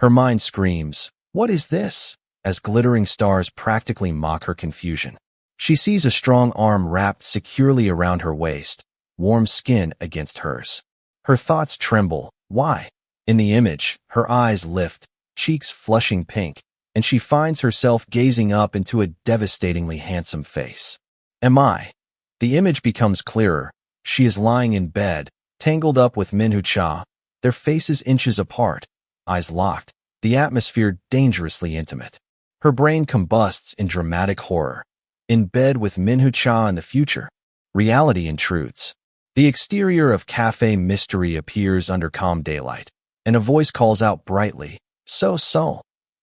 Her mind screams, "What is this?" as glittering stars practically mock her confusion. She sees a strong arm wrapped securely around her waist, warm skin against hers. Her thoughts tremble. Why? In the image, her eyes lift, cheeks flushing pink, and she finds herself gazing up into a devastatingly handsome face. Am I? The image becomes clearer. She is lying in bed, tangled up with manwha, their faces inches apart, eyes locked, the atmosphere dangerously intimate. Her brain combusts in dramatic horror. In bed with manwha in the future, reality intrudes. The exterior of Cafe Mystery appears under calm daylight, and a voice calls out brightly, "So."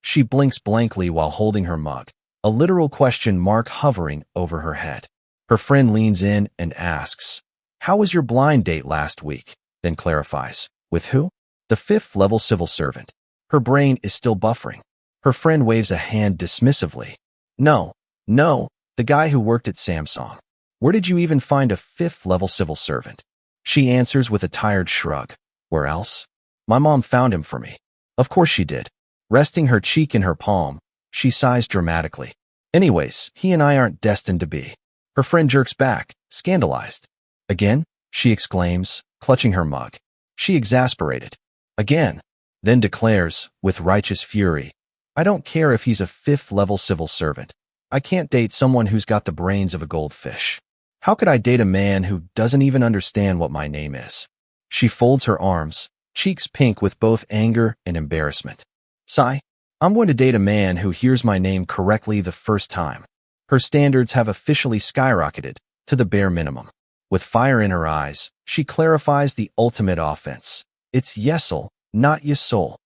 She blinks blankly while holding her mug, a literal question mark hovering over her head. Her friend leans in and asks, "How was your blind date last week?" Then clarifies, "With who?" "The fifth-level civil servant." Her brain is still buffering. Her friend waves a hand dismissively. No, the guy who worked at Samsung. Where did you even find a fifth-level civil servant?" She answers with a tired shrug. "Where else? My mom found him for me." Of course she did. Resting her cheek in her palm, she sighs dramatically. "Anyways, he and I aren't destined to be." Her friend jerks back, scandalized. "Again?" she exclaims, clutching her mug. She exasperated. "Again," then declares, with righteous fury, "I don't care if he's a fifth-level civil servant. I can't date someone who's got the brains of a goldfish. How could I date a man who doesn't even understand what my name is?" She folds her arms, cheeks pink with both anger and embarrassment. "Sigh, I'm going to date a man who hears my name correctly the first time." Her standards have officially skyrocketed to the bare minimum. With fire in her eyes, she clarifies the ultimate offense. "It's Yesel, not Yesol."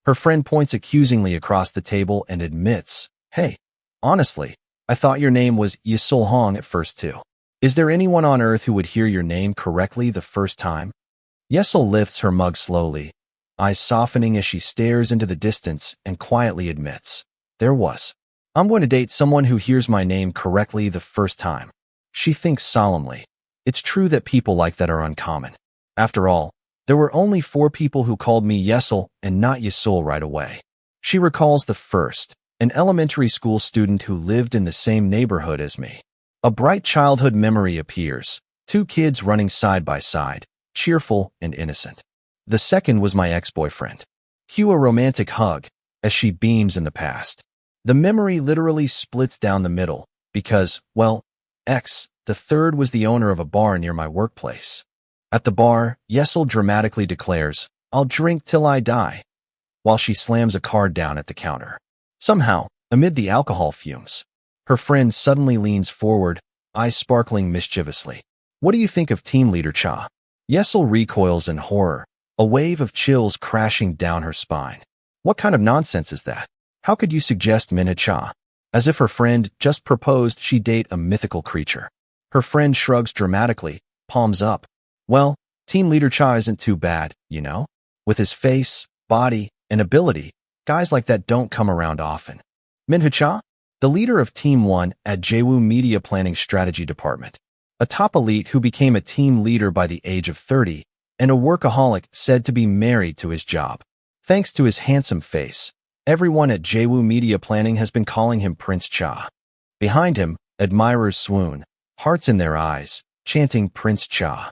Her friend points accusingly across the table and admits, "Hey, honestly, I thought your name was Yesol Hong at first too. Is there anyone on earth who would hear your name correctly the first time?" Yesel lifts her mug slowly, eyes softening as she stares into the distance and quietly admits, "There was. I'm going to date someone who hears my name correctly the first time." She thinks solemnly. It's true that people like that are uncommon. After all, there were only 4 people who called me Yesel and not Yesol right away. She recalls the first, an elementary school student who lived in the same neighborhood as me. A bright childhood memory appears, 2 kids running side by side, cheerful and innocent. The second was my ex-boyfriend. Cue a romantic hug, as she beams in the past. The memory literally splits down the middle, because, well, X. The third was the owner of a bar near my workplace. At the bar, Yesel dramatically declares, "I'll drink till I die," while she slams a card down at the counter. Somehow, amid the alcohol fumes, her friend suddenly leans forward, eyes sparkling mischievously. "What do you think of team leader Cha?" Yesel recoils in horror, a wave of chills crashing down her spine. "What kind of nonsense is that? How could you suggest manwha?" As if her friend just proposed she date a mythical creature. Her friend shrugs dramatically, palms up. "Well, team leader Cha isn't too bad, you know? With his face, body, and ability, guys like that don't come around often." Manwha? The leader of Team 1 at Daewoo Media Planning Strategy Department. A top elite who became a team leader by the age of 30, and a workaholic said to be married to his job. Thanks to his handsome face, everyone at Daewoo Media Planning has been calling him Prince Cha. Behind him, admirers swoon, hearts in their eyes, chanting Prince Cha.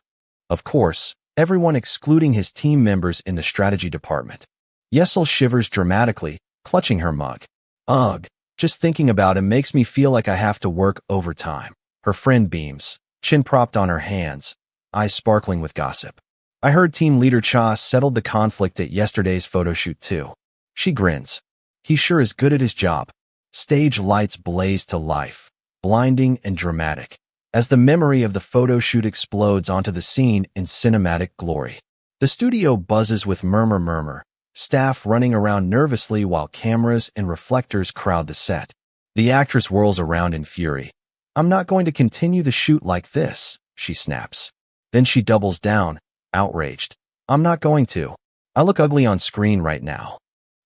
Of course, everyone excluding his team members in the strategy department. Yesel shivers dramatically, clutching her mug. "Ugh, just thinking about him makes me feel like I have to work overtime." Her friend beams, chin propped on her hands, eyes sparkling with gossip. "I heard team leader Cha settled the conflict at yesterday's photo shoot too." She grins. "He sure is good at his job." Stage lights blaze to life, blinding and dramatic, as the memory of the photo shoot explodes onto the scene in cinematic glory. The studio buzzes with murmur, staff running around nervously while cameras and reflectors crowd the set. The actress whirls around in fury. "I'm not going to continue the shoot like this," she snaps. Then she doubles down, outraged. "I'm not going to. I look ugly on screen right now."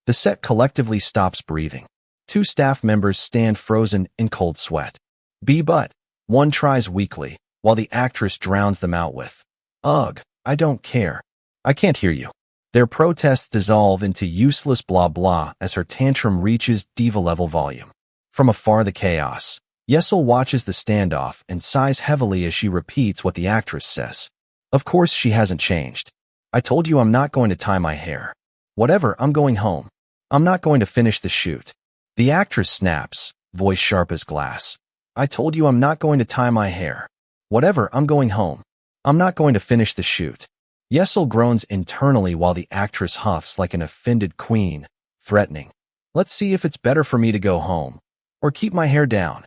The set collectively stops breathing. 2 staff members stand frozen in cold sweat. But one tries weakly, while the actress drowns them out with, "Ugh, I don't care. I can't hear you." Their protests dissolve into useless blah blah as her tantrum reaches diva-level volume. From afar the chaos. Yesel watches the standoff and sighs heavily as she repeats what the actress says. Of course she hasn't changed. I told you I'm not going to tie my hair. Whatever, I'm going home. I'm not going to finish the shoot. The actress snaps, voice sharp as glass. I told you I'm not going to tie my hair. Whatever, I'm going home. I'm not going to finish the shoot. Yesel groans internally while the actress huffs like an offended queen, threatening. Let's see if it's better for me to go home. Or keep my hair down.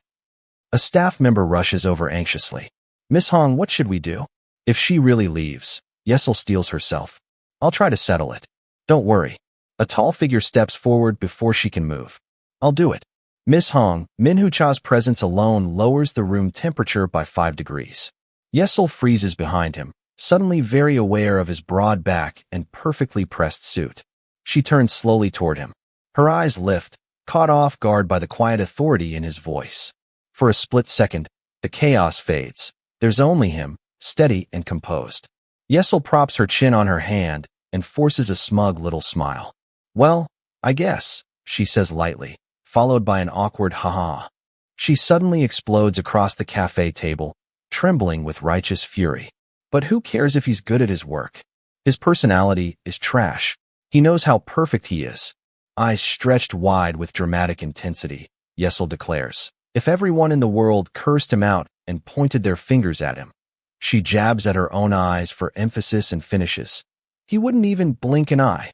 A staff member rushes over anxiously. Miss Hong, what should we do? If she really leaves, Yesel steels herself. I'll try to settle it. Don't worry. A tall figure steps forward before she can move. I'll do it. Miss Hong, Minhu Cha's presence alone lowers the room temperature by 5 degrees. Yesel freezes behind him, suddenly very aware of his broad back and perfectly pressed suit. She turns slowly toward him. Her eyes lift, caught off guard by the quiet authority in his voice. For a split second, the chaos fades. There's only him, steady and composed. Yesel props her chin on her hand and forces a smug little smile. Well, I guess, she says lightly, followed by an awkward ha-ha. She suddenly explodes across the cafe table, trembling with righteous fury. But who cares if he's good at his work? His personality is trash. He knows how perfect he is. Eyes stretched wide with dramatic intensity, Yesel declares. If everyone in the world cursed him out and pointed their fingers at him. She jabs at her own eyes for emphasis and finishes. He wouldn't even blink an eye.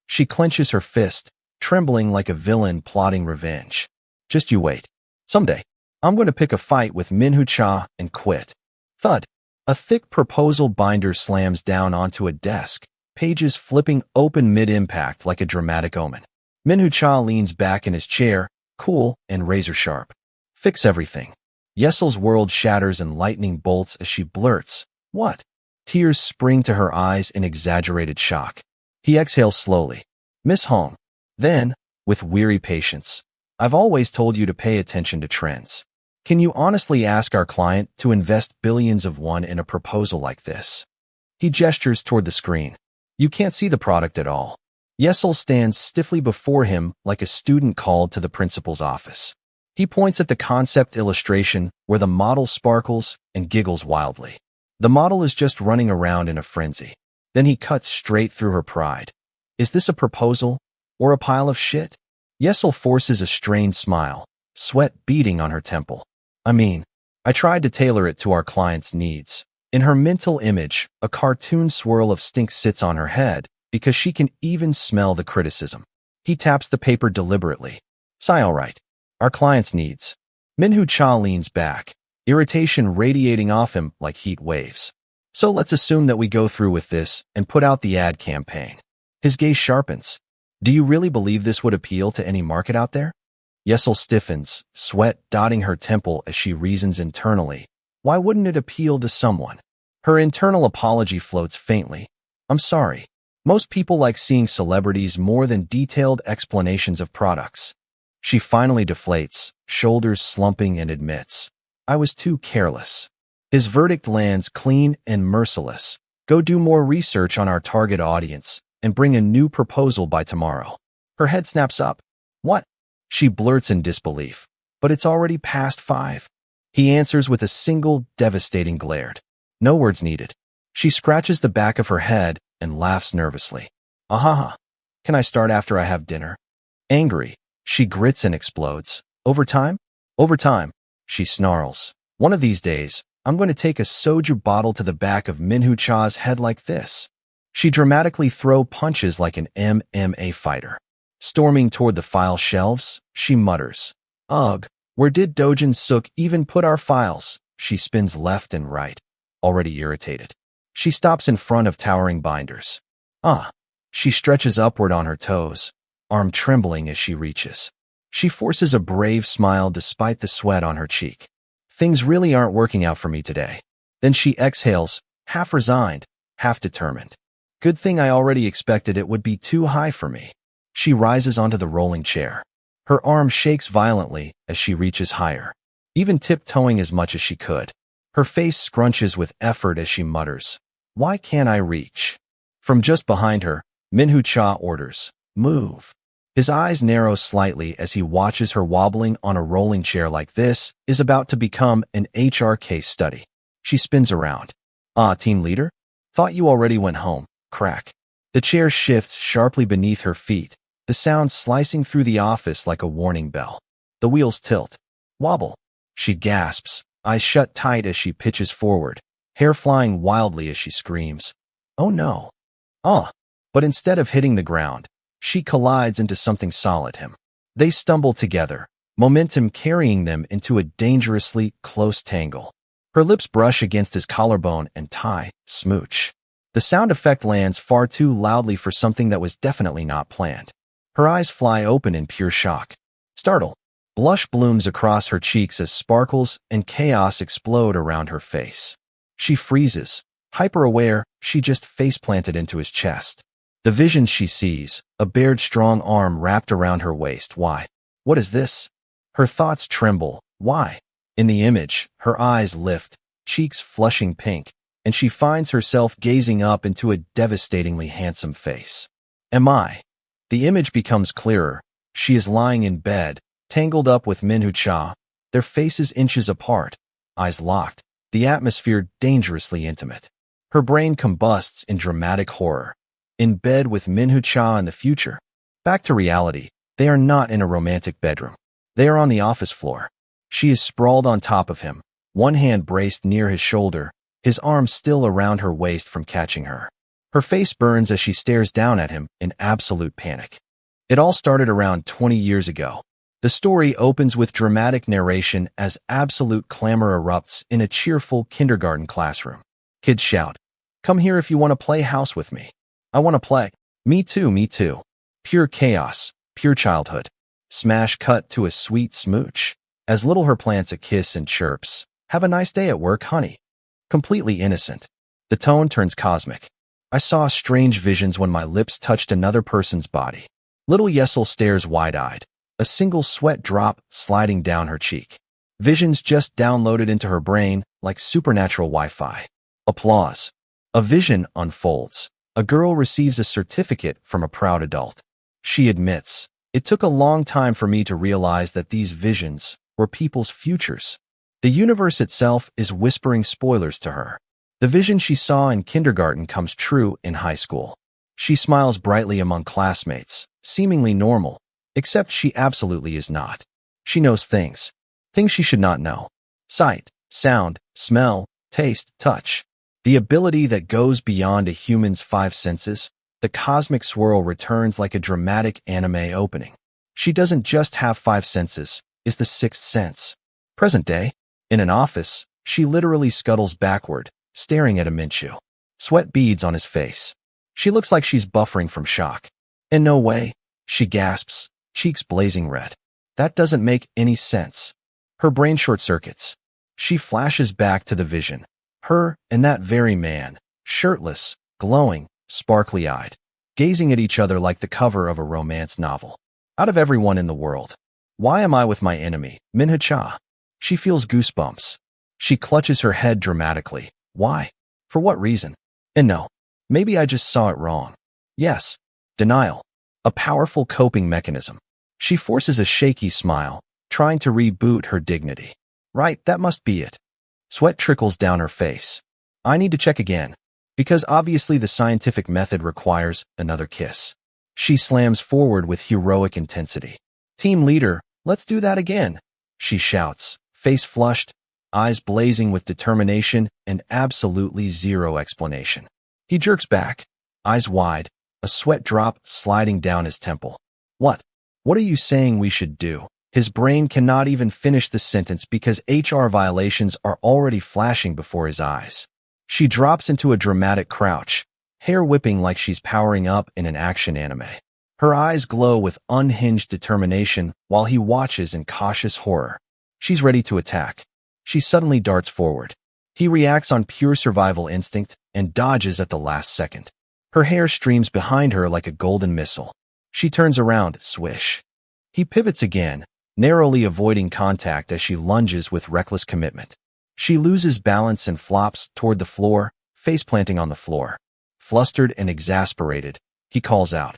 She clenches her fist, trembling like a villain plotting revenge. Just you wait. Someday, I'm going to pick a fight with Minhu Cha and quit. Thud. A thick proposal binder slams down onto a desk, pages flipping open mid-impact like a dramatic omen. Minhu Cha leans back in his chair, cool and razor-sharp. Fix everything. Yesel's world shatters in lightning bolts as she blurts, What? Tears spring to her eyes in exaggerated shock. He exhales slowly. Miss Hong. Then, with weary patience, I've always told you to pay attention to trends. Can you honestly ask our client to invest billions of won in a proposal like this? He gestures toward the screen. You can't see the product at all. Yesel stands stiffly before him like a student called to the principal's office. He points at the concept illustration where the model sparkles and giggles wildly. The model is just running around in a frenzy. Then he cuts straight through her pride. Is this a proposal or a pile of shit? Yesel forces a strained smile, sweat beading on her temple. I tried to tailor it to our client's needs. In her mental image, a cartoon swirl of stink sits on her head because she can even smell the criticism. He taps the paper deliberately. Sigh all right. Our client's needs. Minhu Cha leans back, irritation radiating off him like heat waves. So let's assume that we go through with this and put out the ad campaign. His gaze sharpens. Do you really believe this would appeal to any market out there? Yesel stiffens, sweat dotting her temple as she reasons internally. Why wouldn't it appeal to someone? Her internal apology floats faintly. I'm sorry. Most people like seeing celebrities more than detailed explanations of products. She finally deflates, shoulders slumping, and admits, I was too careless. His verdict lands clean and merciless. Go do more research on our target audience and bring a new proposal by tomorrow. Her head snaps up. What? She blurts in disbelief. But it's already past 5. He answers with a single, devastating glare. No words needed. She scratches the back of her head and laughs nervously. Ahaha. Can I start after I have dinner? Angry, she grits and explodes. Overtime? Overtime, she snarls. One of these days, I'm going to take a soju bottle to the back of Minhu Cha's head like this. She dramatically throws punches like an MMA fighter. Storming toward the file shelves, she mutters, Ugh, where did Dojin Suk even put our files? She spins left and right, already irritated. She stops in front of towering binders. She stretches upward on her toes, arm trembling as she reaches. She forces a brave smile despite the sweat on her cheek. Things really aren't working out for me today. Then she exhales, half resigned, half determined. Good thing I already expected it would be too high for me. She rises onto the rolling chair. Her arm shakes violently as she reaches higher, even tiptoeing as much as she could. Her face scrunches with effort as she mutters, Why can't I reach? From just behind her, Minhu Cha orders, "Move." His eyes narrow slightly as he watches her wobbling on a rolling chair like this is about to become an HR case study. She spins around. "Ah, team leader? Thought you already went home." Crack. The chair shifts sharply beneath her feet, the sound slicing through the office like a warning bell. The wheels tilt. Wobble. She gasps, eyes shut tight as she pitches forward, hair flying wildly as she screams, "Oh no." But instead of hitting the ground, she collides into something solid. They stumble together, momentum carrying them into a dangerously close tangle. Her lips brush against his collarbone and tie, smooch. The sound effect lands far too loudly for something that was definitely not planned. Her eyes fly open in pure shock. Startle. Blush blooms across her cheeks as sparkles and chaos explode around her face. She freezes. Hyper-aware, she just face-planted into his chest. The vision she sees, a bared strong arm wrapped around her waist. Why? What is this? Her thoughts tremble. Why? In the image, her eyes lift, cheeks flushing pink, and she finds herself gazing up into a devastatingly handsome face. Am I? The image becomes clearer. She is lying in bed, tangled up with Minhu Cha, their faces inches apart, eyes locked, the atmosphere dangerously intimate. Her brain combusts in dramatic horror. In bed with Minhu Cha in the future. Back to reality, they are not in a romantic bedroom. They are on the office floor. She is sprawled on top of him, one hand braced near his shoulder, his arm still around her waist from catching her. Her face burns as she stares down at him in absolute panic. It all started around 20 years ago. The story opens with dramatic narration as absolute clamor erupts in a cheerful kindergarten classroom. Kids shout, "Come here if you want to play house with me." "I want to play." Me too, me too." Pure chaos, pure childhood. Smash cut to a sweet smooch. As Little Her plants a kiss and chirps, "Have a nice day at work, honey." Completely innocent. The tone turns cosmic. I saw strange visions when my lips touched another person's body. Little Yesel stares wide-eyed, a single sweat drop sliding down her cheek. Visions just downloaded into her brain like supernatural Wi-Fi. Applause. A vision unfolds. A girl receives a certificate from a proud adult. She admits, "It took a long time for me to realize that these visions were people's futures." The universe itself is whispering spoilers to her. The vision she saw in kindergarten comes true in high school. She smiles brightly among classmates, seemingly normal, except she absolutely is not. She knows things she should not know. Sight, sound, smell, taste, touch. The ability that goes beyond a human's five senses. The cosmic swirl returns like a dramatic anime opening. She doesn't just have five senses, it's the sixth sense. Present day. In an office, she literally scuttles backward, staring at a Minchu. Sweat beads on his face. She looks like she's buffering from shock. "In no way," she gasps, cheeks blazing red. "That doesn't make any sense." Her brain short-circuits. She flashes back to the vision. Her and that very man, shirtless, glowing, sparkly-eyed, gazing at each other like the cover of a romance novel. Out of everyone in the world, why am I with my enemy, Minhu Cha? She feels goosebumps. She clutches her head dramatically. Why? For what reason? And no, maybe I just saw it wrong. Yes, denial. A powerful coping mechanism. She forces a shaky smile, trying to reboot her dignity. Right, that must be it. Sweat trickles down her face. I need to check again, because obviously the scientific method requires another kiss. She slams forward with heroic intensity. "Team leader, let's do that again," she shouts, face flushed, eyes blazing with determination and absolutely zero explanation. He jerks back, eyes wide, a sweat drop sliding down his temple. What? What are you saying we should do?" His brain cannot even finish the sentence because HR violations are already flashing before his eyes. She drops into a dramatic crouch, hair whipping like she's powering up in an action anime. Her eyes glow with unhinged determination while he watches in cautious horror. She's ready to attack. She suddenly darts forward. He reacts on pure survival instinct and dodges at the last second. Her hair streams behind her like a golden missile. She turns around, swish. He pivots again, narrowly avoiding contact as she lunges with reckless commitment. She loses balance and flops toward the floor, face planting on the floor. Flustered and exasperated, He calls out.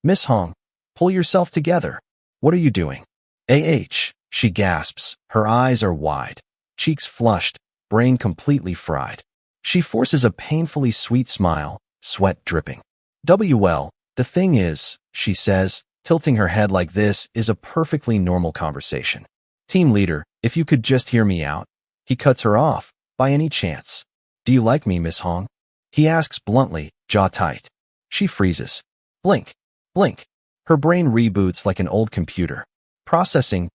Miss Hong, pull yourself together. What are you doing? She gasps. Her eyes are wide, cheeks flushed, brain completely fried. She forces a painfully sweet smile, sweat dripping. Well, the thing is, she says, tilting her head like this is a perfectly normal conversation. Team leader, if you could just hear me out. He cuts her off. By any chance? Do you like me, Miss Hong? He asks bluntly, jaw tight. She freezes. Blink. Blink. Her brain reboots like an old computer. Processing,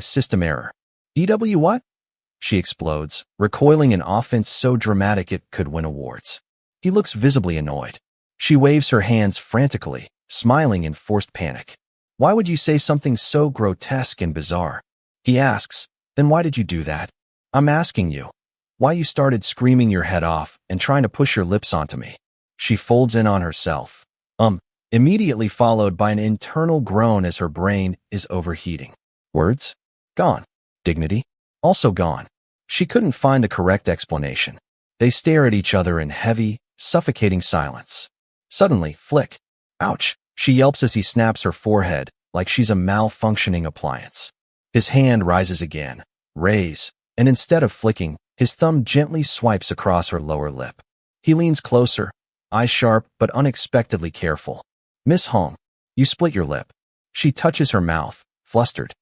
system error. What? She explodes, recoiling an offense so dramatic it could win awards. He looks visibly annoyed. She waves her hands frantically, smiling in forced panic. Why would you say something so grotesque and bizarre? He asks, then why did you do that? I'm asking you. Why you started screaming your head off and trying to push your lips onto me. She folds in on herself. Immediately followed by an internal groan as her brain is overheating. Words? Gone. Dignity? Also gone. She couldn't find the correct explanation. They stare at each other in heavy, suffocating silence. Suddenly, flick. Ouch, she yelps as he snaps her forehead like she's a malfunctioning appliance. His hand rises again, raise, and instead of flicking, his thumb gently swipes across her lower lip. He leans closer, eyes sharp but unexpectedly careful. Miss Hong, you split your lip. She touches her mouth, flustered.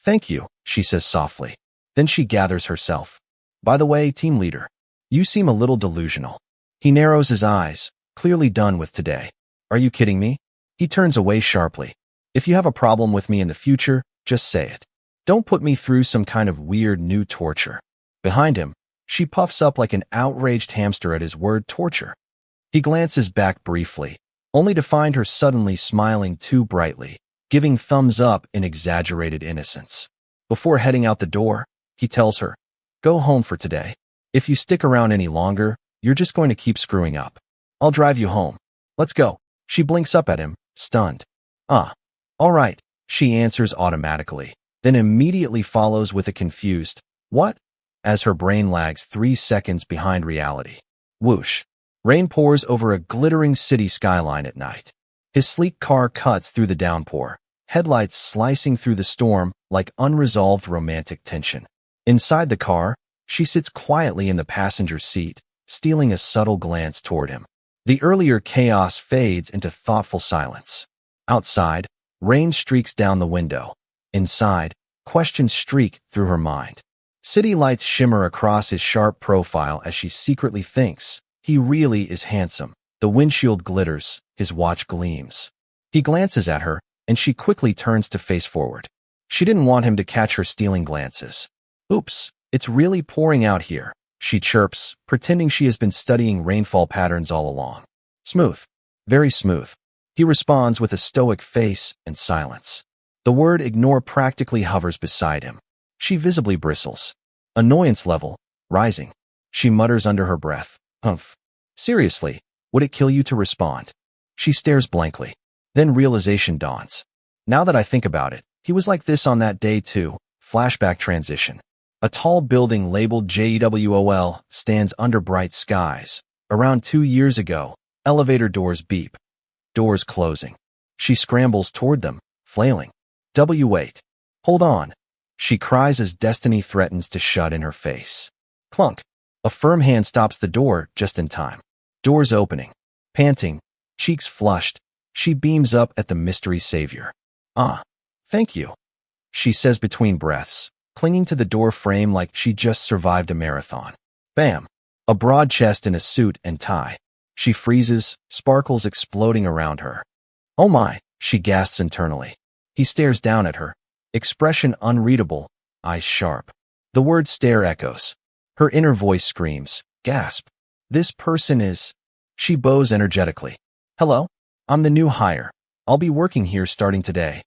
Thank you, she says softly. Then she gathers herself. By the way, team leader, you seem a little delusional. He narrows his eyes, clearly done with today. Are you kidding me? He turns away sharply. If you have a problem with me in the future, just say it. Don't put me through some kind of weird new torture. Behind him, she puffs up like an outraged hamster at his word torture. He glances back briefly, only to find her suddenly smiling too brightly, giving thumbs up in exaggerated innocence. Before heading out the door, he tells her, go home for today. If you stick around any longer, you're just going to keep screwing up. I'll drive you home. Let's go. She blinks up at him, stunned. All right, she answers automatically, then immediately follows with a confused, what? As her brain lags 3 seconds behind reality. Whoosh. Rain pours over a glittering city skyline at night. His sleek car cuts through the downpour, headlights slicing through the storm like unresolved romantic tension. Inside the car, she sits quietly in the passenger seat, stealing a subtle glance toward him. The earlier chaos fades into thoughtful silence. Outside, rain streaks down the window. Inside, questions streak through her mind. City lights shimmer across his sharp profile as she secretly thinks, he really is handsome. The windshield glitters, his watch gleams. He glances at her, and she quickly turns to face forward. She didn't want him to catch her stealing glances. Oops, it's really pouring out here, she chirps, pretending she has been studying rainfall patterns all along. Smooth. Very smooth. He responds with a stoic face and silence. The word ignore practically hovers beside him. She visibly bristles. Annoyance level, rising. She mutters under her breath, humph. Seriously, would it kill you to respond? She stares blankly. Then realization dawns. Now that I think about it, he was like this on that day too. Flashback transition. A tall building labeled JEWOL stands under bright skies. Around 2 years ago, elevator doors beep. Doors closing. She scrambles toward them, flailing. Wait. Hold on. She cries as destiny threatens to shut in her face. Clunk. A firm hand stops the door just in time. Doors opening. Panting, cheeks flushed, she beams up at the mystery savior. Thank you, she says between breaths, clinging to the door frame like she just survived a marathon. Bam! A broad chest in a suit and tie. She freezes, sparkles exploding around her. Oh my, she gasps internally. He stares down at her, expression unreadable, eyes sharp. The word stare echoes. Her inner voice screams, gasp. This person is... She bows energetically. Hello? I'm the new hire. I'll be working here starting today.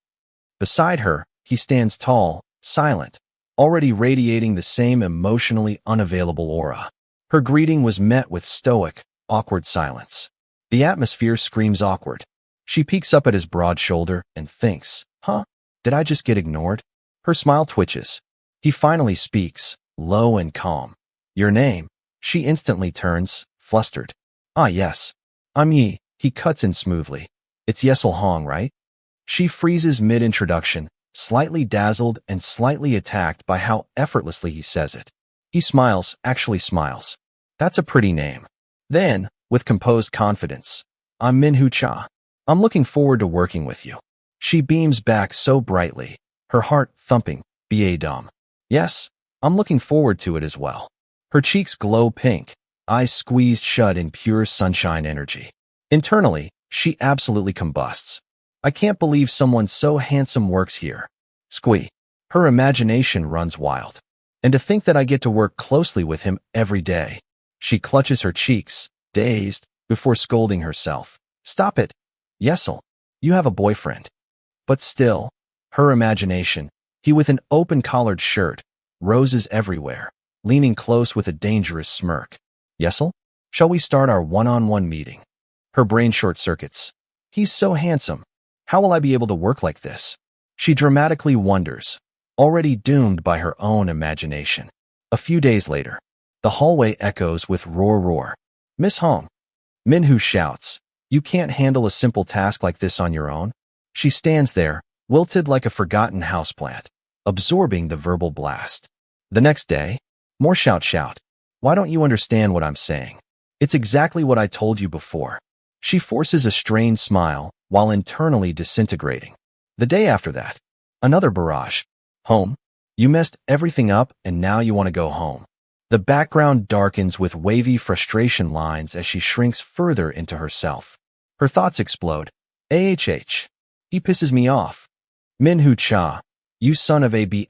Beside her, he stands tall, silent, already radiating the same emotionally unavailable aura. Her greeting was met with stoic, awkward silence. The atmosphere screams awkward. She peeks up at his broad shoulder and thinks, did I just get ignored? Her smile twitches. He finally speaks, low and calm. Your name? She instantly turns, flustered. Yes. I'm Yi, He cuts in smoothly. It's Yesel Hong, right? She freezes mid-introduction, slightly dazzled and slightly attacked by how effortlessly he says it. He smiles, actually smiles. That's a pretty name. Then, with composed confidence, I'm Minhu Cha. I'm looking forward to working with you. She beams back so brightly, her heart thumping, ba dumb. Yes, I'm looking forward to it as well. Her cheeks glow pink, eyes squeezed shut in pure sunshine energy. Internally, she absolutely combusts. I can't believe someone so handsome works here. Squee. Her imagination runs wild. And to think that I get to work closely with him every day. She clutches her cheeks, dazed, before scolding herself. Stop it. Yesel, you have a boyfriend. But still, her imagination, he with an open-collared shirt, roses everywhere, leaning close with a dangerous smirk. Yesel, shall we start our one-on-one meeting? Her brain short-circuits. He's so handsome. How will I be able to work like this? She dramatically wonders, already doomed by her own imagination. A few days later, the hallway echoes with roar. Miss Hong. Minhu shouts, you can't handle a simple task like this on your own? She stands there, wilted like a forgotten houseplant, absorbing the verbal blast. The next day, more shout. Why don't you understand what I'm saying? It's exactly what I told you before. She forces a strained smile while internally disintegrating. The day after that, another barrage. Home? You messed everything up and now you want to go home. The background darkens with wavy frustration lines as she shrinks further into herself. Her thoughts explode. AHH. He pisses me off. Minhu Cha. You son of a B*****.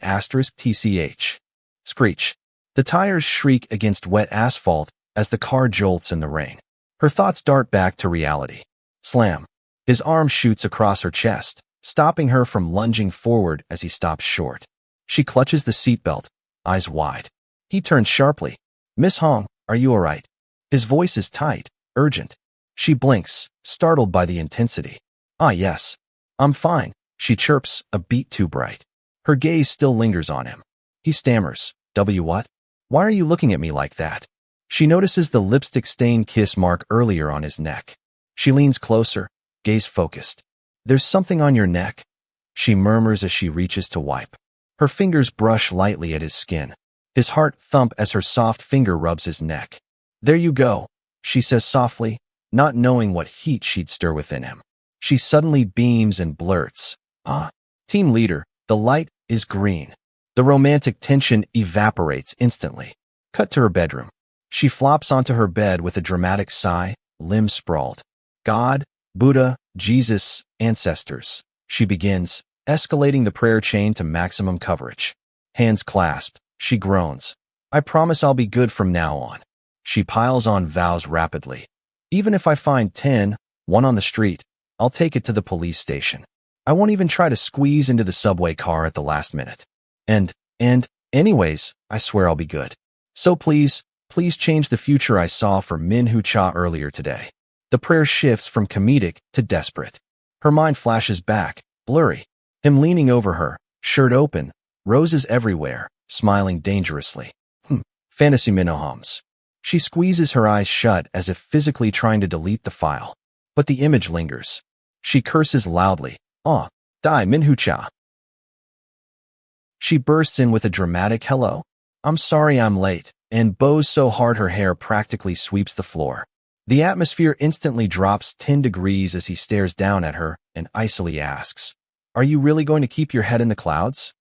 Screech. The tires shriek against wet asphalt as the car jolts in the rain. Her thoughts dart back to reality. Slam. His arm shoots across her chest, stopping her from lunging forward as he stops short. She clutches the seatbelt, eyes wide. He turns sharply. Miss Hong, are you all right? His voice is tight, urgent. She blinks, startled by the intensity. Ah, yes. I'm fine, she chirps, a beat too bright. Her gaze still lingers on him. He stammers. What? Why are you looking at me like that? She notices the lipstick-stained kiss mark earlier on his neck. She leans closer, gaze focused. There's something on your neck, she murmurs as she reaches to wipe. Her fingers brush lightly at his skin. His heart thump as her soft finger rubs his neck. There you go, she says softly, not knowing what heat she'd stir within him. She suddenly beams and blurts. Ah, team leader, the light is green. The romantic tension evaporates instantly. Cut to her bedroom. She flops onto her bed with a dramatic sigh, limbs sprawled. God, Buddha, Jesus, ancestors. She begins, escalating the prayer chain to maximum coverage. Hands clasped, she groans. I promise I'll be good from now on. She piles on vows rapidly. Even if I find 10, one on the street, I'll take it to the police station. I won't even try to squeeze into the subway car at the last minute. And, anyways, I swear I'll be good. So please change the future I saw for Minhu Cha earlier today. The prayer shifts from comedic to desperate. Her mind flashes back, blurry. Him leaning over her, shirt open, roses everywhere, smiling dangerously. Fantasy minohams. She squeezes her eyes shut as if physically trying to delete the file. But the image lingers. She curses loudly. Ah, die Minhu Cha. She bursts in with a dramatic hello. I'm sorry I'm late, and bows so hard her hair practically sweeps the floor. The atmosphere instantly drops 10 degrees as he stares down at her and icily asks, Are you really going to keep your head in the clouds?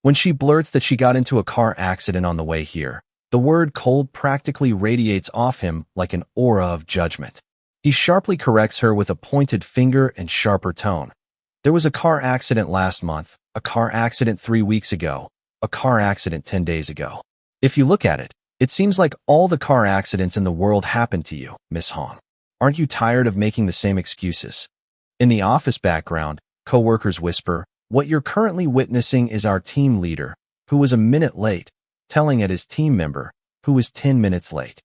When she blurts that she got into a car accident on the way here, the word cold practically radiates off him like an aura of judgment. He sharply corrects her with a pointed finger and sharper tone. There was a car accident last month, a car accident 3 weeks ago, a car accident 10 days ago. If you look at it, it seems like all the car accidents in the world happened to you, Miss Hong. Aren't you tired of making the same excuses? In the office background, coworkers whisper, what you're currently witnessing is our team leader, who was a minute late, telling at his team member, who was 10 minutes late.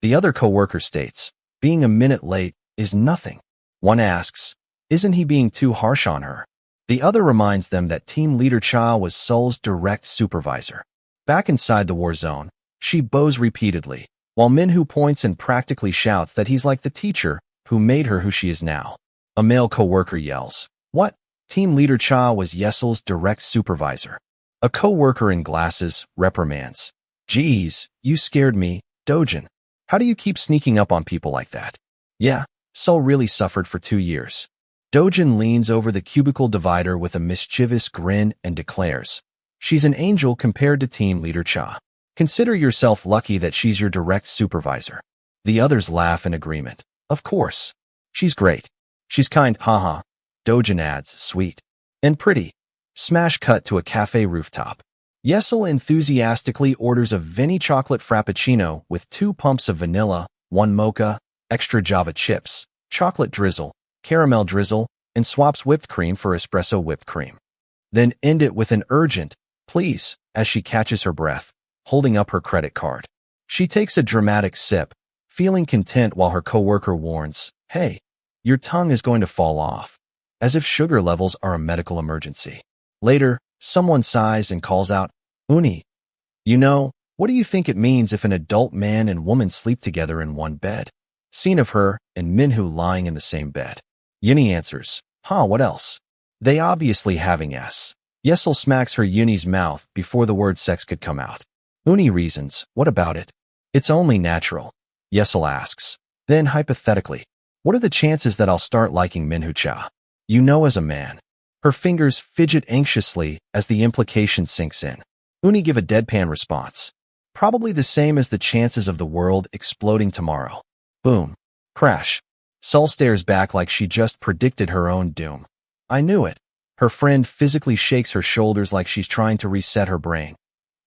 The other coworker states, being a minute late is nothing. One asks, isn't he being too harsh on her? The other reminds them that team leader Cha was Seoul's direct supervisor. Back inside the war zone, she bows repeatedly, while Minhu points and practically shouts that he's like the teacher who made her who she is now. A male coworker yells. What? Team leader Cha was Yesel's direct supervisor. A coworker in glasses reprimands. Geez, you scared me, Dojin. How do you keep sneaking up on people like that? Yeah, Sol really suffered for 2 years. Dojin leans over the cubicle divider with a mischievous grin and declares, she's an angel compared to team leader Cha. Consider yourself lucky that she's your direct supervisor. The others laugh in agreement. Of course. She's great. She's kind, haha. Dojin adds, sweet. And pretty. Smash cut to a cafe rooftop. Yesel enthusiastically orders a Vinny chocolate frappuccino with 2 pumps of vanilla, 1 mocha, extra Java chips, chocolate drizzle, caramel drizzle, and swaps whipped cream for espresso whipped cream. Then end it with an urgent, please, as she catches her breath, holding up her credit card. She takes a dramatic sip, feeling content while her coworker warns, hey, your tongue is going to fall off, as if sugar levels are a medical emergency. Later, someone sighs and calls out, Uni. You know, what do you think it means if an adult man and woman sleep together in one bed? Scene of her and Minhu lying in the same bed. Uni answers, what else? They obviously having s. Yesel smacks her Uni's mouth before the word sex could come out. Uni reasons, what about it? It's only natural. Yesel asks. Then hypothetically, what are the chances that I'll start liking Minhu-cha? You know, as a man. Her fingers fidget anxiously as the implication sinks in. Uni give a deadpan response. Probably the same as the chances of the world exploding tomorrow. Boom. Crash. Sol stares back like she just predicted her own doom. I knew it. Her friend physically shakes her shoulders like she's trying to reset her brain.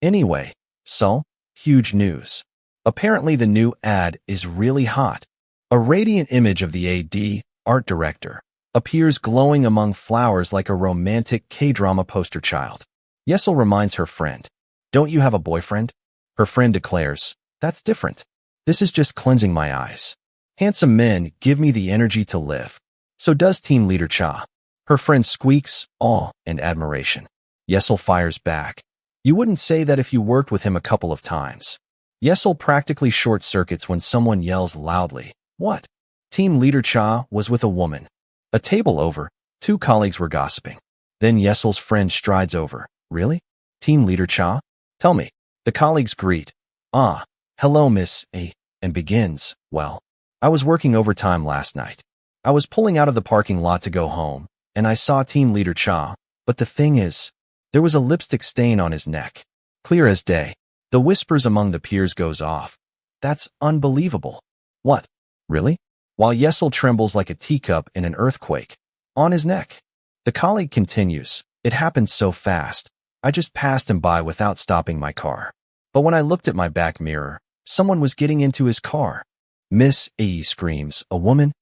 Anyway, Sol, huge news. Apparently the new ad is really hot. A radiant image of the AD, art director, appears glowing among flowers like a romantic K-drama poster child. Yesel reminds her friend, don't you have a boyfriend? Her friend declares, that's different. This is just cleansing my eyes. Handsome men give me the energy to live. So does team leader Cha. Her friend squeaks, awe and admiration. Yesel fires back. You wouldn't say that if you worked with him a couple of times. Yesel practically short-circuits when someone yells loudly, what? Team leader Cha was with a woman. A table over, 2 colleagues were gossiping. Then Yesel's friend strides over. Really? Team leader Cha? Tell me. The colleagues greet. Hello Miss A, and begins, well, I was working overtime last night. I was pulling out of the parking lot to go home, and I saw team leader Cha, but the thing is, there was a lipstick stain on his neck. Clear as day. The whispers among the peers goes off. That's unbelievable. What? Really? While Yesel trembles like a teacup in an earthquake. On his neck. The colleague continues, it happened so fast. I just passed him by without stopping my car. But when I looked at my back mirror, someone was getting into his car. Miss A screams, a woman?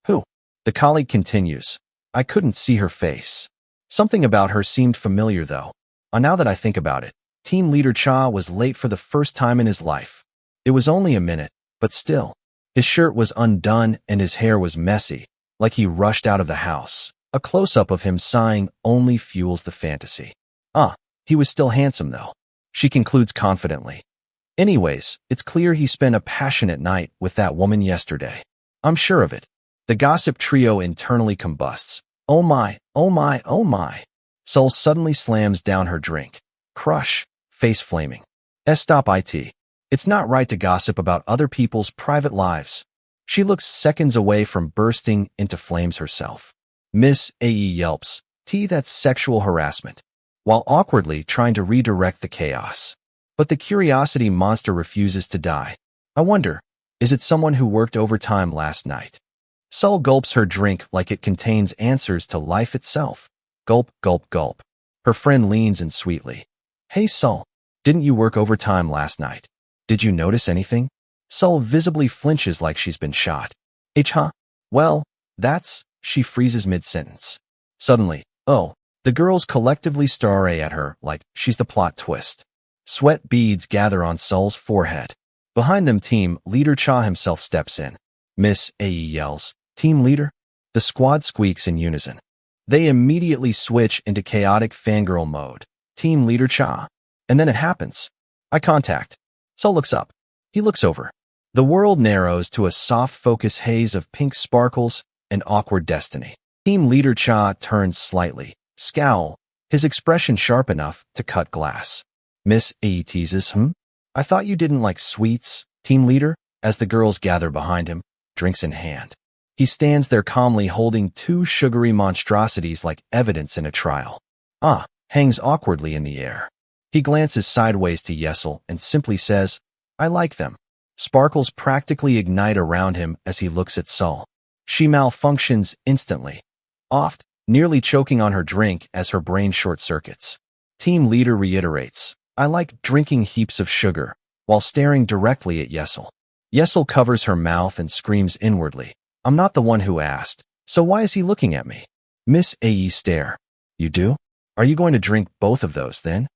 Who? The colleague continues, I couldn't see her face. Something about her seemed familiar though. Now that I think about it, team leader Cha was late for the first time in his life. It was only a minute, but still. His shirt was undone and his hair was messy, like he rushed out of the house. A close-up of him sighing only fuels the fantasy. He was still handsome though. She concludes confidently. Anyways, it's clear he spent a passionate night with that woman yesterday. I'm sure of it. The gossip trio internally combusts. Oh my, oh my, oh my. Sol suddenly slams down her drink. Crush, face flaming. Stop it. It's not right to gossip about other people's private lives. She looks seconds away from bursting into flames herself. Miss A yelps, that's sexual harassment, while awkwardly trying to redirect the chaos. But the curiosity monster refuses to die. I wonder, is it someone who worked overtime last night? Sol gulps her drink like it contains answers to life itself. Gulp, gulp, gulp. Her friend leans in sweetly. Hey Sol, didn't you work overtime last night? Did you notice anything? Sol visibly flinches like she's been shot. Well, she freezes mid-sentence. Suddenly, the girls collectively stare at her like she's the plot twist. Sweat beads gather on Sol's forehead. Behind them team leader Cha himself steps in. Miss A yells, team leader? The squad squeaks in unison. They immediately switch into chaotic fangirl mode. Team leader Cha. And then it happens. Eye contact. Sol looks up. He looks over. The world narrows to a soft focus haze of pink sparkles and awkward destiny. Team leader Cha turns slightly, scowl, his expression sharp enough to cut glass. Miss A teases, I thought you didn't like sweets, team leader, as the girls gather behind him, drinks in hand. He stands there calmly holding two sugary monstrosities like evidence in a trial. Hangs awkwardly in the air. He glances sideways to Yesel and simply says, I like them. Sparkles practically ignite around him as he looks at Sol. She malfunctions instantly, oft, nearly choking on her drink as her brain short-circuits. Team leader reiterates, I like drinking heaps of sugar, while staring directly at Yesel. Yesel covers her mouth and screams inwardly, I'm not the one who asked, so why is he looking at me? Miss A.E. stare. You do? Are you going to drink both of those, then?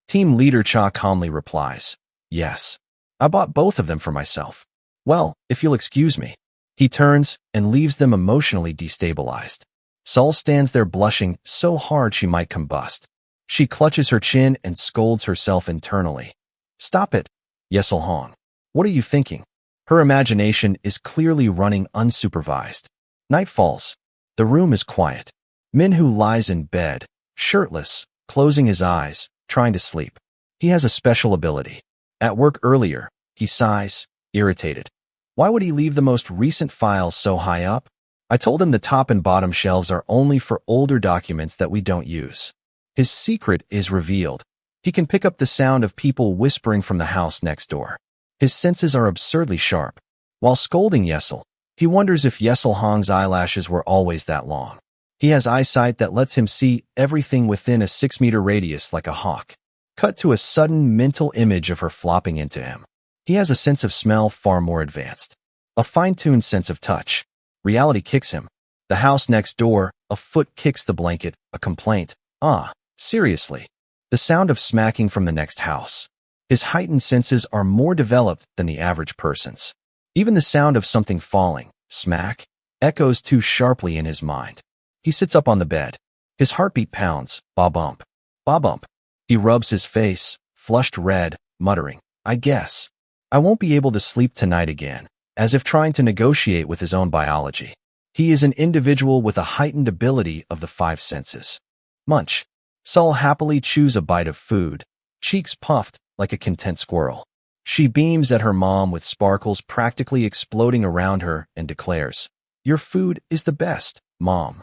Team leader Cha calmly replies, Yes. I bought both of them for myself. Well, if you'll excuse me. He turns and leaves them emotionally destabilized. Sol stands there blushing so hard she might combust. She clutches her chin and scolds herself internally. Stop it, Yesel Hong. What are you thinking? Her imagination is clearly running unsupervised. Night falls. The room is quiet. Minhu lies in bed, shirtless, closing his eyes, trying to sleep. He has a special ability. At work earlier, he sighs, irritated. Why would he leave the most recent files so high up? I told him the top and bottom shelves are only for older documents that we don't use. His secret is revealed. He can pick up the sound of people whispering from the house next door. His senses are absurdly sharp. While scolding Yesel, he wonders if Yesel Hong's eyelashes were always that long. He has eyesight that lets him see everything within a 6-meter radius like a hawk. Cut to a sudden mental image of her flopping into him. He has a sense of smell far more advanced. A fine-tuned sense of touch. Reality kicks him. The house next door, a foot kicks the blanket, a complaint. Seriously. The sound of smacking from the next house. His heightened senses are more developed than the average person's. Even the sound of something falling, smack, echoes too sharply in his mind. He sits up on the bed. His heartbeat pounds, ba-bump, ba-bump. He rubs his face, flushed red, muttering, I guess. I won't be able to sleep tonight again, as if trying to negotiate with his own biology. He is an individual with a heightened ability of the 5 senses. Munch. Sol happily chews a bite of food, cheeks puffed like a content squirrel. She beams at her mom with sparkles practically exploding around her and declares, Your food is the best, Mom.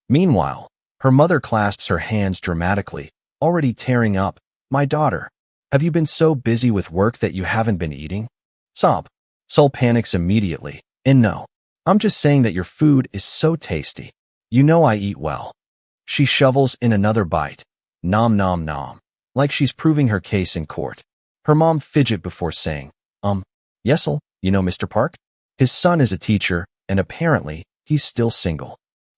Meanwhile, her mother clasps her hands dramatically, already tearing up. My daughter, have you been so busy with work that you haven't been eating? Sob. Sol panics immediately. And no, I'm just saying that your food is so tasty. You know I eat well. She shovels in another bite. Nom nom nom. Like she's proving her case in court. Her mom fidget before saying, Yesel, you know Mr. Park? His son is a teacher, and apparently, he's still single.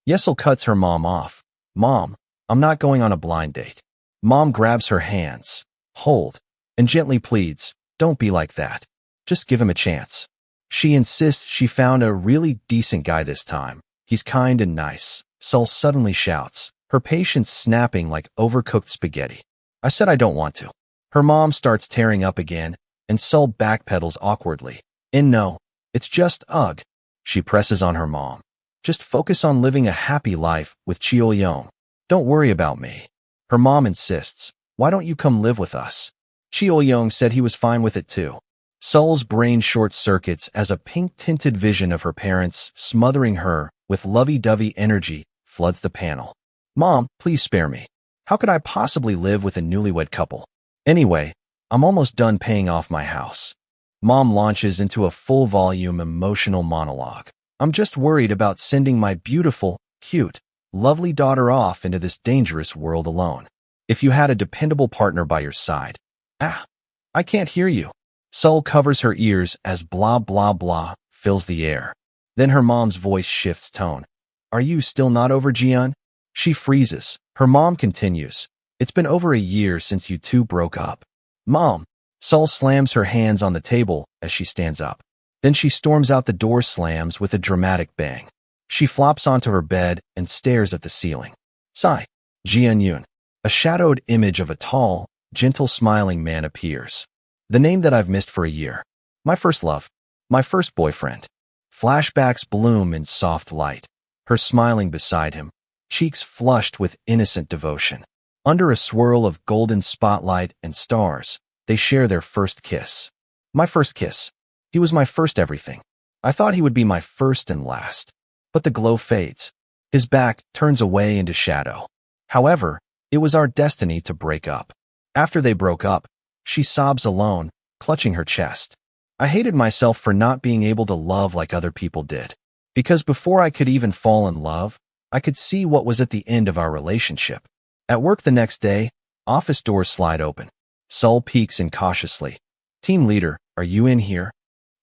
Yesel cuts her mom off. Mom, I'm not going on a blind date. Mom grabs her hands. Hold. And gently pleads, don't be like that. Just give him a chance. She insists she found a really decent guy this time. He's kind and nice. Sol suddenly shouts, her patience snapping like overcooked spaghetti. I said I don't want to. Her mom starts tearing up again, and Sol backpedals awkwardly. And no, it's just ugh. She presses on her mom. Just focus on living a happy life with Chio Yong. Don't worry about me. Her mom insists, why don't you come live with us? Chio Yong said he was fine with it too. Sol's brain short-circuits as a pink-tinted vision of her parents smothering her with lovey-dovey energy floods the panel. Mom, please spare me. How could I possibly live with a newlywed couple? Anyway, I'm almost done paying off my house. Mom launches into a full-volume emotional monologue. I'm just worried about sending my beautiful, cute, lovely daughter off into this dangerous world alone. If you had a dependable partner by your side. I can't hear you. Sol covers her ears as blah blah blah fills the air. Then her mom's voice shifts tone. Are you still not over Jian? She freezes. Her mom continues. It's been over a year since you two broke up. Mom. Sol slams her hands on the table as she stands up. Then she storms out the door slams with a dramatic bang. She flops onto her bed and stares at the ceiling. Sigh. Jian Yun. A shadowed image of a tall, gentle smiling man appears. The name that I've missed for a year. My first love. My first boyfriend. Flashbacks bloom in soft light. Her smiling beside him, cheeks flushed with innocent devotion. Under a swirl of golden spotlight and stars, they share their first kiss. My first kiss. He was my first everything. I thought he would be my first and last. But the glow fades. His back turns away into shadow. However, it was our destiny to break up. After they broke up, she sobs alone, clutching her chest. I hated myself for not being able to love like other people did. Because before I could even fall in love, I could see what was at the end of our relationship. At work the next day, office doors slide open. Sol peeks in cautiously. Team leader, are you in here?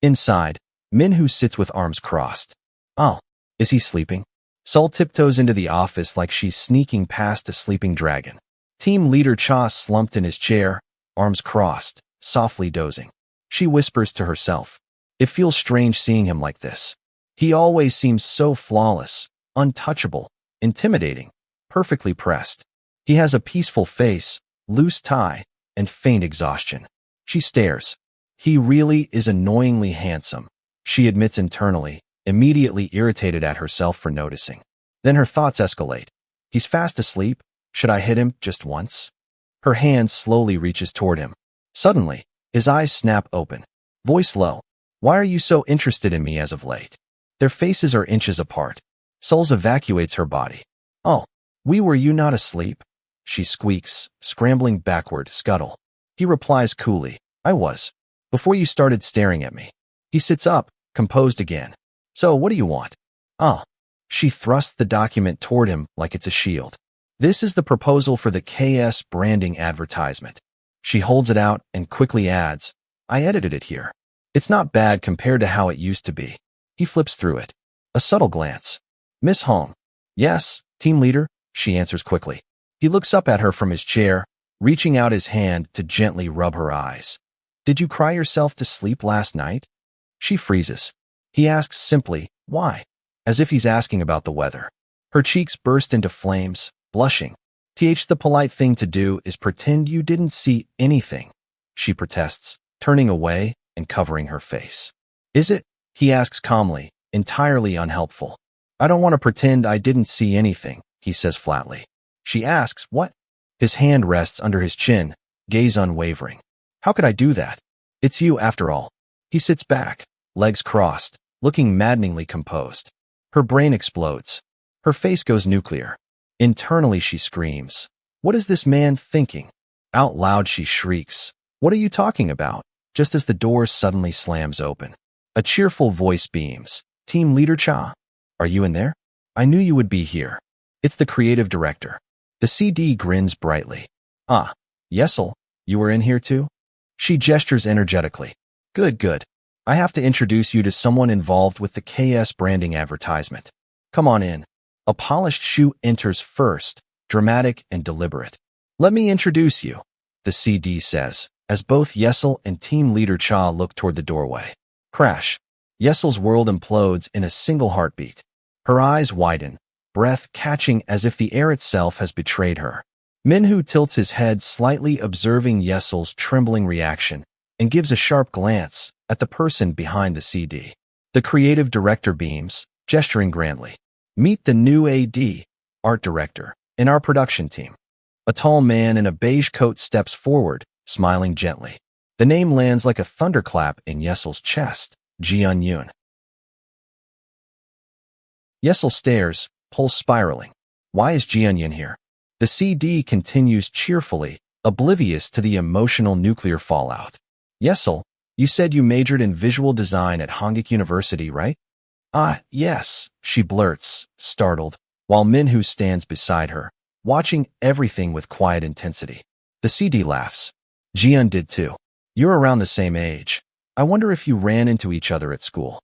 Inside, Minhu sits with arms crossed. Oh, is he sleeping? Sol tiptoes into the office like she's sneaking past a sleeping dragon. Team leader Cha slumped in his chair, arms crossed, softly dozing. She whispers to herself. It feels strange seeing him like this. He always seems so flawless, untouchable, intimidating, perfectly pressed. He has a peaceful face, loose tie, and faint exhaustion. She stares. He really is annoyingly handsome, she admits internally, immediately irritated at herself for noticing. Then her thoughts escalate. He's fast asleep. Should I hit him just once? Her hand slowly reaches toward him. Suddenly, his eyes snap open. Voice low. Why are you so interested in me as of late? Their faces are inches apart. Souls evacuates her body. Oh, were you not asleep? She squeaks, scrambling backward, scuttle. He replies coolly. I was. Before you started staring at me. He sits up, composed again. So what do you want? Oh. She thrusts the document toward him like it's a shield. This is the proposal for the KS branding advertisement. She holds it out and quickly adds, I edited it here. It's not bad compared to how it used to be. He flips through it. A subtle glance. Miss Hong. Yes, team leader, she answers quickly. He looks up at her from his chair, reaching out his hand to gently rub her eyes. Did you cry yourself to sleep last night? She freezes. He asks simply, why? As if he's asking about the weather. Her cheeks burst into flames, blushing. The polite thing to do is pretend you didn't see anything, she protests, turning away and covering her face. Is it? He asks calmly, entirely unhelpful. I don't want to pretend I didn't see anything, he says flatly. She asks, what? His hand rests under his chin, gaze unwavering. How could I do that? It's you after all. He sits back, legs crossed, looking maddeningly composed. Her brain explodes. Her face goes nuclear. Internally she screams. What is this man thinking? Out loud she shrieks. What are you talking about? Just as the door suddenly slams open. A cheerful voice beams. Team leader Cha. Are you in there? I knew you would be here. It's the creative director. The CD grins brightly. Ah, Yesel, you were in here too? She gestures energetically. Good, good. I have to introduce you to someone involved with the KS branding advertisement. Come on in. A polished shoe enters first, dramatic and deliberate. Let me introduce you, the CD says, as both Yesel and team leader Cha look toward the doorway. Crash. Yesel's world implodes in a single heartbeat. Her eyes widen, breath catching as if the air itself has betrayed her. Minhu tilts his head slightly, observing Yesel's trembling reaction, and gives a sharp glance at the person behind the CD. The creative director beams, gesturing grandly. Meet the new AD, art director, in our production team. A tall man in a beige coat steps forward, smiling gently. The name lands like a thunderclap in Yesel's chest, Jian Yun. Yesel stares, pulse spiraling. Why is Jian Yun here? The CD continues cheerfully, oblivious to the emotional nuclear fallout. Yesel, you said you majored in visual design at Hangik University, right? Ah, yes, she blurts, startled, while Minhu stands beside her, watching everything with quiet intensity. The CD laughs. Jian did too. You're around the same age. I wonder if you ran into each other at school.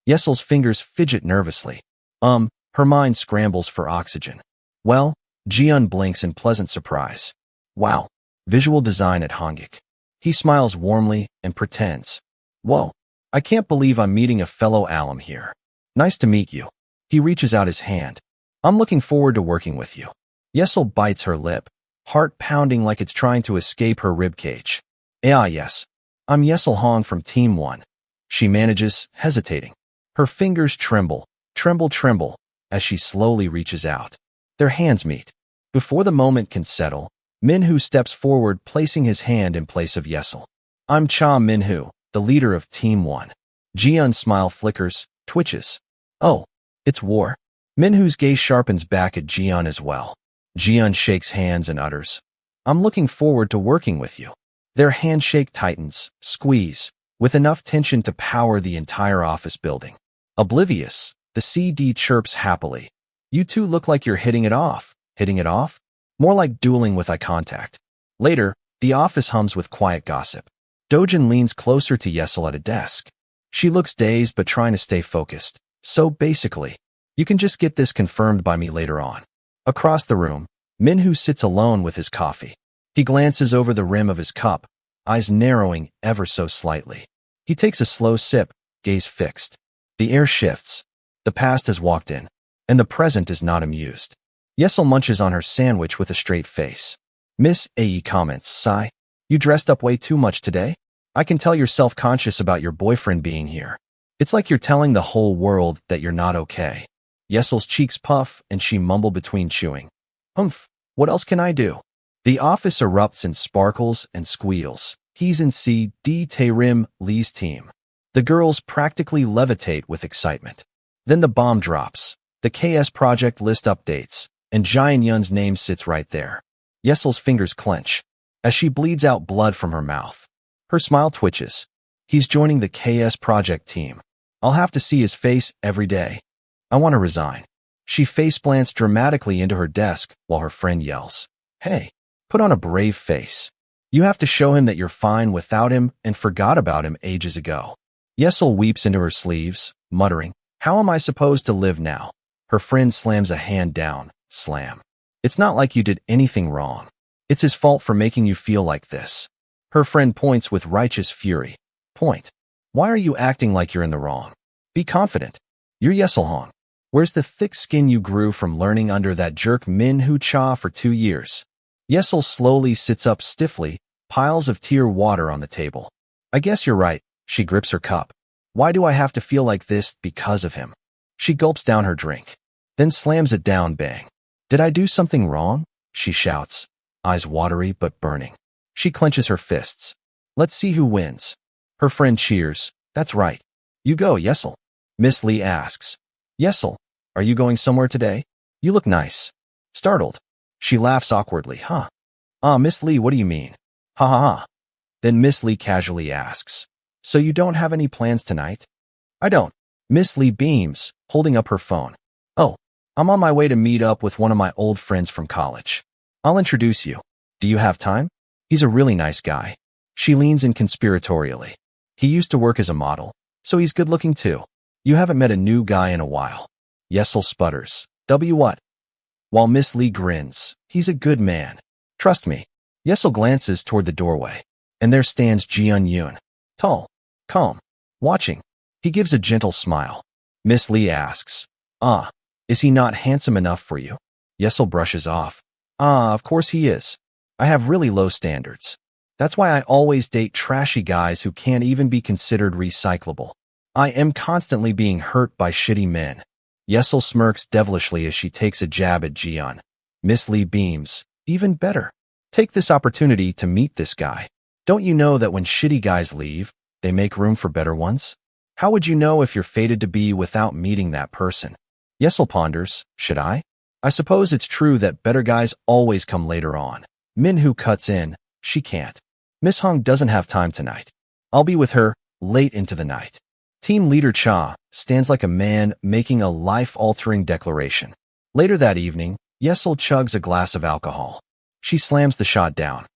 Yesel's fingers fidget nervously. Her mind scrambles for oxygen. Well, Jian blinks in pleasant surprise. Wow, visual design at Hangik. He smiles warmly and pretends. Whoa, I can't believe I'm meeting a fellow alum here. Nice to meet you. He reaches out his hand. I'm looking forward to working with you. Yesel bites her lip, heart pounding like it's trying to escape her ribcage. Ah yes, I'm Yesel Hong from Team 1. She manages, hesitating. Her fingers tremble, tremble, as she slowly reaches out. Their hands meet. Before the moment can settle, Minhu steps forward, placing his hand in place of Yesel. I'm Cha Minhu, the leader of Team 1. Jian's smile flickers, twitches. Oh, it's war. Minhu's gaze sharpens back at Jian as well. Jian shakes hands and utters, I'm looking forward to working with you. Their handshake tightens, squeeze, with enough tension to power the entire office building. Oblivious, the CD chirps happily. You two look like you're hitting it off. Hitting it off? More like dueling with eye contact. Later, the office hums with quiet gossip. Dojin leans closer to Yesel at a desk. She looks dazed but trying to stay focused. So basically, you can just get this confirmed by me later on. Across the room, Minhu sits alone with his coffee. He glances over the rim of his cup, eyes narrowing ever so slightly. He takes a slow sip, gaze fixed. The air shifts. The past has walked in, and the present is not amused. Yesel munches on her sandwich with a straight face. Miss A.E. comments, sigh. You dressed up way too much today? I can tell you're self-conscious about your boyfriend being here. It's like you're telling the whole world that you're not okay. Yesel's cheeks puff and she mumbled between chewing. Humph, what else can I do? The office erupts in sparkles and squeals. He's in C.D. Tarim Lee's team. The girls practically levitate with excitement. Then the bomb drops. The KS project list updates, and Jian Yun's name sits right there. Yesel's fingers clench as she bleeds out blood from her mouth. Her smile twitches. He's joining the KS project team. I'll have to see his face every day. I want to resign. She face-plants dramatically into her desk while her friend yells, Hey, put on a brave face. You have to show him that you're fine without him and forgot about him ages ago. Yesel weeps into her sleeves, muttering, How am I supposed to live now? Her friend slams a hand down, slam. It's not like you did anything wrong. It's his fault for making you feel like this. Her friend points with righteous fury. Point. Why are you acting like you're in the wrong? Be confident. You're Yeselhong. Where's the thick skin you grew from learning under that jerk Minhu Cha for 2 years? Yesel slowly sits up stiffly, piles of tear water on the table. I guess you're right. She grips her cup. Why do I have to feel like this because of him? She gulps down her drink, then slams it down, bang. Did I do something wrong? She shouts, eyes watery but burning. She clenches her fists. Let's see who wins. Her friend cheers. That's right. You go, Yesel. Miss Lee asks. Yesel, are you going somewhere today? You look nice. Startled. She laughs awkwardly. Huh? Miss Lee, what do you mean? Ha ha ha. Then Miss Lee casually asks. So you don't have any plans tonight? I don't. Miss Lee beams, holding up her phone. Oh, I'm on my way to meet up with one of my old friends from college. I'll introduce you. Do you have time? He's a really nice guy. She leans in conspiratorially. He used to work as a model, so he's good looking too. You haven't met a new guy in a while. Yesel sputters. What? While Miss Lee grins. He's a good man. Trust me. Yesel glances toward the doorway, and there stands Jian Yun. Tall, calm, watching. He gives a gentle smile. Miss Lee asks, is he not handsome enough for you? Yesel brushes off. Of course he is. I have really low standards. That's why I always date trashy guys who can't even be considered recyclable. I am constantly being hurt by shitty men. Yesel smirks devilishly as she takes a jab at Jian. Miss Lee beams. Even better. Take this opportunity to meet this guy. Don't you know that when shitty guys leave, they make room for better ones? How would you know if you're fated to be without meeting that person? Yesel ponders. Should I? I suppose it's true that better guys always come later on. Minhu cuts in. She can't. Miss Hong doesn't have time tonight. I'll be with her late into the night. Team leader Cha stands like a man making a life-altering declaration. Later that evening, Yesel chugs a glass of alcohol. She slams the shot down.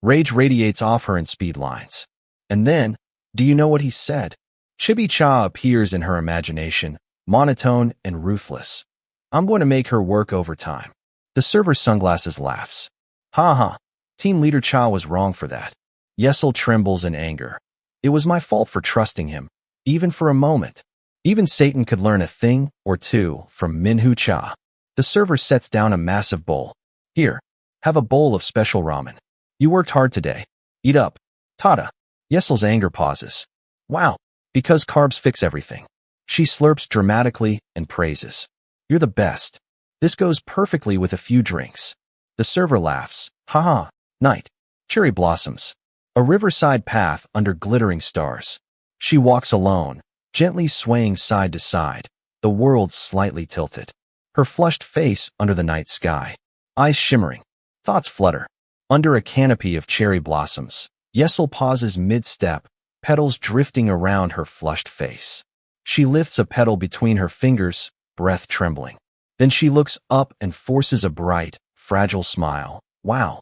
Rage radiates off her in speed lines. And then, do you know what he said? Chibi Cha appears in her imagination, monotone and ruthless. I'm going to make her work overtime. The server's sunglasses laughs. Ha ha. Team leader Cha was wrong for that. Yesel trembles in anger. It was my fault for trusting him, even for a moment. Even Satan could learn a thing or two from Minhu Cha. The server sets down a massive bowl. Here, have a bowl of special ramen. You worked hard today. Eat up. Tada. Yesel's anger pauses. Wow, because carbs fix everything. She slurps dramatically and praises. You're the best. This goes perfectly with a few drinks. The server laughs. Haha, night. Cherry blossoms. A riverside path under glittering stars. She walks alone, gently swaying side to side, the world slightly tilted. Her flushed face under the night sky. Eyes shimmering. Thoughts flutter. Under a canopy of cherry blossoms, Yesel pauses mid-step, petals drifting around her flushed face. She lifts a petal between her fingers, breath trembling. Then she looks up and forces a bright, fragile smile. Wow.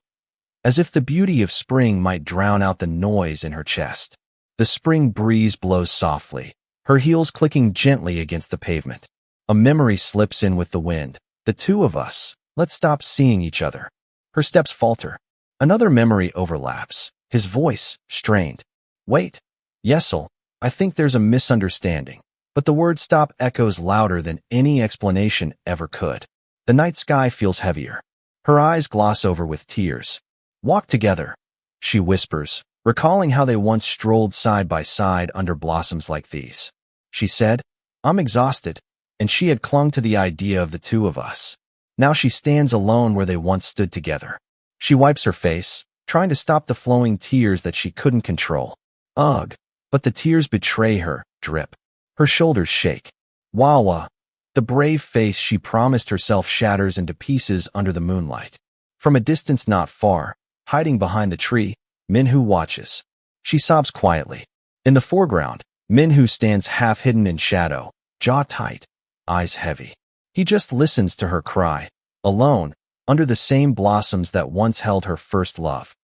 As if the beauty of spring might drown out the noise in her chest. The spring breeze blows softly, her heels clicking gently against the pavement. A memory slips in with the wind. The two of us. Let's stop seeing each other. Her steps falter. Another memory overlaps, his voice strained. Wait. Yesel, I think there's a misunderstanding. But the word stop echoes louder than any explanation ever could. The night sky feels heavier. Her eyes gloss over with tears. Walk together, she whispers, recalling how they once strolled side by side under blossoms like these. She said, I'm exhausted, and she had clung to the idea of the two of us. Now she stands alone where they once stood together. She wipes her face, trying to stop the flowing tears that she couldn't control. Ugh, but the tears betray her, drip. Her shoulders shake. Manwha. The brave face she promised herself shatters into pieces under the moonlight. From a distance not far, hiding behind the tree, Manwha watches. She sobs quietly. In the foreground, Manwha stands half-hidden in shadow, jaw tight, eyes heavy. He just listens to her cry, alone, under the same blossoms that once held her first love.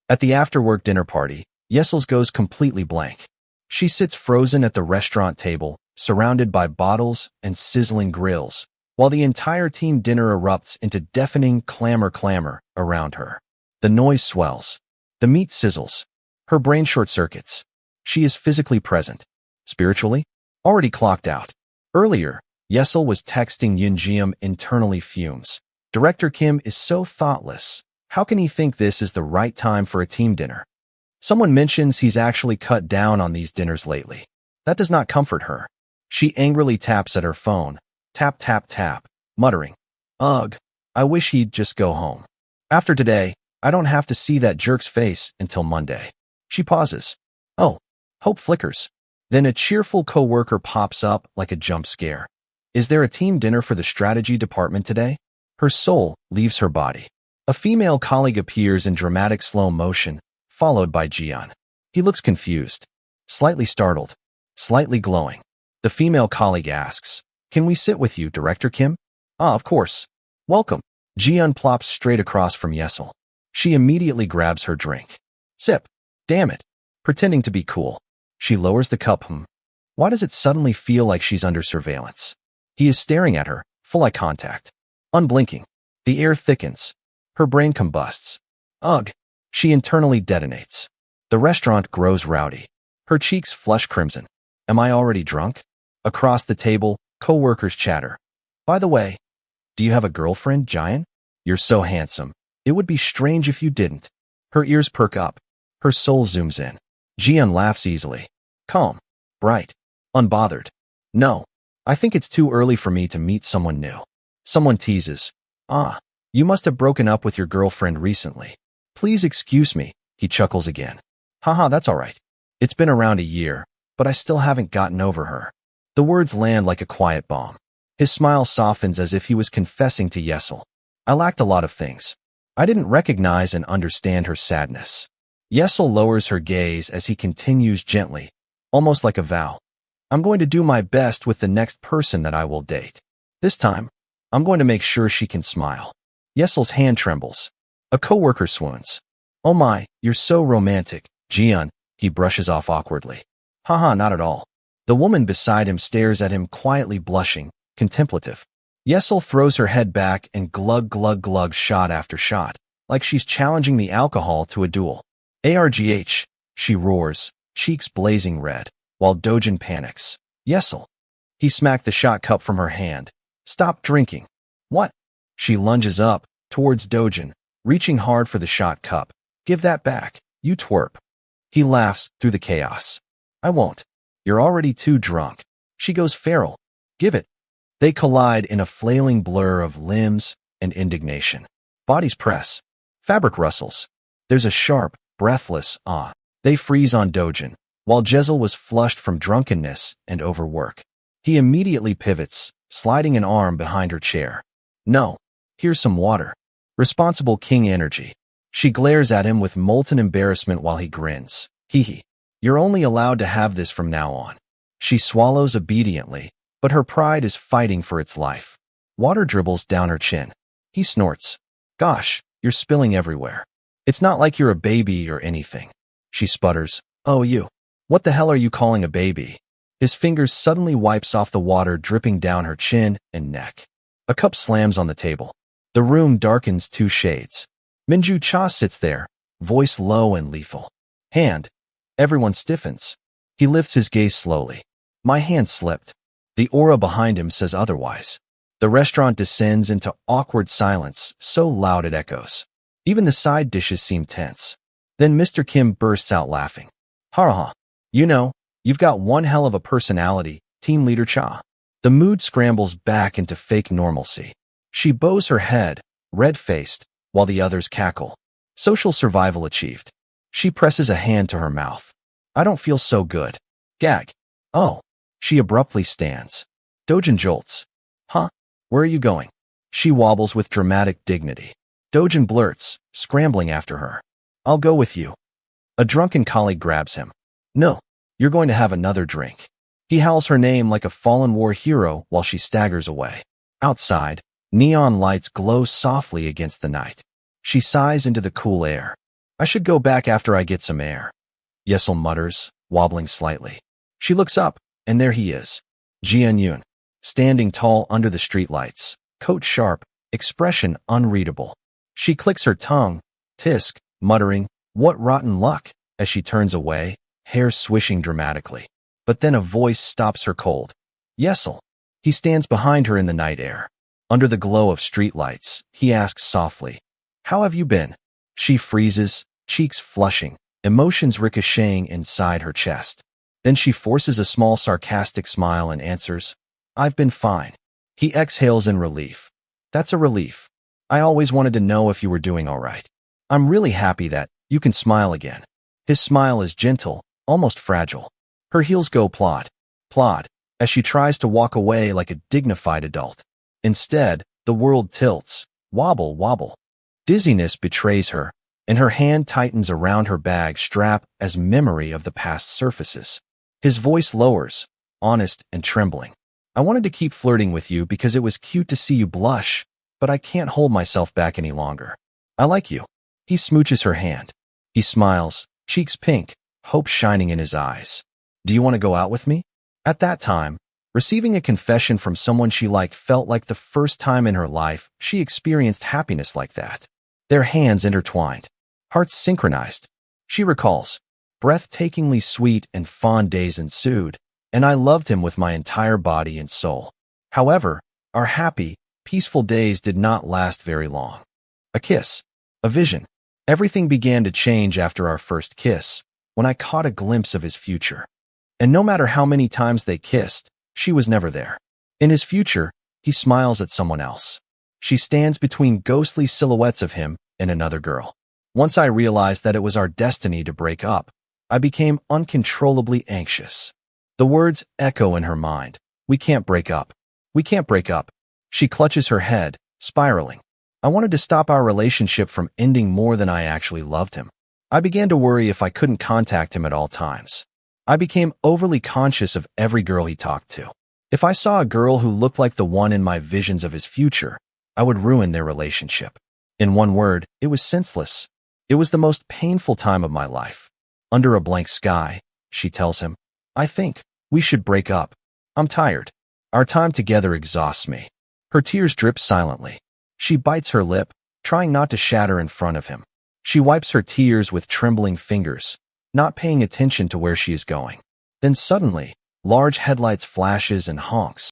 At the after-work dinner party, Yesels goes completely blank. She sits frozen at the restaurant table, surrounded by bottles and sizzling grills, while the entire team dinner erupts into deafening clamor around her. The noise swells. The meat sizzles. Her brain short-circuits. She is physically present. Spiritually? Already clocked out. Earlier, Yesel was texting Yunjiam internally fumes. Director Kim is so thoughtless. How can he think this is the right time for a team dinner? Someone mentions he's actually cut down on these dinners lately. That does not comfort her. She angrily taps at her phone. Tap, tap, tap, muttering. Ugh, I wish he'd just go home. After today, I don't have to see that jerk's face until Monday. She pauses. Oh, hope flickers. Then a cheerful coworker pops up like a jump scare. Is there a team dinner for the strategy department today? Her soul leaves her body. A female colleague appears in dramatic slow motion, followed by Jian. He looks confused, slightly startled, slightly glowing. The female colleague asks, Can we sit with you, Director Kim? Ah, of course. Welcome. Jian plops straight across from Yesel. She immediately grabs her drink. Sip. Damn it. Pretending to be cool. She lowers the cup. Why does it suddenly feel like she's under surveillance? He is staring at her, full eye contact. Unblinking. The air thickens. Her brain combusts. Ugh. She internally detonates. The restaurant grows rowdy. Her cheeks flush crimson. Am I already drunk? Across the table, co-workers chatter. By the way, do you have a girlfriend, Jian? You're so handsome. It would be strange if you didn't. Her ears perk up. Her soul zooms in. Jian laughs easily. Calm. Bright. Unbothered. No. I think it's too early for me to meet someone new. Someone teases. Ah, you must have broken up with your girlfriend recently. Please excuse me, he chuckles again. Haha, that's all right. It's been around a year, but I still haven't gotten over her. The words land like a quiet bomb. His smile softens as if he was confessing to Yesel. I lacked a lot of things. I didn't recognize and understand her sadness. Yesel lowers her gaze as he continues gently, almost like a vow. I'm going to do my best with the next person that I will date. This time, I'm going to make sure she can smile. Yesel's hand trembles. A coworker swoons. Oh my, you're so romantic, Jian, he brushes off awkwardly. Haha, not at all. The woman beside him stares at him quietly blushing, contemplative. Yesel throws her head back and glug shot after shot, like she's challenging the alcohol to a duel. Argh, she roars, cheeks blazing red, while Dojin panics. Yesel. He smacked the shot cup from her hand. Stop drinking. What? She lunges up, towards Dojin, reaching hard for the shot cup. Give that back, you twerp. He laughs through the chaos. I won't. You're already too drunk. She goes feral. Give it. They collide in a flailing blur of limbs and indignation. Bodies press. Fabric rustles. There's a sharp, breathless ah. They freeze on Dojin, while Jezel was flushed from drunkenness and overwork. He immediately pivots, sliding an arm behind her chair. No. Here's some water. Responsible king energy. She glares at him with molten embarrassment while he grins. Hee hee. You're only allowed to have this from now on. She swallows obediently, but her pride is fighting for its life. Water dribbles down her chin. He snorts. Gosh, you're spilling everywhere. It's not like you're a baby or anything. She sputters. Oh, you. What the hell are you calling a baby? His fingers suddenly wipes off the water dripping down her chin and neck. A cup slams on the table. The room darkens 2 shades. Minju Cha sits there, voice low and lethal. Hand. Everyone stiffens. He lifts his gaze slowly. My hand slipped. The aura behind him says otherwise. The restaurant descends into awkward silence, so loud it echoes. Even the side dishes seem tense. Then Mr. Kim bursts out laughing. Ha ha. You know, you've got one hell of a personality, Team Leader Cha. The mood scrambles back into fake normalcy. She bows her head, red-faced, while the others cackle. Social survival achieved. She presses a hand to her mouth. I don't feel so good. Gag. Oh. She abruptly stands. Dojin jolts. Huh? Where are you going? She wobbles with dramatic dignity. Dojin blurts, scrambling after her. I'll go with you. A drunken colleague grabs him. No. You're going to have another drink. He howls her name like a fallen war hero while she staggers away. Outside, neon lights glow softly against the night. She sighs into the cool air. I should go back after I get some air. Yesel mutters, wobbling slightly. She looks up, and there he is. Jian Yun, standing tall under the streetlights, coat sharp, expression unreadable. She clicks her tongue, tisk, muttering, what rotten luck, as she turns away, hair swishing dramatically. But then a voice stops her cold. Yesel. He stands behind her in the night air. Under the glow of streetlights, he asks softly, How have you been? She freezes, cheeks flushing, emotions ricocheting inside her chest. Then she forces a small sarcastic smile and answers, I've been fine. He exhales in relief. That's a relief. I always wanted to know if you were doing all right. I'm really happy that you can smile again. His smile is gentle, almost fragile. Her heels go plod, plod, as she tries to walk away like a dignified adult. Instead, the world tilts, wobble, wobble. Dizziness betrays her, and her hand tightens around her bag strap as memory of the past surfaces. His voice lowers, honest and trembling. I wanted to keep flirting with you because it was cute to see you blush, but I can't hold myself back any longer. I like you. He smooches her hand. He smiles, cheeks pink, hope shining in his eyes. Do you want to go out with me? At that time, receiving a confession from someone she liked felt like the first time in her life she experienced happiness like that. Their hands intertwined, hearts synchronized. She recalls, breathtakingly sweet and fond days ensued, and I loved him with my entire body and soul. However, our happy, peaceful days did not last very long. A kiss. A vision. Everything began to change after our first kiss, when I caught a glimpse of his future. And no matter how many times they kissed, she was never there. In his future, he smiles at someone else. She stands between ghostly silhouettes of him and another girl. Once I realized that it was our destiny to break up, I became uncontrollably anxious. The words echo in her mind. We can't break up. We can't break up. She clutches her head, spiraling. I wanted to stop our relationship from ending more than I actually loved him. I began to worry if I couldn't contact him at all times. I became overly conscious of every girl he talked to. If I saw a girl who looked like the one in my visions of his future, I would ruin their relationship. In one word, it was senseless. It was the most painful time of my life. Under a blank sky, she tells him, I think we should break up. I'm tired. Our time together exhausts me. Her tears drip silently. She bites her lip, trying not to shatter in front of him. She wipes her tears with trembling fingers, not paying attention to where she is going. Then suddenly, large headlights flashes and honks.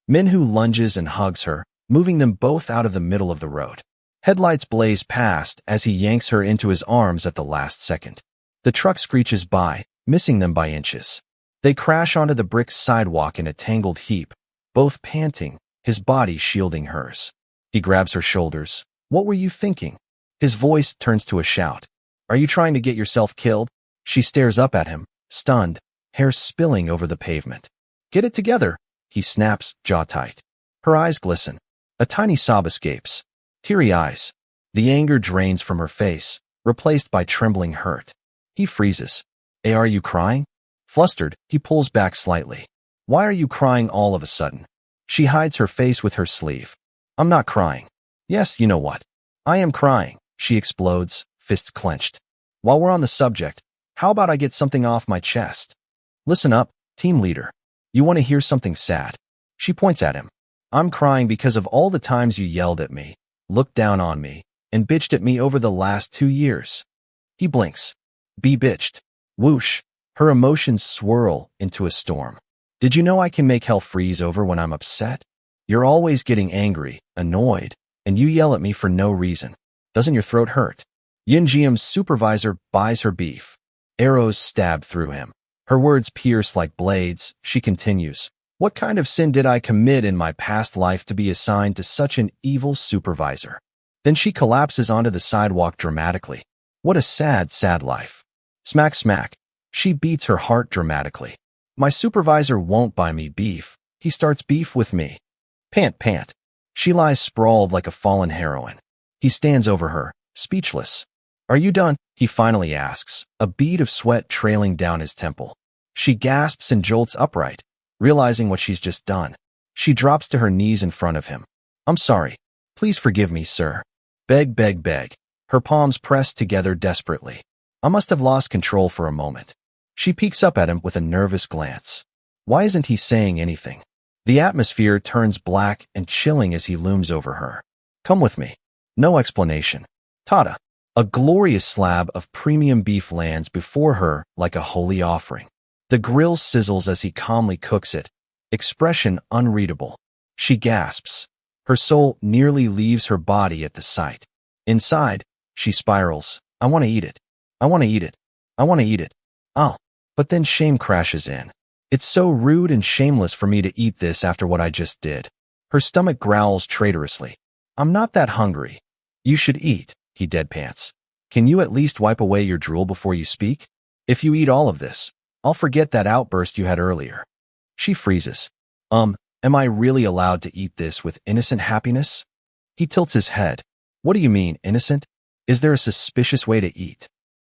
Minhu lunges and hugs her, moving them both out of the middle of the road. Headlights blaze past as he yanks her into his arms at the last second. The truck screeches by, missing them by inches. They crash onto the brick sidewalk in a tangled heap, both panting, his body shielding hers. He grabs her shoulders. What were you thinking? His voice turns to a shout. Are you trying to get yourself killed? She stares up at him, stunned, hair spilling over the pavement. Get it together, he snaps, jaw tight. Her eyes glisten. A tiny sob escapes. Teary eyes. The anger drains from her face, replaced by trembling hurt. He freezes. Are you crying? Flustered, he pulls back slightly. Why are you crying all of a sudden? She hides her face with her sleeve. I'm not crying. Yes, you know what? I am crying, she explodes, fists clenched. While we're on the subject, how about I get something off my chest? Listen up, team leader. You want to hear something sad? She points at him. I'm crying because of all the times you yelled at me, looked down on me, and bitched at me over the last 2 years. He blinks. Be bitched. Whoosh. Her emotions swirl into a storm. Did you know I can make hell freeze over when I'm upset? You're always getting angry, annoyed, and you yell at me for no reason. Doesn't your throat hurt? Yinjiam's supervisor buys her beef. Arrows stab through him. Her words pierce like blades. She continues. What kind of sin did I commit in my past life to be assigned to such an evil supervisor? Then she collapses onto the sidewalk dramatically. What a sad, sad life. Smack, smack. She beats her heart dramatically. My supervisor won't buy me beef. He starts beef with me. Pant, pant. She lies sprawled like a fallen heroine. He stands over her, speechless. Are you done? He finally asks, a bead of sweat trailing down his temple. She gasps and jolts upright, realizing what she's just done. She drops to her knees in front of him. I'm sorry. Please forgive me, sir. Beg, beg, beg. Her palms pressed together desperately. I must have lost control for a moment. She peeks up at him with a nervous glance. Why isn't he saying anything? The atmosphere turns black and chilling as he looms over her. Come with me. No explanation. Tada. A glorious slab of premium beef lands before her like a holy offering. The grill sizzles as he calmly cooks it, expression unreadable. She gasps. Her soul nearly leaves her body at the sight. Inside, she spirals. I want to eat it. I want to eat it. I want to eat it. Oh, but then shame crashes in. It's so rude and shameless for me to eat this after what I just did. Her stomach growls traitorously. I'm not that hungry. You should eat, he deadpants. Can you at least wipe away your drool before you speak? If you eat all of this, I'll forget that outburst you had earlier. She freezes. Am I really allowed to eat this with innocent happiness? He tilts his head. What do you mean, innocent? Is there a suspicious way to eat?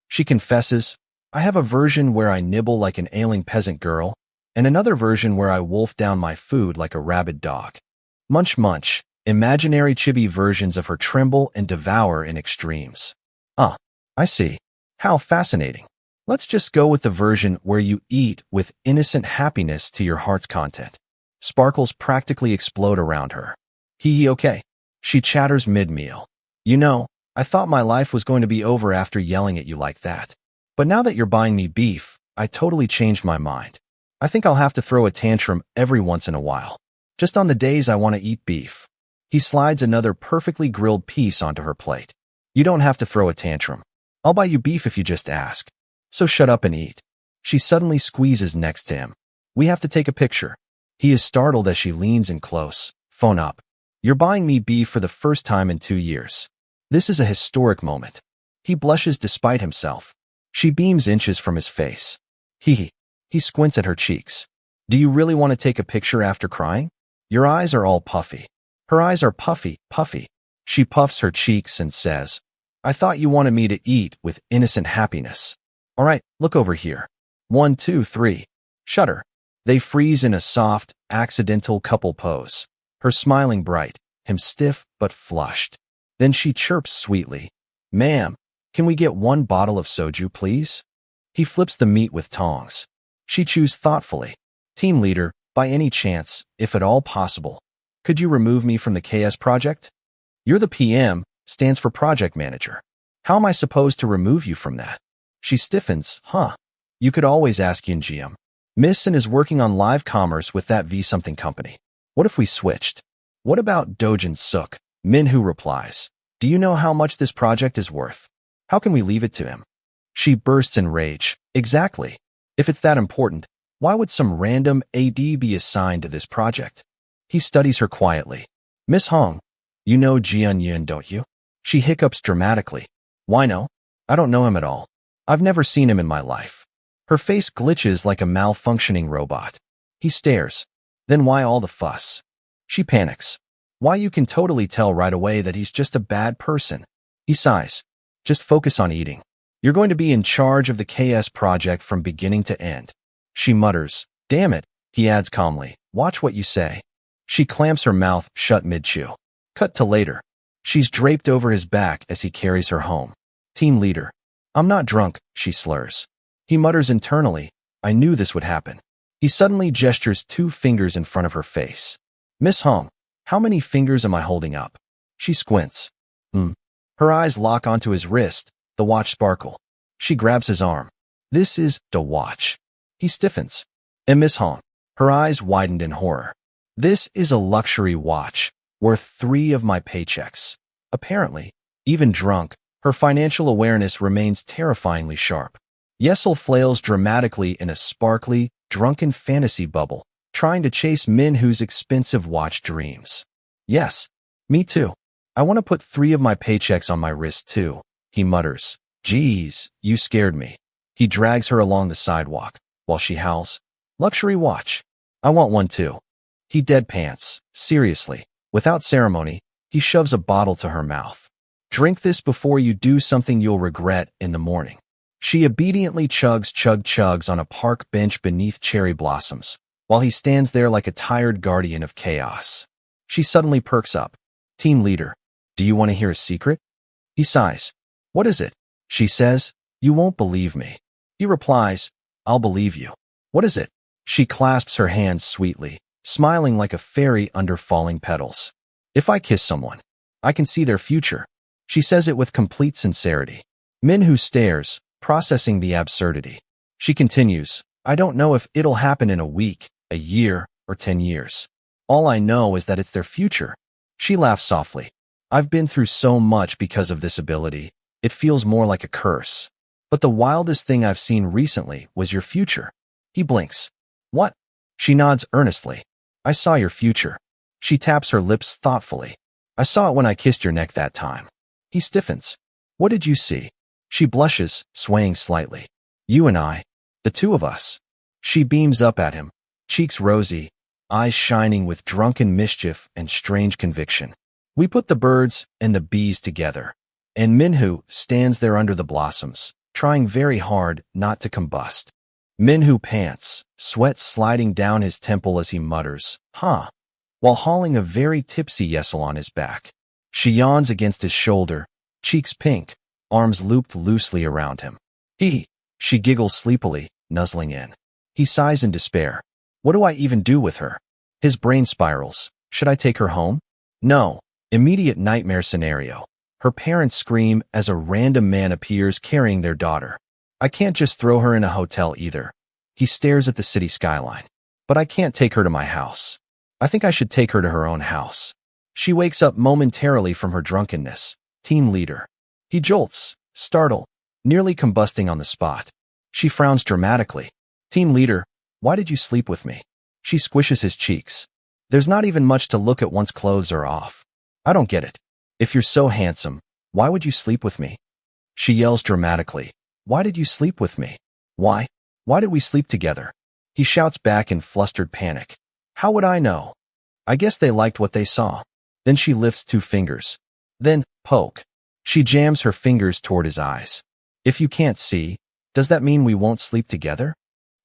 She confesses, I have a version where I nibble like an ailing peasant girl, and another version where I wolf down my food like a rabid dog. Munch munch, imaginary chibi versions of her tremble and devour in extremes. Ah, I see. How fascinating. Let's just go with the version where you eat with innocent happiness to your heart's content. Sparkles practically explode around her. Hee okay. She chatters mid-meal. You know, I thought my life was going to be over after yelling at you like that. But now that you're buying me beef, I totally changed my mind. I think I'll have to throw a tantrum every once in a while. Just on the days I want to eat beef. He slides another perfectly grilled piece onto her plate. You don't have to throw a tantrum. I'll buy you beef if you just ask. So shut up and eat. She suddenly squeezes next to him. We have to take a picture. He is startled as she leans in close. Phone up. You're buying me beef for the first time in 2 years. This is a historic moment. He blushes despite himself. She beams inches from his face. He squints at her cheeks. Do you really want to take a picture after crying? Your eyes are all puffy. Her eyes are puffy. She puffs her cheeks and says, I thought you wanted me to eat with innocent happiness. All right, look over here. 1, 2, 3. Shudder. They freeze in a soft, accidental couple pose. Her smiling bright, him stiff but flushed. Then she chirps sweetly. Ma'am, can we get 1 bottle of soju, please? He flips the meat with tongs. She chews thoughtfully. Team leader, by any chance, if at all possible, could you remove me from the KS project? You're the PM, stands for project manager. How am I supposed to remove you from that? She stiffens. You could always ask Yinjiam. Miss is working on live commerce with that V-something company. What if we switched? What about Dojin Suk? Minhu replies. Do you know how much this project is worth? How can we leave it to him? She bursts in rage. Exactly. If it's that important, why would some random AD be assigned to this project? He studies her quietly. Miss Hong, you know Jian Yun, don't you? She hiccups dramatically. Why no? I don't know him at all. I've never seen him in my life. Her face glitches like a malfunctioning robot. He stares. Then why all the fuss? She panics. Why, you can totally tell right away that he's just a bad person. He sighs. Just focus on eating. You're going to be in charge of the KS project from beginning to end. She mutters. Damn it, he adds calmly. Watch what you say. She clamps her mouth shut mid-chew. Cut to later. She's draped over his back as he carries her home. Team leader. I'm not drunk, she slurs. He mutters internally. I knew this would happen. He suddenly gestures 2 fingers in front of her face. Miss Hong, how many fingers am I holding up? She squints. Her eyes lock onto his wrist, the watch sparkle. She grabs his arm. This is the watch. He stiffens. And Miss Hong, her eyes widened in horror. This is a luxury watch, worth 3 of my paychecks. Apparently, even drunk, her financial awareness remains terrifyingly sharp. Yesel flails dramatically in a sparkly, drunken fantasy bubble, trying to chase Minhu's expensive watch dreams. Yes, me too. I want to put 3 of my paychecks on my wrist too, he mutters. Geez, you scared me. He drags her along the sidewalk, while she howls, luxury watch. I want one too. He deadpants, seriously. Without ceremony, he shoves a bottle to her mouth. Drink this before you do something you'll regret in the morning. She obediently chugs on a park bench beneath cherry blossoms, while he stands there like a tired guardian of chaos. She suddenly perks up. Team leader, do you want to hear a secret? He sighs. What is it? She says. You won't believe me. He replies, I'll believe you. What is it? She clasps her hands sweetly, smiling like a fairy under falling petals. If I kiss someone, I can see their future. She says it with complete sincerity. Minhu stares, processing the absurdity. She continues, I don't know if it'll happen in a week, a year, or 10 years. All I know is that it's their future. She laughs softly. I've been through so much because of this ability. It feels more like a curse. But the wildest thing I've seen recently was your future. He blinks. What? She nods earnestly. I saw your future. She taps her lips thoughtfully. I saw it when I kissed your neck that time. He stiffens. What did you see? She blushes, swaying slightly. You and I. The 2 of us. She beams up at him, cheeks rosy, eyes shining with drunken mischief and strange conviction. We put the birds and the bees together, and Minhu stands there under the blossoms, trying very hard not to combust. Minhu pants, sweat sliding down his temple as he mutters, huh, while hauling a very tipsy Yesel on his back. She yawns against his shoulder, cheeks pink, arms looped loosely around him. She giggles sleepily, nuzzling in. He sighs in despair. What do I even do with her? His brain spirals. Should I take her home? No. Immediate nightmare scenario. Her parents scream as a random man appears carrying their daughter. I can't just throw her in a hotel either. He stares at the city skyline. But I can't take her to my house. I think I should take her to her own house. She wakes up momentarily from her drunkenness. Team leader. He jolts, startled, nearly combusting on the spot. She frowns dramatically. Team leader, why did you sleep with me? She squishes his cheeks. There's not even much to look at once clothes are off. I don't get it. If you're so handsome, why would you sleep with me? She yells dramatically. Why did you sleep with me? Why? Why did we sleep together? He shouts back in flustered panic. How would I know? I guess they liked what they saw. Then she lifts 2 fingers. Then, poke. She jams her fingers toward his eyes. If you can't see, does that mean we won't sleep together?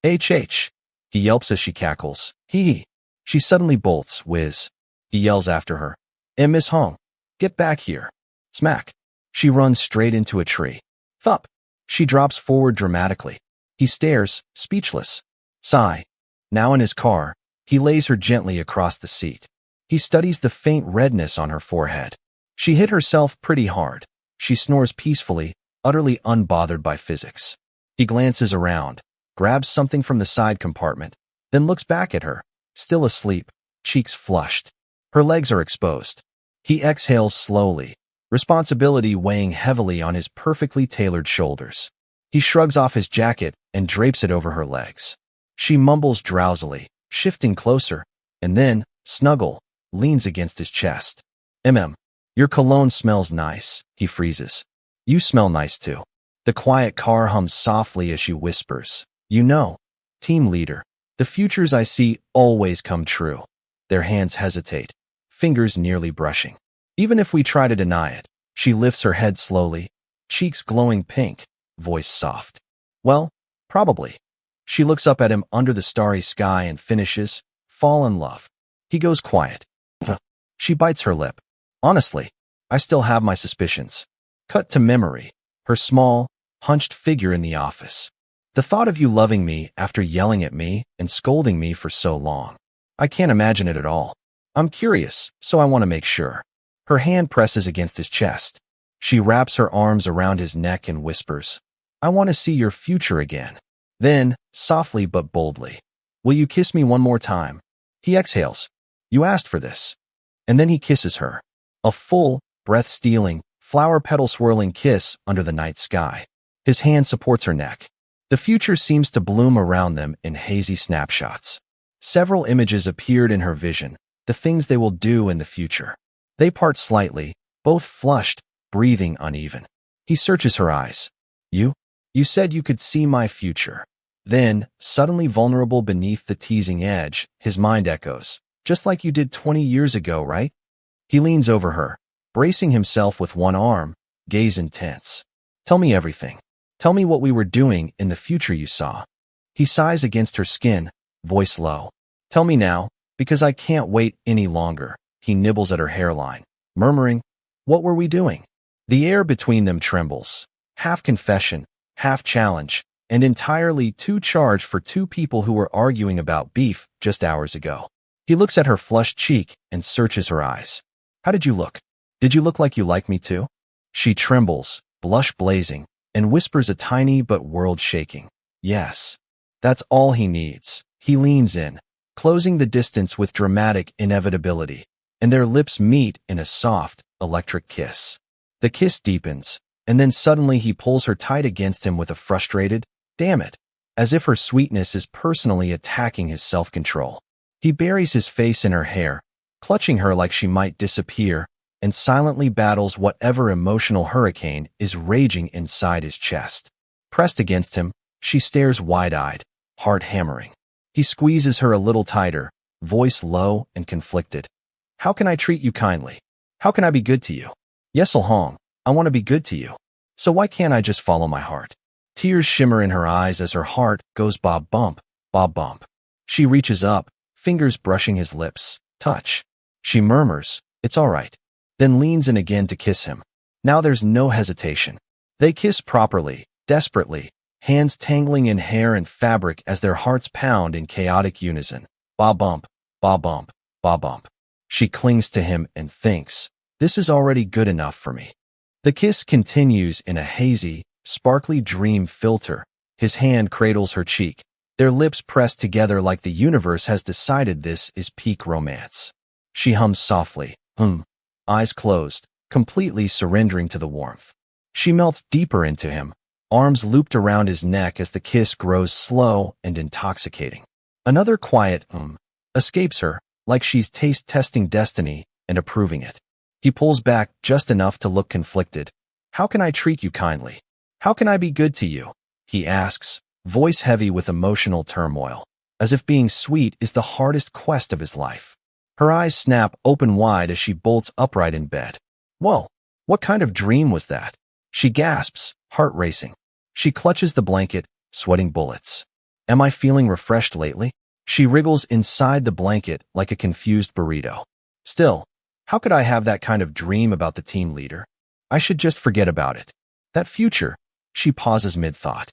H. He yelps as she cackles. He. She suddenly bolts, whiz. He yells after her. Miss Hong, get back here. Smack. She runs straight into a tree. Thup. She drops forward dramatically. He stares, speechless. Sigh. Now in his car, he lays her gently across the seat. He studies the faint redness on her forehead. She hit herself pretty hard. She snores peacefully, utterly unbothered by physics. He glances around, grabs something from the side compartment, then looks back at her, still asleep, cheeks flushed. Her legs are exposed. He exhales slowly, responsibility weighing heavily on his perfectly tailored shoulders. He shrugs off his jacket and drapes it over her legs. She mumbles drowsily, shifting closer, and then, snuggle, leans against his chest. Your cologne smells nice, he freezes. You smell nice too. The quiet car hums softly as she whispers. You know, team leader, the futures I see always come true. Their hands hesitate, fingers nearly brushing. Even if we try to deny it, she lifts her head slowly, cheeks glowing pink, voice soft. Well, probably. She looks up at him under the starry sky and finishes, fall in love. He goes quiet. She bites her lip. Honestly, I still have my suspicions. Cut to memory, her small, hunched figure in the office. The thought of you loving me after yelling at me and scolding me for so long. I can't imagine it at all. I'm curious, so I want to make sure. Her hand presses against his chest. She wraps her arms around his neck and whispers, I want to see your future again. Then, softly but boldly, will you kiss me one more time? He exhales. You asked for this. And then he kisses her. A full, breath-stealing, flower-petal-swirling kiss under the night sky. His hand supports her neck. The future seems to bloom around them in hazy snapshots. Several images appeared in her vision, the things they will do in the future. They part slightly, both flushed, breathing uneven. He searches her eyes. You said you could see my future. Then, suddenly vulnerable beneath the teasing edge, his mind echoes. Just like you did 20 years ago, right? He leans over her, bracing himself with one arm, gaze intense. Tell me everything. Tell me what we were doing in the future you saw. He sighs against her skin, voice low. Tell me now, because I can't wait any longer. He nibbles at her hairline, murmuring, what were we doing? The air between them trembles, half confession, half challenge, and entirely too charged for two people who were arguing about beef just hours ago. He looks at her flushed cheek and searches her eyes. How did you look? Did you look like you liked me too? She trembles, blush blazing, and whispers a tiny but world-shaking, yes. That's all he needs. He leans in, closing the distance with dramatic inevitability, and their lips meet in a soft, electric kiss. The kiss deepens, and then suddenly he pulls her tight against him with a frustrated, damn it, as if her sweetness is personally attacking his self-control. He buries his face in her hair, clutching her like she might disappear, and silently battles whatever emotional hurricane is raging inside his chest. Pressed against him, she stares wide-eyed, heart hammering. He squeezes her a little tighter, voice low and conflicted. How can I treat you kindly? How can I be good to you? Yes'll Hong, I want to be good to you. So why can't I just follow my heart? Tears shimmer in her eyes as her heart goes bob bump, bob bump. She reaches up, fingers brushing his lips. Touch. She murmurs, it's all right. Then leans in again to kiss him. Now there's no hesitation. They kiss properly, desperately, hands tangling in hair and fabric as their hearts pound in chaotic unison. Bob bump, bob bump, bob bump. She clings to him and thinks, this is already good enough for me. The kiss continues in a hazy, sparkly dream filter. His hand cradles her cheek, their lips pressed together like the universe has decided this is peak romance. She hums softly, eyes closed, completely surrendering to the warmth. She melts deeper into him, arms looped around his neck as the kiss grows slow and intoxicating. Another quiet escapes her, like she's taste-testing destiny and approving it. He pulls back just enough to look conflicted. How can I treat you kindly? How can I be good to you? He asks, voice heavy with emotional turmoil, as if being sweet is the hardest quest of his life. Her eyes snap open wide as she bolts upright in bed. Whoa, what kind of dream was that? She gasps, heart racing. She clutches the blanket, sweating bullets. Am I feeling refreshed lately? She wriggles inside the blanket like a confused burrito. Still, how could I have that kind of dream about the team leader? I should just forget about it. That future. She pauses mid-thought.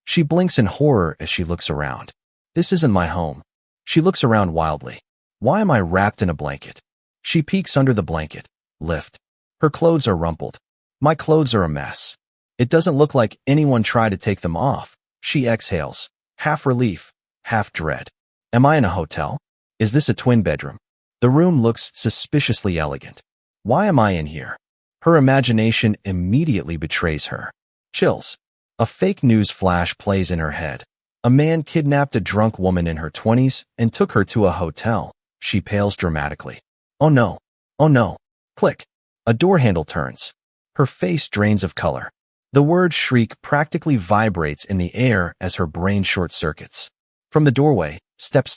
She blinks in horror as she looks around. This isn't my home. She looks around wildly. Why am I wrapped in a blanket? She peeks under the blanket. Lift. Her clothes are rumpled. My clothes are a mess. It doesn't look like anyone tried to take them off. She exhales, half relief, half dread. Am I in a hotel? Is this a twin bedroom? The room looks suspiciously elegant. Why am I in here? Her imagination immediately betrays her. Chills. A fake news flash plays in her head. A man kidnapped a drunk woman in her 20s and took her to a hotel. She pales dramatically. Oh no. Oh no. Click. A door handle turns. Her face drains of color. The word shriek practically vibrates in the air as her brain short-circuits. From the doorway, step.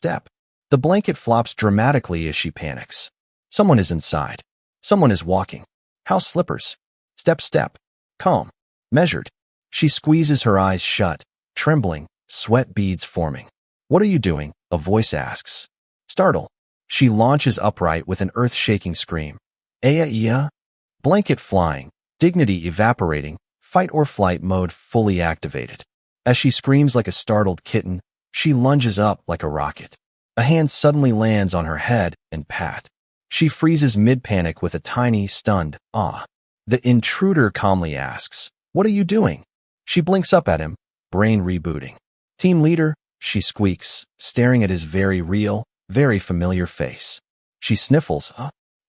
The blanket flops dramatically as she panics. Someone is inside. Someone is walking. House slippers. Step. Calm. Measured. She squeezes her eyes shut, trembling, sweat beads forming. What are you doing? A voice asks. Startle. She launches upright with an earth-shaking scream. Yeah. Blanket flying, dignity evaporating, fight or flight mode fully activated. As she screams like a startled kitten, she lunges up like a rocket. A hand suddenly lands on her head and pat. She freezes mid-panic with a tiny, stunned, ah. The intruder calmly asks, what are you doing? She blinks up at him, brain rebooting. Team leader, she squeaks, staring at his very real, very familiar face. She sniffles,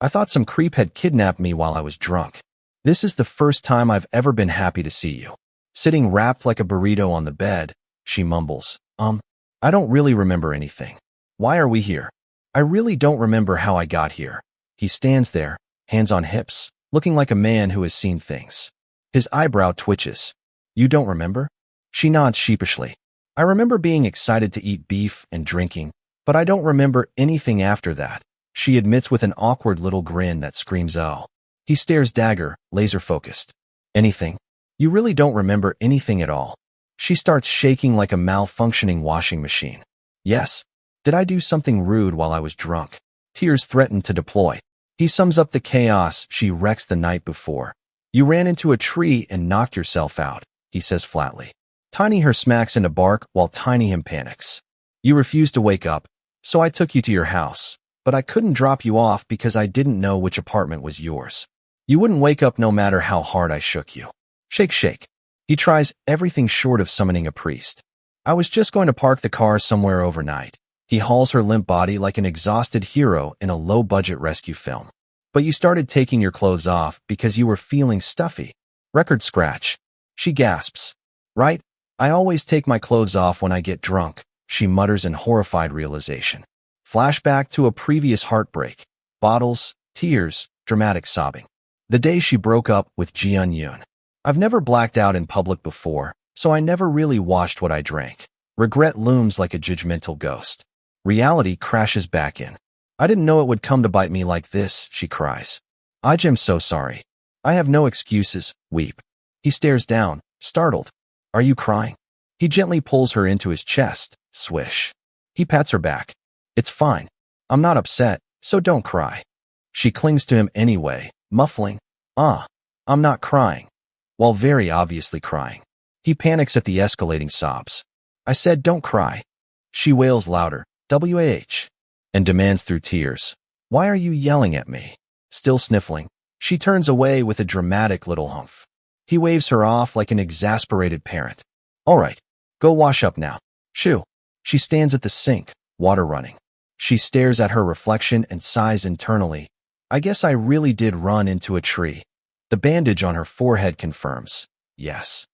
I thought some creep had kidnapped me while I was drunk. This is the first time I've ever been happy to see you. Sitting wrapped like a burrito on the bed, she mumbles, I don't really remember anything. Why are we here? I really don't remember how I got here. He stands there, hands on hips, looking like a man who has seen things. His eyebrow twitches. You don't remember? She nods sheepishly. I remember being excited to eat beef and drinking, but I don't remember anything after that. She admits with an awkward little grin that screams oh. He stares dagger, laser-focused. Anything? You really don't remember anything at all. She starts shaking like a malfunctioning washing machine. Yes. Did I do something rude while I was drunk? Tears threaten to deploy. He sums up the chaos she wrecks the night before. You ran into a tree and knocked yourself out, he says flatly. Tiny her smacks into bark while Tiny him panics. You refused to wake up, so I took you to your house, but I couldn't drop you off because I didn't know which apartment was yours. You wouldn't wake up no matter how hard I shook you. Shake. He tries everything short of summoning a priest. I was just going to park the car somewhere overnight. He hauls her limp body like an exhausted hero in a low-budget rescue film. But you started taking your clothes off because you were feeling stuffy. Record scratch. She gasps. Right? I always take my clothes off when I get drunk, she mutters in horrified realization. Flashback to a previous heartbreak. Bottles, tears, dramatic sobbing. The day she broke up with Jian Yun. I've never blacked out in public before, so I never really watched what I drank. Regret looms like a judgmental ghost. Reality crashes back in. I didn't know it would come to bite me like this, she cries. I'm so sorry. I have no excuses, weep. He stares down, startled. Are you crying? He gently pulls her into his chest, swish. He pats her back. It's fine. I'm not upset, so don't cry. She clings to him anyway, muffling. I'm not crying. While very obviously crying. He panics at the escalating sobs. I said don't cry. She wails louder, WAH, and demands through tears. Why are you yelling at me? Still sniffling, she turns away with a dramatic little humph. He waves her off like an exasperated parent. All right, go wash up now. Shoo. She stands at the sink, water running. She stares at her reflection and sighs internally. I guess I really did run into a tree. The bandage on her forehead confirms. Yes,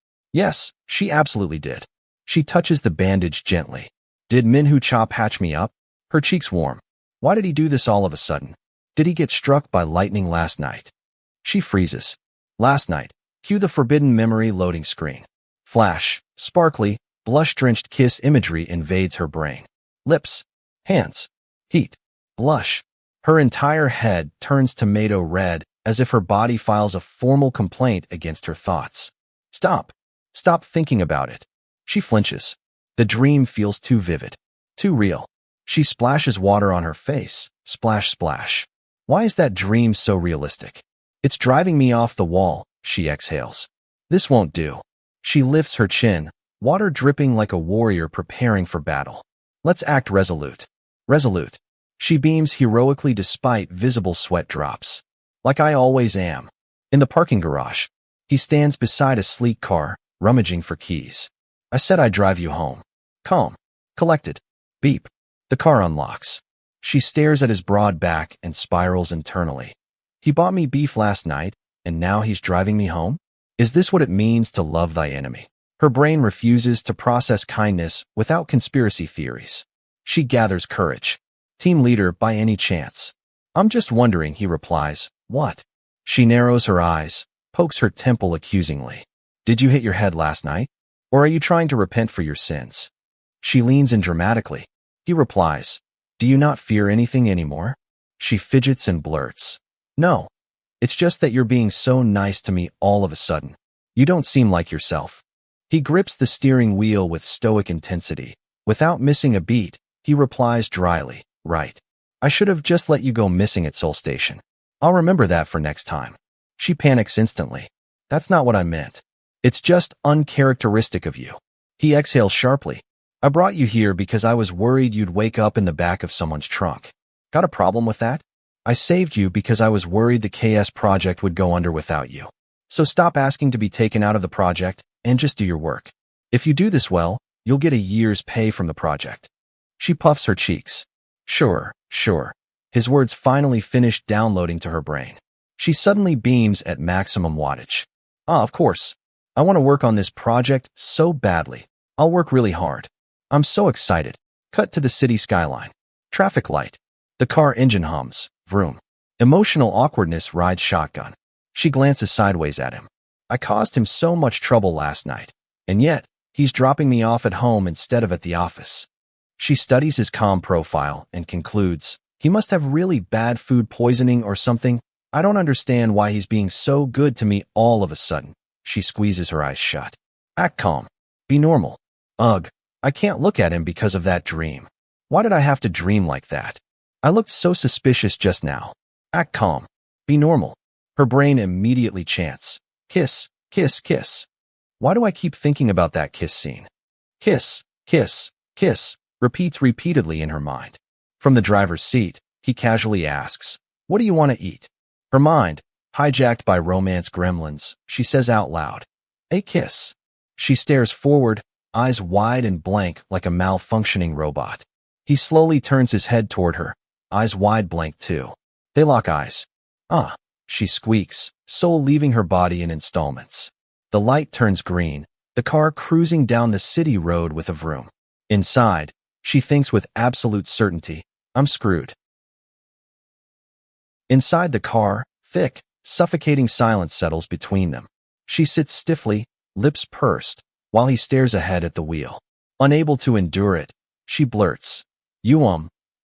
she absolutely did. She touches the bandage gently. Did Minhu Cha patch me up? Her cheeks warm. Why did he do this all of a sudden? Did he get struck by lightning last night? She freezes. Last night. Cue the forbidden memory loading screen. Flash, sparkly, blush-drenched kiss imagery invades her brain. Lips, hands, heat, blush. Her entire head turns tomato red as if her body files a formal complaint against her thoughts. Stop thinking about it. She flinches. The dream feels too vivid, too real. She splashes water on her face. Splash, splash. Why is that dream so realistic? It's driving me off the wall, she exhales. This won't do. She lifts her chin, water dripping like a warrior preparing for battle. Let's act resolute. Resolute. She beams heroically despite visible sweat drops. Like I always am. In the parking garage. He stands beside a sleek car, rummaging for keys. I said I'd drive you home. Calm. Collected. Beep. The car unlocks. She stares at his broad back and spirals internally. He bought me beef last night, and now he's driving me home? Is this what it means to love thy enemy? Her brain refuses to process kindness without conspiracy theories. She gathers courage. Team leader, by any chance? I'm just wondering, he replies. What? She narrows her eyes, pokes her temple accusingly. Did you hit your head last night? Or are you trying to repent for your sins? She leans in dramatically. He replies, do you not fear anything anymore? She fidgets and blurts, no. It's just that you're being so nice to me all of a sudden. You don't seem like yourself. He grips the steering wheel with stoic intensity. Without missing a beat, he replies dryly, right. I should have just let you go missing at Seoul Station. I'll remember that for next time. She panics instantly. That's not what I meant. It's just uncharacteristic of you. He exhales sharply. I brought you here because I was worried you'd wake up in the back of someone's trunk. Got a problem with that? I saved you because I was worried the KS project would go under without you. So stop asking to be taken out of the project and just do your work. If you do this well, you'll get a year's pay from the project. She puffs her cheeks. Sure. His words finally finish downloading to her brain. She suddenly beams at maximum wattage. Of course. I want to work on this project so badly. I'll work really hard. I'm so excited. Cut to the city skyline. Traffic light. The car engine hums. Vroom. Emotional awkwardness rides shotgun. She glances sideways at him. I caused him so much trouble last night, and yet, he's dropping me off at home instead of at the office. She studies his calm profile and concludes, he must have really bad food poisoning or something. I don't understand why he's being so good to me all of a sudden. She squeezes her eyes shut. Act calm. Be normal. Ugh, I can't look at him because of that dream. Why did I have to dream like that? I looked so suspicious just now. Act calm. Be normal. Her brain immediately chants, kiss, kiss, kiss. Why do I keep thinking about that kiss scene? Kiss, kiss, kiss, repeats repeatedly in her mind. From the driver's seat, he casually asks, what do you want to eat? Her mind, hijacked by romance gremlins, she says out loud, a kiss. She stares forward, eyes wide and blank like a malfunctioning robot. He slowly turns his head toward her, eyes wide blank too. They lock eyes. She squeaks, soul leaving her body in installments. The light turns green, the car cruising down the city road with a vroom. Inside, she thinks with absolute certainty, I'm screwed. Inside the car, thick, suffocating silence settles between them. She sits stiffly, lips pursed, while he stares ahead at the wheel. Unable to endure it, she blurts,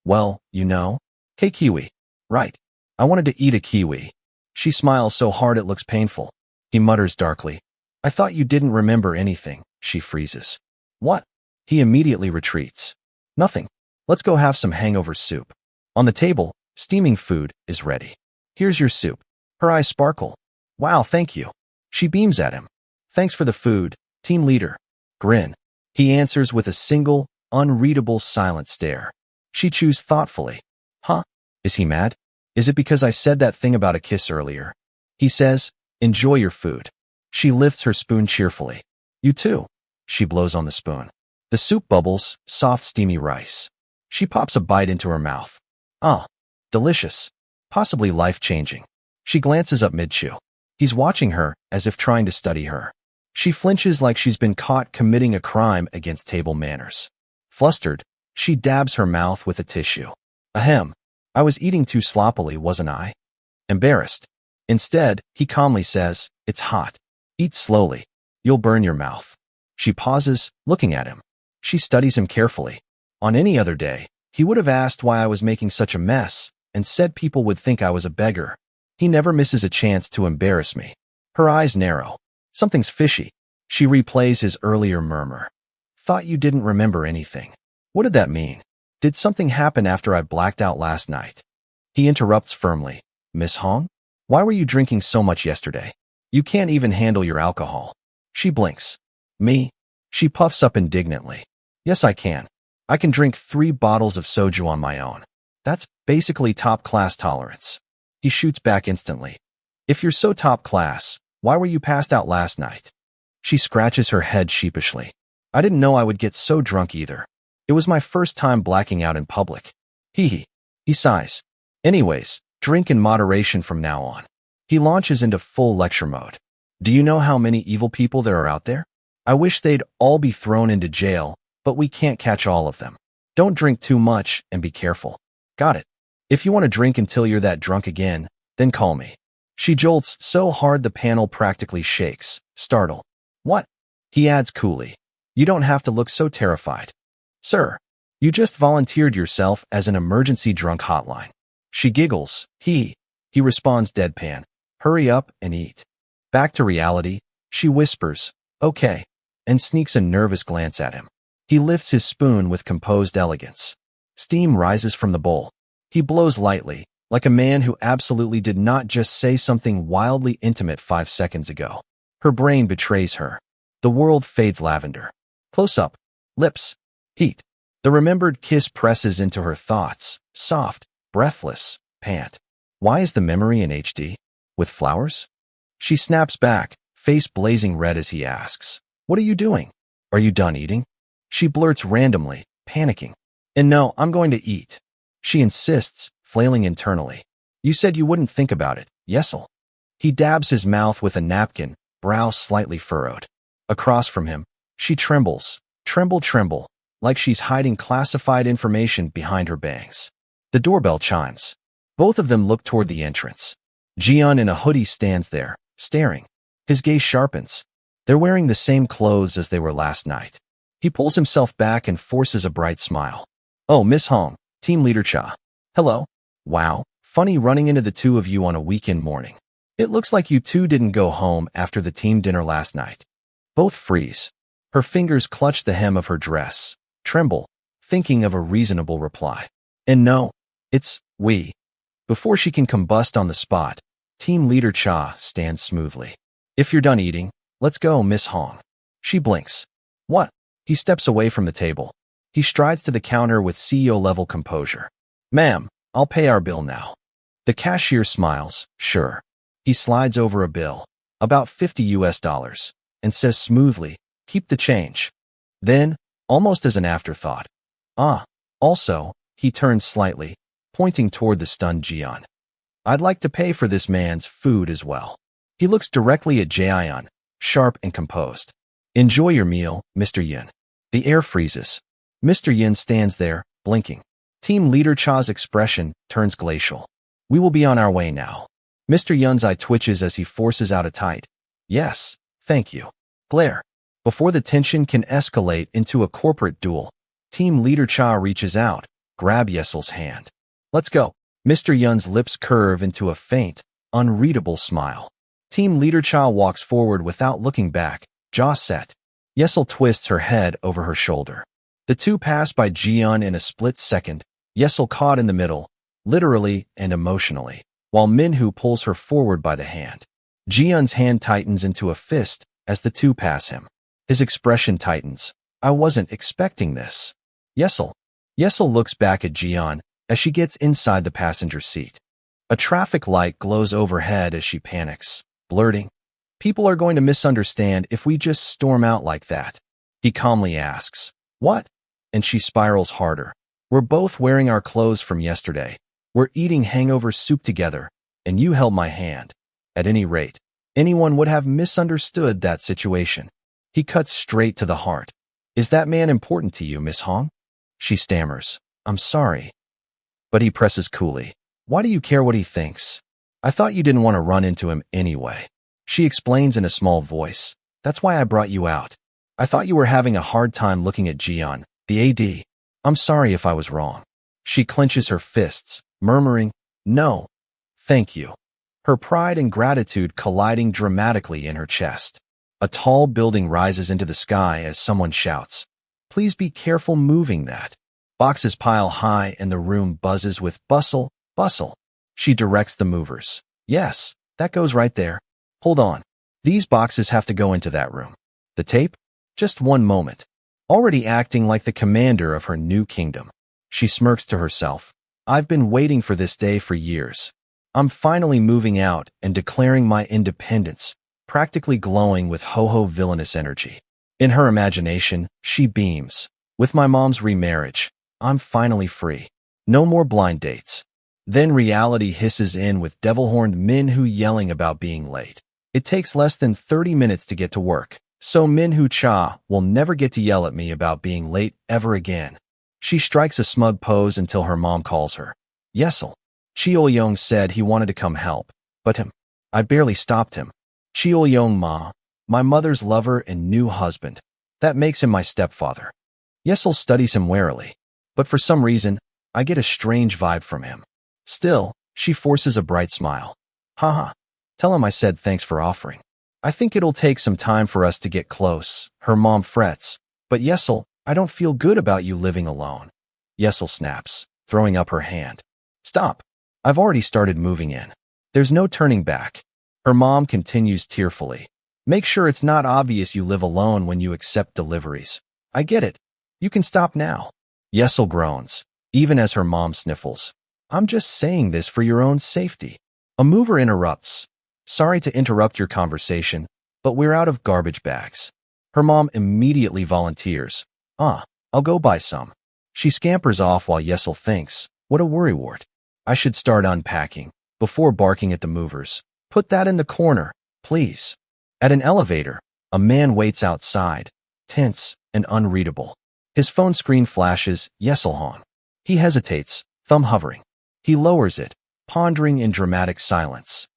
well, you know, kiwi. Right. I wanted to eat a kiwi. She smiles so hard it looks painful. He mutters darkly. I thought you didn't remember anything. She freezes. What? He immediately retreats. Nothing. Let's go have some hangover soup. On the table, steaming food is ready. Here's your soup. Her eyes sparkle. Wow, thank you. She beams at him. Thanks for the food, team leader. Grin. He answers with a single, unreadable silent stare. She chews thoughtfully. Huh? Is he mad? Is it because I said that thing about a kiss earlier? He says, enjoy your food. She lifts her spoon cheerfully. You too. She blows on the spoon. The soup bubbles, soft steamy rice. She pops a bite into her mouth. Delicious. Possibly life-changing. She glances up mid-chew. He's watching her, as if trying to study her. She flinches like she's been caught committing a crime against table manners. Flustered, she dabs her mouth with a tissue. Ahem. I was eating too sloppily, wasn't I? Embarrassed. Instead, he calmly says, it's hot. Eat slowly. You'll burn your mouth. She pauses, looking at him. She studies him carefully. On any other day, he would have asked why I was making such a mess, and said people would think I was a beggar. He never misses a chance to embarrass me. Her eyes narrow. Something's fishy. She replays his earlier murmur. Thought you didn't remember anything. What did that mean? Did something happen after I blacked out last night? He interrupts firmly. Miss Hong? Why were you drinking so much yesterday? You can't even handle your alcohol. She blinks. Me? She puffs up indignantly. Yes, I can. I can drink 3 bottles of soju on my own. That's basically top-class tolerance. He shoots back instantly. If you're so top-class, why were you passed out last night? She scratches her head sheepishly. I didn't know I would get so drunk either. It was my first time blacking out in public. Hee. He sighs. Anyways, drink in moderation from now on. He launches into full lecture mode. Do you know how many evil people there are out there? I wish they'd all be thrown into jail, but we can't catch all of them. Don't drink too much and be careful. Got it. If you want to drink until you're that drunk again, then call me. She jolts so hard the panel practically shakes, startled. What? He adds coolly. You don't have to look so terrified. Sir, you just volunteered yourself as an emergency drunk hotline. She giggles. He responds deadpan. Hurry up and eat. Back to reality, she whispers, okay, and sneaks a nervous glance at him. He lifts his spoon with composed elegance. Steam rises from the bowl. He blows lightly, like a man who absolutely did not just say something wildly intimate 5 seconds ago. Her brain betrays her. The world fades lavender. Close up. Lips. Heat. The remembered kiss presses into her thoughts. Soft. Breathless. Pant. Why is the memory in HD? With flowers? She snaps back, face blazing red as he asks, what are you doing? Are you done eating? She blurts randomly, panicking. And no, I'm going to eat. She insists, flailing internally. You said you wouldn't think about it, yes'll. He dabs his mouth with a napkin, brow slightly furrowed. Across from him, she trembles, tremble, like she's hiding classified information behind her bangs. The doorbell chimes. Both of them look toward the entrance. Jian in a hoodie stands there, staring. His gaze sharpens. They're wearing the same clothes as they were last night. He pulls himself back and forces a bright smile. Oh, Miss Hong, Team Leader Cha. Hello. Wow, funny running into the two of you on a weekend morning. It looks like you two didn't go home after the team dinner last night. Both freeze. Her fingers clutch the hem of her dress, tremble, thinking of a reasonable reply. And no, it's we. Before she can combust on the spot, Team Leader Cha stands smoothly. If you're done eating, let's go, Miss Hong. She blinks. What? He steps away from the table. He strides to the counter with CEO-level composure. Ma'am, I'll pay our bill now. The cashier smiles, sure. He slides over a bill, about $50, and says smoothly, keep the change. Then, almost as an afterthought, also, he turns slightly, pointing toward the stunned Jian. I'd like to pay for this man's food as well. He looks directly at Jian, sharp and composed. Enjoy your meal, Mr. Yin. The air freezes. Mr. Yin stands there, blinking. Team Leader Cha's expression turns glacial. We will be on our way now. Mr. Yin's eye twitches as he forces out a tight, yes, thank you. Glare. Before the tension can escalate into a corporate duel, Team Leader Cha reaches out, grab Yesel's hand. Let's go. Mr. Yin's lips curve into a faint, unreadable smile. Team Leader Cha walks forward without looking back, jaw set. Yesel twists her head over her shoulder. The two pass by Jian in a split second, Yesel caught in the middle, literally and emotionally, while Minhu pulls her forward by the hand. Jian's hand tightens into a fist as the two pass him. His expression tightens. I wasn't expecting this. Yesel. Yesel looks back at Jian as she gets inside the passenger seat. A traffic light glows overhead as she panics, blurting, people are going to misunderstand if we just storm out like that. He calmly asks, what? And she spirals harder. We're both wearing our clothes from yesterday. We're eating hangover soup together, and you held my hand. At any rate, anyone would have misunderstood that situation. He cuts straight to the heart. Is that man important to you, Miss Hong? She stammers, I'm sorry. But he presses coolly. Why do you care what he thinks? I thought you didn't want to run into him anyway. She explains in a small voice. That's why I brought you out. I thought you were having a hard time looking at Jian, the AD. I'm sorry if I was wrong. She clenches her fists, murmuring, no, thank you. Her pride and gratitude colliding dramatically in her chest. A tall building rises into the sky as someone shouts, please be careful moving that. Boxes pile high and the room buzzes with bustle, bustle. She directs the movers. Yes, that goes right there. Hold on. These boxes have to go into that room. The tape? Just one moment. Already acting like the commander of her new kingdom. She smirks to herself. I've been waiting for this day for years. I'm finally moving out and declaring my independence, practically glowing with ho-ho villainous energy. In her imagination, she beams. With my mom's remarriage, I'm finally free. No more blind dates. Then reality hisses in with devil-horned Minhu yelling about being late. It takes less than 30 minutes to get to work. So Minhu Cha will never get to yell at me about being late ever again. She strikes a smug pose until her mom calls her. Yesel. Cheol-yong said he wanted to come help, but I barely stopped him. Cheol-yong Ma, my mother's lover and new husband. That makes him my stepfather. Yesel studies him warily, but for some reason, I get a strange vibe from him. Still, she forces a bright smile. Haha. Tell him I said thanks for offering. I think it'll take some time for us to get close, her mom frets. But Yesel, I don't feel good about you living alone. Yesel snaps, throwing up her hand. Stop. I've already started moving in. There's no turning back. Her mom continues tearfully. Make sure it's not obvious you live alone when you accept deliveries. I get it. You can stop now. Yesel groans, even as her mom sniffles. I'm just saying this for your own safety. A mover interrupts. Sorry to interrupt your conversation, but we're out of garbage bags. Her mom immediately volunteers. I'll go buy some. She scampers off while Yesel thinks, what a worrywart. I should start unpacking, before barking at the movers. Put that in the corner, please. At an elevator, a man waits outside, tense and unreadable. His phone screen flashes, Yeselhan. He hesitates, thumb hovering. He lowers it, pondering in dramatic silence.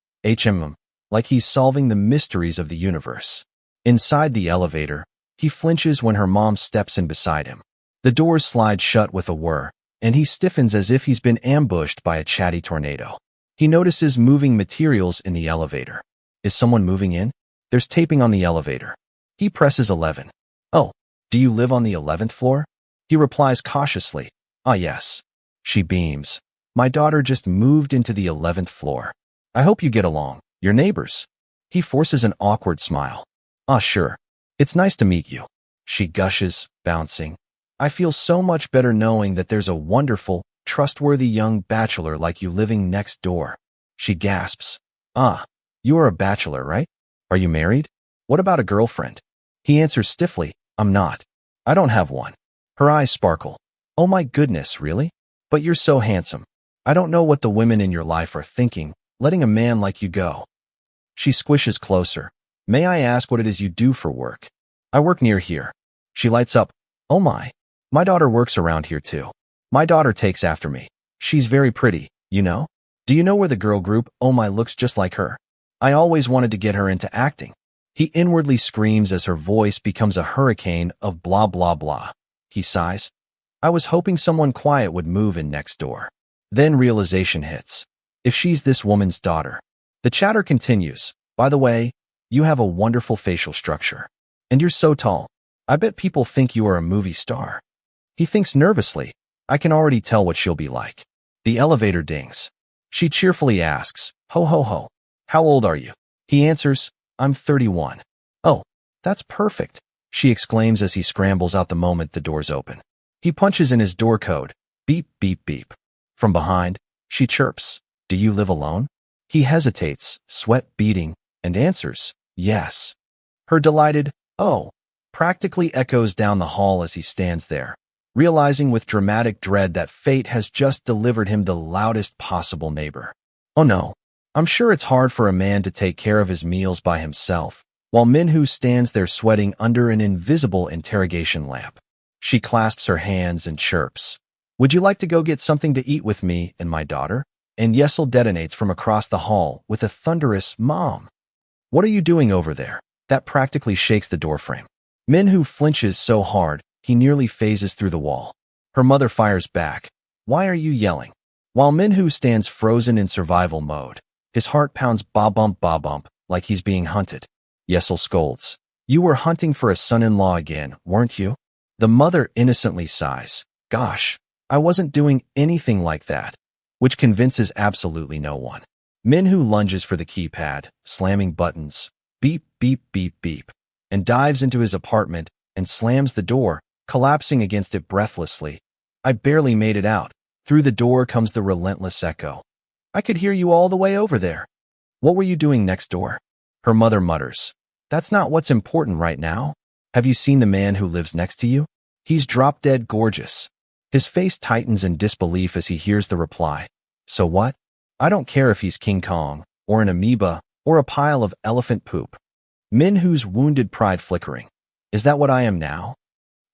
Like he's solving the mysteries of the universe. Inside the elevator, he flinches when her mom steps in beside him. The doors slide shut with a whir, and he stiffens as if he's been ambushed by a chatty tornado. He notices moving materials in the elevator. Is someone moving in? There's taping on the elevator. He presses 11. Oh, do you live on the 11th floor? He replies cautiously. Ah, yes. She beams. My daughter just moved into the 11th floor. I hope you get along. Your neighbors. He forces an awkward smile. Ah, sure. It's nice to meet you. She gushes, bouncing. I feel so much better knowing that there's a wonderful, trustworthy young bachelor like you living next door. She gasps. Ah, you are a bachelor, right? Are you married? What about a girlfriend? He answers stiffly, I'm not. I don't have one. Her eyes sparkle. Oh my goodness, really? But you're so handsome. I don't know what the women in your life are thinking, letting a man like you go. She squishes closer. May I ask what it is you do for work? I work near here. She lights up. Oh my daughter works around here too. My daughter takes after me. She's very pretty, you know? Do you know where the girl group Oh My looks just like her? I always wanted to get her into acting. He inwardly screams as her voice becomes a hurricane of blah blah blah. He sighs. I was hoping someone quiet would move in next door. Then realization hits. If she's this woman's daughter. The chatter continues. By the way, you have a wonderful facial structure. And you're so tall. I bet people think you are a movie star. He thinks nervously. I can already tell what she'll be like. The elevator dings. She cheerfully asks, Ho ho ho. How old are you? He answers, I'm 31. Oh, that's perfect. She exclaims as he scrambles out the moment the doors open. He punches in his door code. Beep, beep, beep. From behind, she chirps. Do you live alone? He hesitates, sweat beading, and answers, yes. Her delighted, oh, practically echoes down the hall as he stands there, realizing with dramatic dread that fate has just delivered him the loudest possible neighbor. Oh no, I'm sure it's hard for a man to take care of his meals by himself, while Minhu stands there sweating under an invisible interrogation lamp. She clasps her hands and chirps. Would you like to go get something to eat with me and my daughter? And Yesel detonates from across the hall with a thunderous, Mom! What are you doing over there? That practically shakes the doorframe. Minhu flinches so hard, he nearly phases through the wall. Her mother fires back. Why are you yelling? While Minhu stands frozen in survival mode, his heart pounds ba-bump, like he's being hunted. Yesel scolds. You were hunting for a son-in-law again, weren't you? The mother innocently sighs. Gosh, I wasn't doing anything like that. Which convinces absolutely no one. Minhu lunges for the keypad, slamming buttons, beep, beep, beep, beep, and dives into his apartment and slams the door, collapsing against it breathlessly. I barely made it out. Through the door comes the relentless echo. I could hear you all the way over there. What were you doing next door? Her mother mutters. That's not what's important right now. Have you seen the man who lives next to you? He's drop-dead gorgeous. His face tightens in disbelief as he hears the reply. So what? I don't care if he's King Kong, or an amoeba, or a pile of elephant poop. Minhu's wounded pride flickering. Is that what I am now?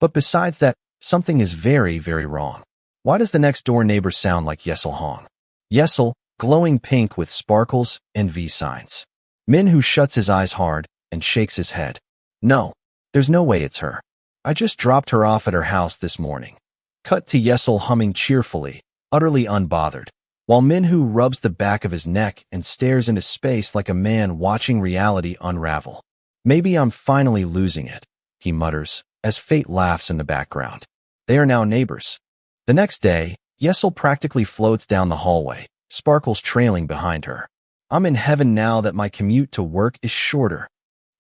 But besides that, something is very, very wrong. Why does the next-door neighbor sound like Yesel Hong? Yesel, glowing pink with sparkles and V signs. Minhu shuts his eyes hard and shakes his head. No, there's no way it's her. I just dropped her off at her house this morning. Cut to Yesel humming cheerfully, utterly unbothered, while Minhu rubs the back of his neck and stares into space like a man watching reality unravel. Maybe I'm finally losing it, he mutters, as fate laughs in the background. They are now neighbors. The next day, Yesel practically floats down the hallway, sparkles trailing behind her. I'm in heaven now that my commute to work is shorter.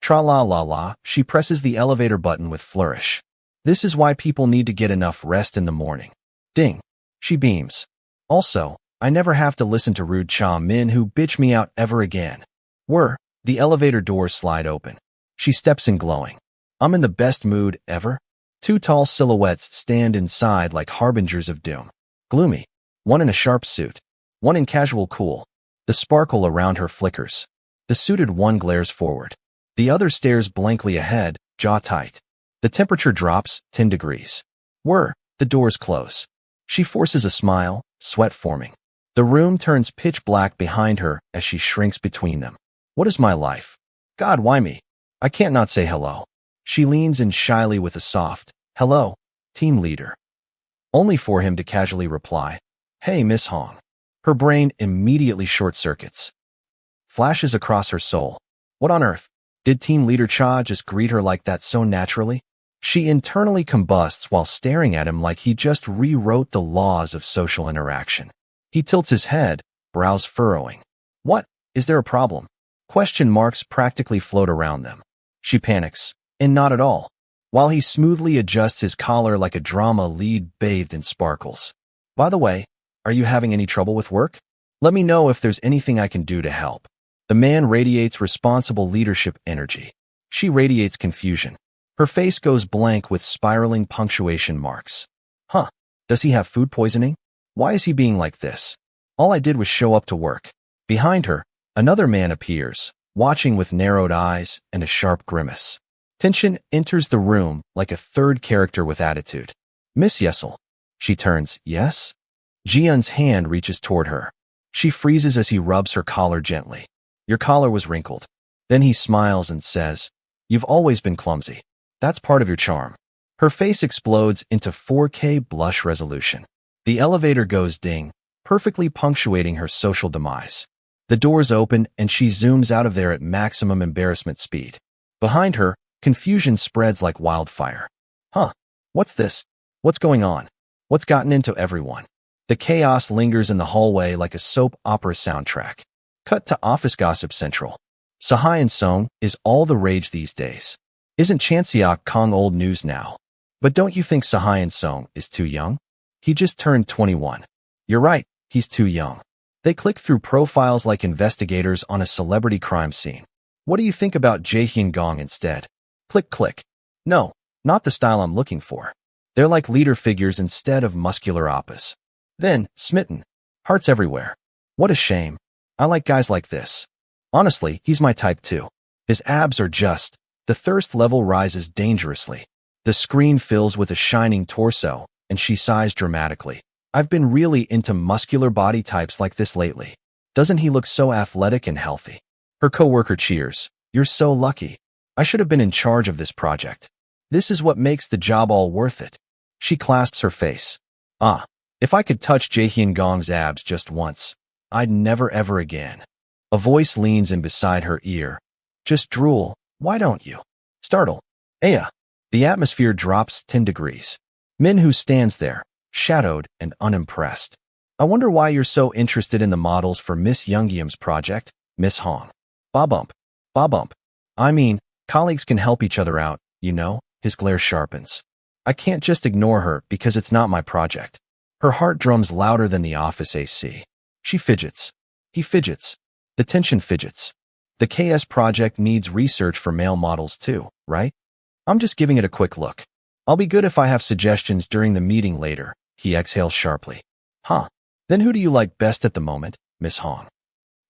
Tra-la-la-la, she presses the elevator button with flourish. This is why people need to get enough rest in the morning. Ding. She beams. Also, I never have to listen to rude Cha Min who bitch me out ever again. The elevator doors slide open. She steps in glowing. I'm in the best mood ever. Two tall silhouettes stand inside like harbingers of doom. Gloomy. One in a sharp suit. One in casual cool. The sparkle around her flickers. The suited one glares forward. The other stares blankly ahead, jaw tight. The temperature drops 10 degrees. The doors close. She forces a smile, sweat forming. The room turns pitch black behind her as she shrinks between them. What is my life? God, why me? I can't not say hello. She leans in shyly with a soft, hello, team leader. Only for him to casually reply, hey, Miss Hong. Her brain immediately short-circuits. Flashes across her soul. What on earth? Did team leader Cha just greet her like that so naturally? She internally combusts while staring at him like he just rewrote the laws of social interaction. He tilts his head, brows furrowing. What? Is there a problem? Question marks practically float around them. She panics. And not at all. While he smoothly adjusts his collar like a drama lead bathed in sparkles. By the way, are you having any trouble with work? Let me know if there's anything I can do to help. The man radiates responsible leadership energy. She radiates confusion. Her face goes blank with spiraling punctuation marks. Huh, does he have food poisoning? Why is he being like this? All I did was show up to work. Behind her, another man appears, watching with narrowed eyes and a sharp grimace. Tension enters the room like a third character with attitude. Miss Yesel. She turns, yes? Jian's hand reaches toward her. She freezes as he rubs her collar gently. Your collar was wrinkled. Then he smiles and says, you've always been clumsy. That's part of your charm. Her face explodes into 4K blush resolution. The elevator goes ding, perfectly punctuating her social demise. The doors open and she zooms out of there at maximum embarrassment speed. Behind her, confusion spreads like wildfire. Huh? What's this? What's going on? What's gotten into everyone? The chaos lingers in the hallway like a soap opera soundtrack. Cut to Office Gossip Central. Sahai and Song is all the rage these days. Isn't Chansiok Kong old news now? But don't you think Sahai and Song is too young? He just turned 21. You're right, he's too young. They click through profiles like investigators on a celebrity crime scene. What do you think about Jaehyun Gong instead? Click, click. No, not the style I'm looking for. They're like leader figures instead of muscular oppas. Then, smitten. Hearts everywhere. What a shame. I like guys like this. Honestly, he's my type too. His abs are just. The thirst level rises dangerously. The screen fills with a shining torso, and she sighs dramatically. I've been really into muscular body types like this lately. Doesn't he look so athletic and healthy? Her coworker cheers. You're so lucky. I should have been in charge of this project. This is what makes the job all worth it. She clasps her face. Ah, if I could touch Jaehyun Gong's abs just once, I'd never ever again. A voice leans in beside her ear. Just drool, why don't you? Startle. Aya. The atmosphere drops 10 degrees. Minhu stands there, shadowed and unimpressed. I wonder why you're so interested in the models for Miss Youngyeom's project, Miss Hong. Ba-bump. Ba-bump. I mean, colleagues can help each other out, you know, his glare sharpens. I can't just ignore her because it's not my project. Her heart drums louder than the office AC. She fidgets. He fidgets. The tension fidgets. The KS project needs research for male models too, right? I'm just giving it a quick look. I'll be good if I have suggestions during the meeting later, he exhales sharply. Huh. Then who do you like best at the moment, Miss Hong?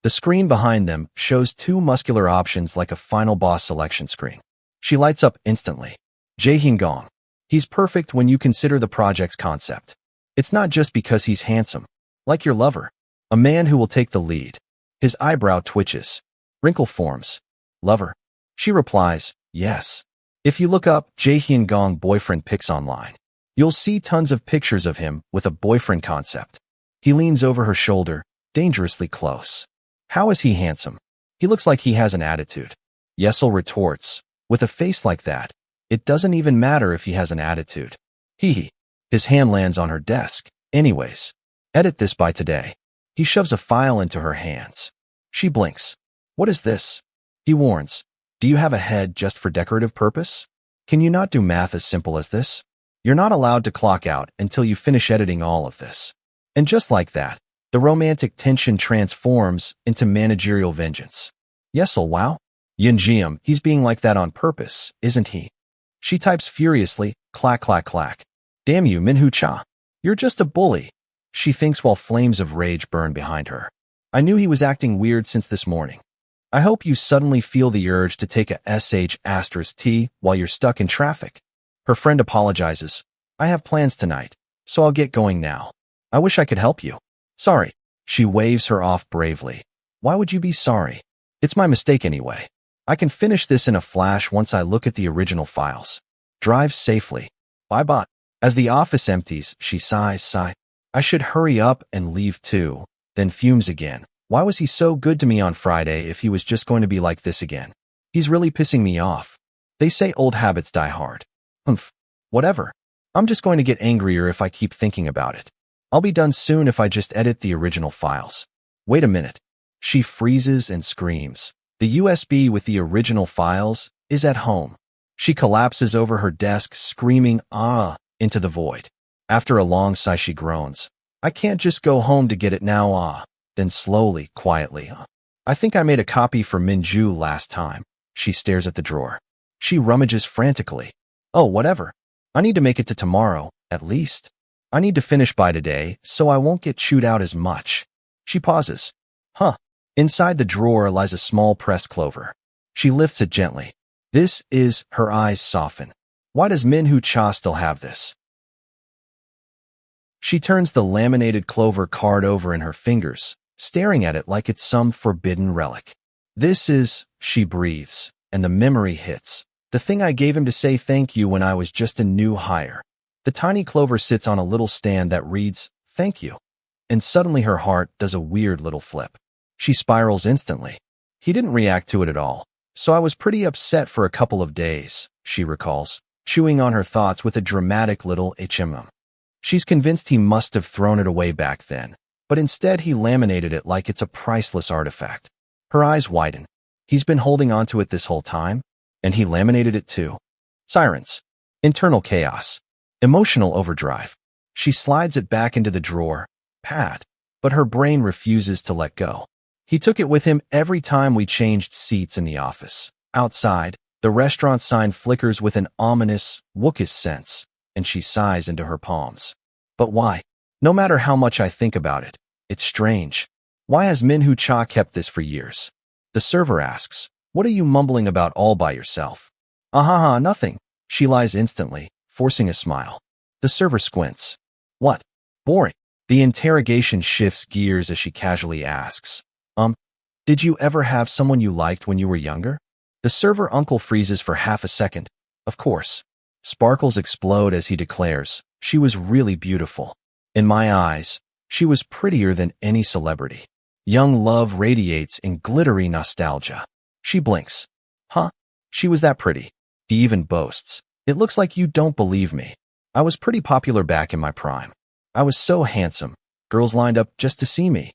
The screen behind them shows two muscular options like a final boss selection screen. She lights up instantly. Jae Gong. He's perfect when you consider the project's concept. It's not just because he's handsome. Like your lover. A man who will take the lead. His eyebrow twitches. Wrinkle forms. Lover. She replies, yes. If you look up Jae Gong boyfriend pics online, you'll see tons of pictures of him with a boyfriend concept. He leans over her shoulder, dangerously close. How is he handsome? He looks like he has an attitude. Yesel retorts, with a face like that, it doesn't even matter if he has an attitude. Hee. His hand lands on her desk. Anyways, edit this by today. He shoves a file into her hands. She blinks. What is this? He warns. Do you have a head just for decorative purpose? Can you not do math as simple as this? You're not allowed to clock out until you finish editing all of this. And just like that, the romantic tension transforms into managerial vengeance. Yesel, wow. Yunjiam, he's being like that on purpose, isn't he? She types furiously, clack, clack, clack. Damn you, Minhu Cha. You're just a bully. She thinks while flames of rage burn behind her. I knew he was acting weird since this morning. I hope you suddenly feel the urge to take a sh*t while you're stuck in traffic. Her friend apologizes. I have plans tonight, so I'll get going now. I wish I could help you. Sorry. She waves her off bravely. Why would you be sorry? It's my mistake anyway. I can finish this in a flash once I look at the original files. Drive safely. Bye-bye. As the office empties, she sighs. I should hurry up and leave too, then fumes again. Why was he so good to me on Friday if he was just going to be like this again? He's really pissing me off. They say old habits die hard. Whatever. I'm just going to get angrier if I keep thinking about it. I'll be done soon if I just edit the original files. Wait a minute. She freezes and screams. The USB with the original files is at home. She collapses over her desk, screaming, into the void. After a long sigh, she groans. I can't just go home to get it now, Then slowly, quietly, I think I made a copy for Minju last time. She stares at the drawer. She rummages frantically. Oh, whatever. I need to make it to tomorrow, at least. I need to finish by today, so I won't get chewed out as much. She pauses. Inside the drawer lies a small pressed clover. She lifts it gently. Her eyes soften. Why does Minhu Cha still have this? She turns the laminated clover card over in her fingers, staring at it like it's some forbidden relic. She breathes, and the memory hits. The thing I gave him to say thank you when I was just a new hire. The tiny clover sits on a little stand that reads, thank you. And suddenly her heart does a weird little flip. She spirals instantly. He didn't react to it at all, so I was pretty upset for a couple of days, she recalls, chewing on her thoughts with a dramatic little HMM. She's convinced he must have thrown it away back then, but instead he laminated it like it's a priceless artifact. Her eyes widen. He's been holding onto it this whole time, and he laminated it too. Sirens. Internal chaos. Emotional overdrive. She slides it back into the drawer, but her brain refuses to let go. He took it with him every time we changed seats in the office. Outside, the restaurant sign flickers with an ominous, wookish sense, and she sighs into her palms. But why? No matter how much I think about it, it's strange. Why has Minhu Cha kept this for years? The server asks, what are you mumbling about all by yourself? Nothing. She lies instantly, forcing a smile. The server squints. What? Boring. The interrogation shifts gears as she casually asks, did you ever have someone you liked when you were younger? The server uncle freezes for half a second. Of course. Sparkles explode as he declares, she was really beautiful. In my eyes, she was prettier than any celebrity. Young love radiates in glittery nostalgia. She blinks. She was that pretty. He even boasts. It looks like you don't believe me. I was pretty popular back in my prime. I was so handsome. Girls lined up just to see me.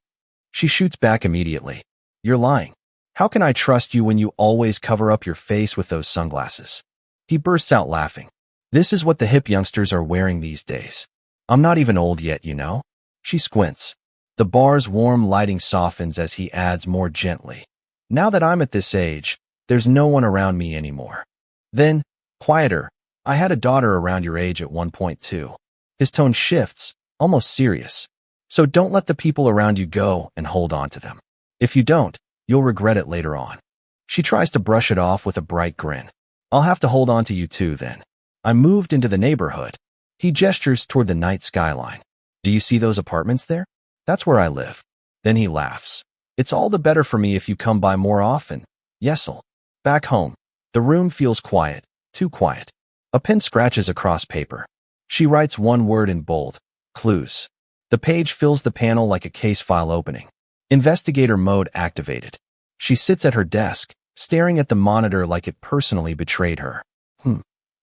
She shoots back immediately. You're lying. How can I trust you when you always cover up your face with those sunglasses? He bursts out laughing. This is what the hip youngsters are wearing these days. I'm not even old yet, you know? She squints. The bar's warm lighting softens as he adds more gently. Now that I'm at this age, there's no one around me anymore. Then, quieter, I had a daughter around your age at one point too. His tone shifts, almost serious. So don't let the people around you go and hold on to them. If you don't, you'll regret it later on. She tries to brush it off with a bright grin. I'll have to hold on to you too then. I moved into the neighborhood. He gestures toward the night skyline. Do you see those apartments there? That's where I live. Then he laughs. It's all the better for me if you come by more often. Yes'll. Back home. The room feels quiet. Too quiet. A pen scratches across paper. She writes one word in bold. Clues. The page fills the panel like a case file opening. Investigator mode activated. She sits at her desk, staring at the monitor like it personally betrayed her.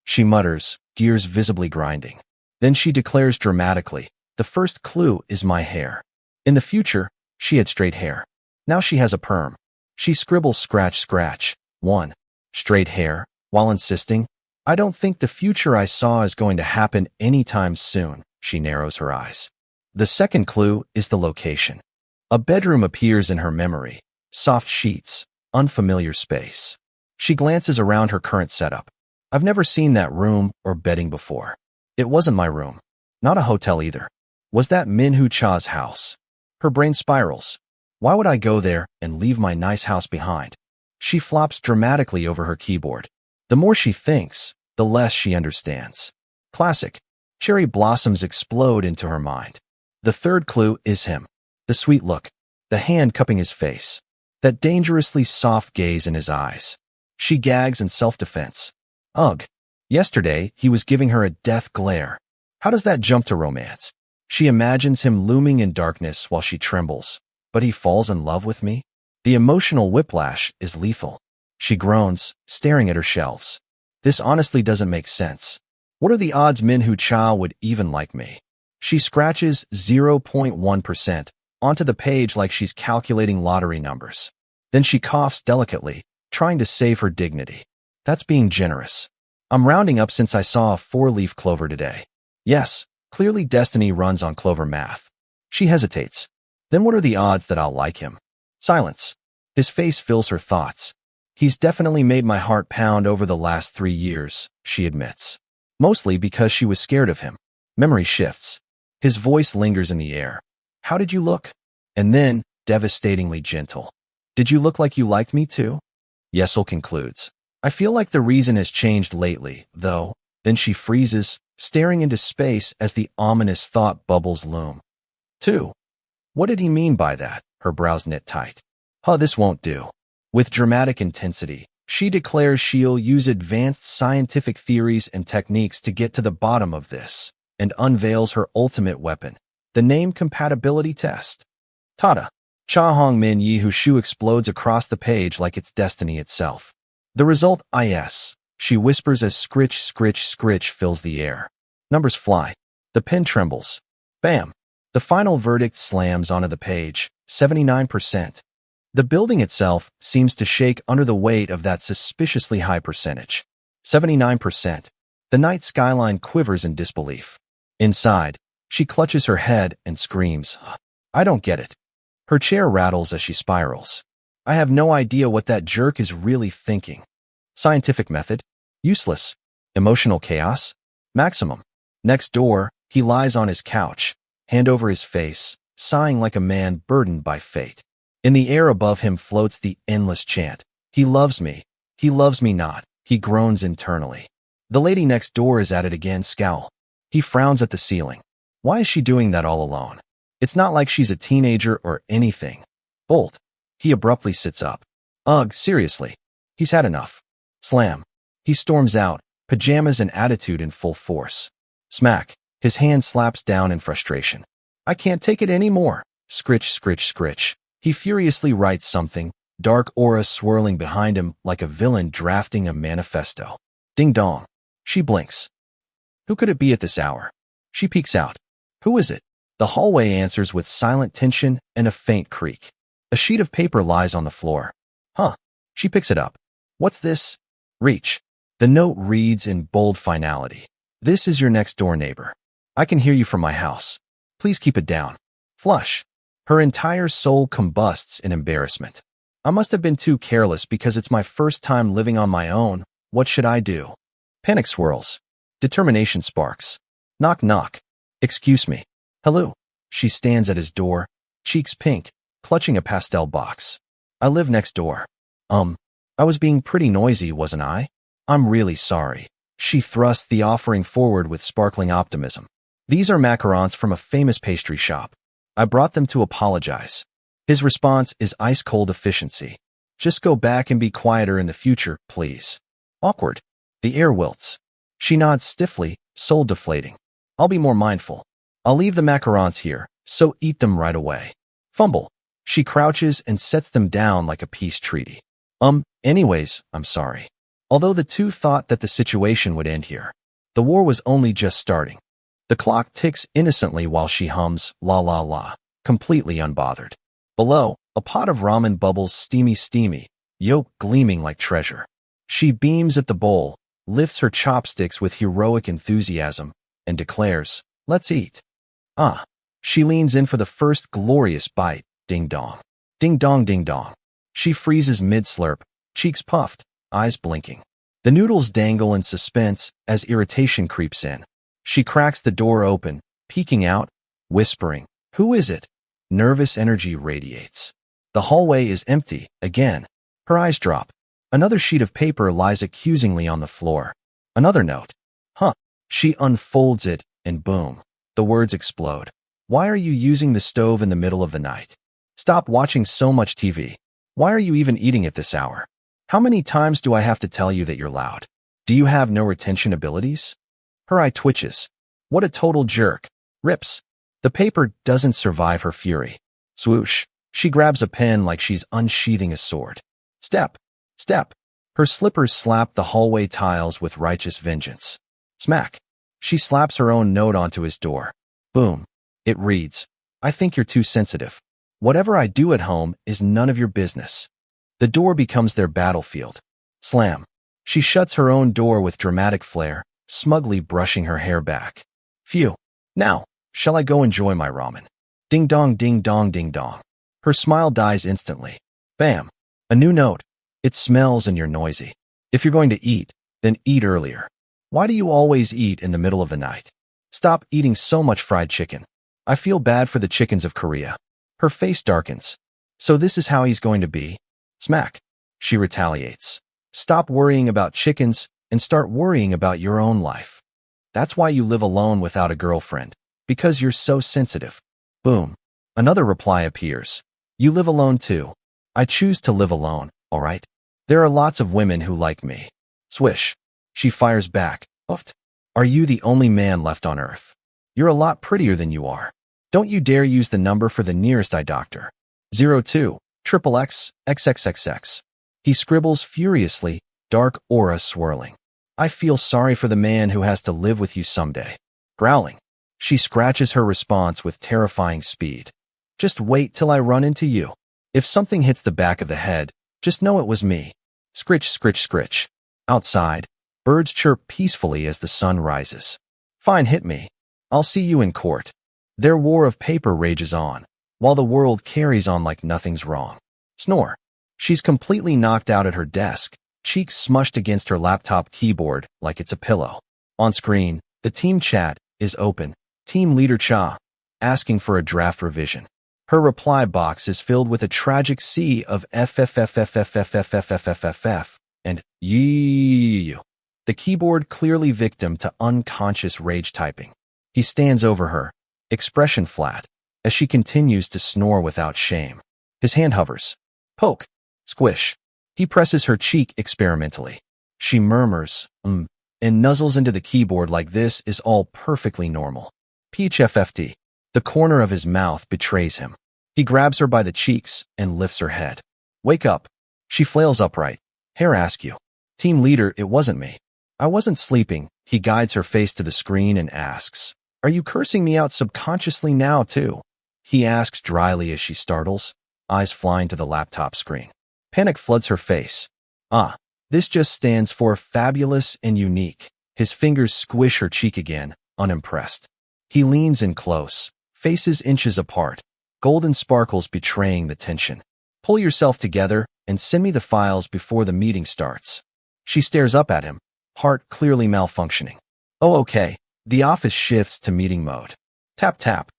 She mutters, gears visibly grinding. Then she declares dramatically, the first clue is my hair. In the future, she had straight hair. Now she has a perm. She scribbles scratch. 1. Straight hair, while insisting, I don't think the future I saw is going to happen anytime soon. She narrows her eyes. The second clue is the location. A bedroom appears in her memory. Soft sheets, unfamiliar space. She glances around her current setup. I've never seen that room or bedding before. It wasn't my room. Not a hotel either. Was that Minwha Cha's house? Her brain spirals. Why would I go there and leave my nice house behind? She flops dramatically over her keyboard. The more she thinks, the less she understands. Classic. Cherry blossoms explode into her mind. The third clue is him. The sweet look. The hand cupping his face. That dangerously soft gaze in his eyes. She gags in self-defense. Ugh. Yesterday, he was giving her a death glare. How does that jump to romance? She imagines him looming in darkness while she trembles. But he falls in love with me? The emotional whiplash is lethal. She groans, staring at her shelves. This honestly doesn't make sense. What are the odds Minwha Cha would even like me? She scratches 0.1% onto the page like she's calculating lottery numbers. Then she coughs delicately, trying to save her dignity. That's being generous. I'm rounding up since I saw a 4-leaf clover today. Yes, clearly destiny runs on clover math. She hesitates. Then what are the odds that I'll like him? Silence. His face fills her thoughts. He's definitely made my heart pound over the last 3 years, she admits. Mostly because she was scared of him. Memory shifts. His voice lingers in the air. How did you look? And then, devastatingly gentle. Did you look like you liked me too? Yes'll concludes. I feel like the reason has changed lately, though. Then she freezes, staring into space as the ominous thought bubbles loom. 2. What did he mean by that? Her brows knit tight. This won't do. With dramatic intensity, she declares she'll use advanced scientific theories and techniques to get to the bottom of this, and unveils her ultimate weapon, the name compatibility test. Tada! Cha Hong Min Yi Hu Shu explodes across the page like it's destiny itself. The result, is, she whispers as scritch fills the air. Numbers fly. The pen trembles. Bam! The final verdict slams onto the page, 79%. The building itself seems to shake under the weight of that suspiciously high percentage. 79%. The night skyline quivers in disbelief. Inside, she clutches her head and screams, I don't get it. Her chair rattles as she spirals. I have no idea what that jerk is really thinking. Scientific method? Useless. Emotional chaos? Maximum. Next door, he lies on his couch, hand over his face, sighing like a man burdened by fate. In the air above him floats the endless chant. He loves me not. He groans internally. The lady next door is at it again, scowl. He frowns at the ceiling. Why is she doing that all alone? It's not like she's a teenager or anything. Bolt. He abruptly sits up. Ugh, seriously. He's had enough. Slam. He storms out, pajamas and attitude in full force. Smack. His hand slaps down in frustration. I can't take it anymore. Scritch. He furiously writes something, dark aura swirling behind him like a villain drafting a manifesto. Ding dong. She blinks. Who could it be at this hour? She peeks out. Who is it? The hallway answers with silent tension and a faint creak. A sheet of paper lies on the floor. She picks it up. What's this? Reach. The note reads in bold finality. This is your next door neighbor. I can hear you from my house. Please keep it down. Flush. Her entire soul combusts in embarrassment. I must have been too careless because it's my first time living on my own. What should I do? Panic swirls. Determination sparks. Knock knock. Excuse me. Hello. She stands at his door, cheeks pink, clutching a pastel box. I live next door. I was being pretty noisy, wasn't I? I'm really sorry. She thrusts the offering forward with sparkling optimism. These are macarons from a famous pastry shop. I brought them to apologize. His response is ice-cold efficiency. Just go back and be quieter in the future, please. Awkward. The air wilts. She nods stiffly, soul deflating. I'll be more mindful. I'll leave the macarons here, so eat them right away. Fumble. She crouches and sets them down like a peace treaty. Anyways, I'm sorry. Although the two thought that the situation would end here, the war was only just starting. The clock ticks innocently while she hums, la la la, completely unbothered. Below, a pot of ramen bubbles steamy, yolk gleaming like treasure. She beams at the bowl, lifts her chopsticks with heroic enthusiasm, and declares, let's eat. She leans in for the first glorious bite, ding dong. Ding dong ding dong. She freezes mid-slurp, cheeks puffed, eyes blinking. The noodles dangle in suspense as irritation creeps in. She cracks the door open, peeking out, whispering, who is it? Nervous energy radiates. The hallway is empty, again. Her eyes drop. Another sheet of paper lies accusingly on the floor. Another note. She unfolds it, and boom, the words explode. Why are you using the stove in the middle of the night? Stop watching so much TV. Why are you even eating at this hour? How many times do I have to tell you that you're loud? Do you have no retention abilities? Her eye twitches. What a total jerk. Rips. The paper doesn't survive her fury. Swoosh. She grabs a pen like she's unsheathing a sword. Step. Step. Her slippers slap the hallway tiles with righteous vengeance. Smack. She slaps her own note onto his door. Boom. It reads, I think you're too sensitive. Whatever I do at home is none of your business. The door becomes their battlefield. Slam. She shuts her own door with dramatic flair, smugly brushing her hair back. Phew. Now, shall I go enjoy my ramen? Ding dong ding dong ding dong. Her smile dies instantly. Bam. A new note. It smells and you're noisy. If you're going to eat, then eat earlier. Why do you always eat in the middle of the night? Stop eating so much fried chicken. I feel bad for the chickens of Korea. Her face darkens. So this is how he's going to be? Smack. She retaliates. Stop worrying about chickens and start worrying about your own life. That's why you live alone without a girlfriend. Because you're so sensitive. Boom. Another reply appears. You live alone too. I choose to live alone, all right? There are lots of women who like me. Swish. She fires back. Oofed. Are you the only man left on Earth? You're a lot prettier than you are. Don't you dare use the number for the nearest eye doctor. 02 XXX XXXX. He scribbles furiously, dark aura swirling. I feel sorry for the man who has to live with you someday. Growling. She scratches her response with terrifying speed. Just wait till I run into you. If something hits the back of the head, just know it was me. Scritch, scritch, scritch. Outside, birds chirp peacefully as the sun rises. Fine, hit me. I'll see you in court. Their war of paper rages on, while the world carries on like nothing's wrong. Snore. She's completely knocked out at her desk, cheeks smushed against her laptop keyboard like it's a pillow. On screen, the team chat is open. Team leader Cha, asking for a draft revision. Her reply box is filled with a tragic sea of FFFFFFFFFFFF and you. The keyboard clearly victim to unconscious rage typing. He stands over her, expression flat, as she continues to snore without shame. His hand hovers. Poke. Squish. He presses her cheek experimentally. She murmurs, and nuzzles into the keyboard like this is all perfectly normal. PHFFT. The corner of his mouth betrays him. He grabs her by the cheeks and lifts her head. Wake up. She flails upright. Hair askew. Team leader, it wasn't me. I wasn't sleeping. He guides her face to the screen and asks, are you cursing me out subconsciously now too? He asks dryly as she startles, eyes flying to the laptop screen. Panic floods her face. This just stands for fabulous and unique. His fingers squish her cheek again, unimpressed. He leans in close, faces inches apart, golden sparkles betraying the tension. Pull yourself together and send me the files before the meeting starts. She stares up at him, heart clearly malfunctioning. Oh, okay. The office shifts to meeting mode. Tap, tap.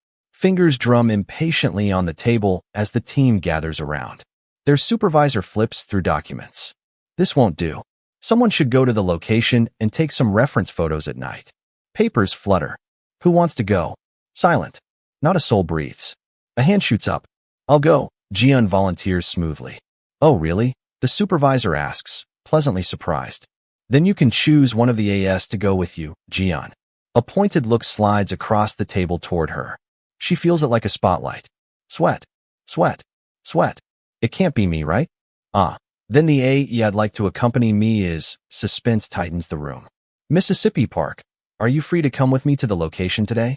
Fingers drum impatiently on the table as the team gathers around. Their supervisor flips through documents. This won't do. Someone should go to the location and take some reference photos at night. Papers flutter. Who wants to go? Silent. Not a soul breathes. A hand shoots up. I'll go. Jian volunteers smoothly. Oh, really? The supervisor asks, pleasantly surprised. Then you can choose one of the AS to go with you, Jian. A pointed look slides across the table toward her. She feels it like a spotlight. Sweat. Sweat. Sweat. It can't be me, right? Ah. Then the AE I'd like to accompany me is. Suspense tightens the room. Mississippi Park. Are you free to come with me to the location today?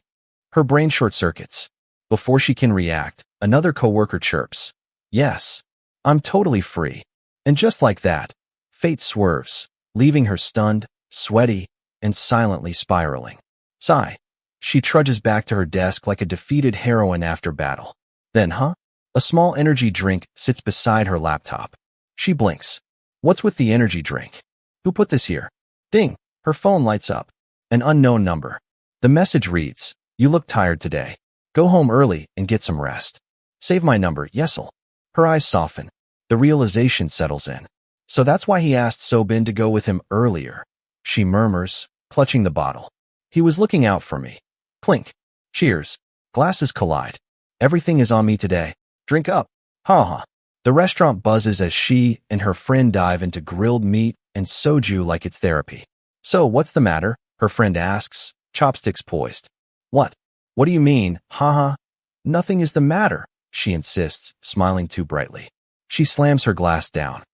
Her brain short-circuits. Before she can react, another coworker chirps. Yes. I'm totally free. And just like that, fate swerves, leaving her stunned, sweaty, and silently spiraling. Sigh. She trudges back to her desk like a defeated heroine after battle. Then, a small energy drink sits beside her laptop. She blinks. What's with the energy drink? Who put this here? Ding. Her phone lights up. An unknown number. The message reads, "You look tired today. Go home early and get some rest. Save my number, Yesel." Her eyes soften. The realization settles in. So that's why he asked So-bin to go with him earlier. She murmurs, clutching the bottle. He was looking out for me. Clink. Cheers. Glasses collide. Everything is on me today. Drink up. Ha ha. The restaurant buzzes as she and her friend dive into grilled meat and soju like it's therapy. So, what's the matter? Her friend asks, chopsticks poised. What? What do you mean? Ha. Nothing is the matter, she insists, smiling too brightly. She slams her glass down.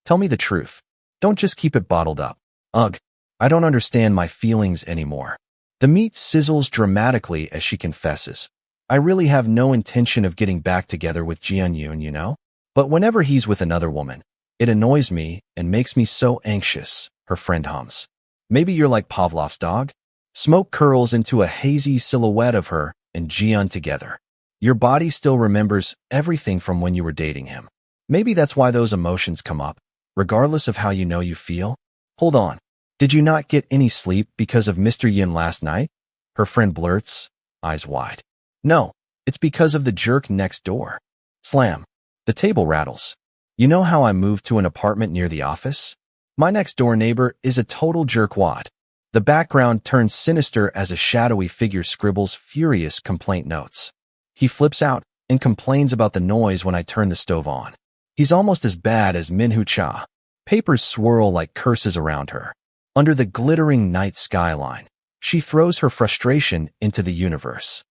Tell me the truth. Don't just keep it bottled up. Ugh. I don't understand my feelings anymore. The meat sizzles dramatically as she confesses. I really have no intention of getting back together with Jian Yun, you know? But whenever he's with another woman, it annoys me and makes me so anxious, her friend hums. Maybe you're like Pavlov's dog? Smoke curls into a hazy silhouette of her and Jian together. Your body still remembers everything from when you were dating him. Maybe that's why those emotions come up, regardless of how you know you feel. Hold on. Did you not get any sleep because of Mr. Yin last night? Her friend blurts, eyes wide. No, it's because of the jerk next door. Slam. The table rattles. You know how I moved to an apartment near the office? My next door neighbor is a total jerkwad. The background turns sinister as a shadowy figure scribbles furious complaint notes. He flips out and complains about the noise when I turn the stove on. He's almost as bad as Minhu Cha. Papers swirl like curses around her. Under the glittering night skyline, she throws her frustration into the universe.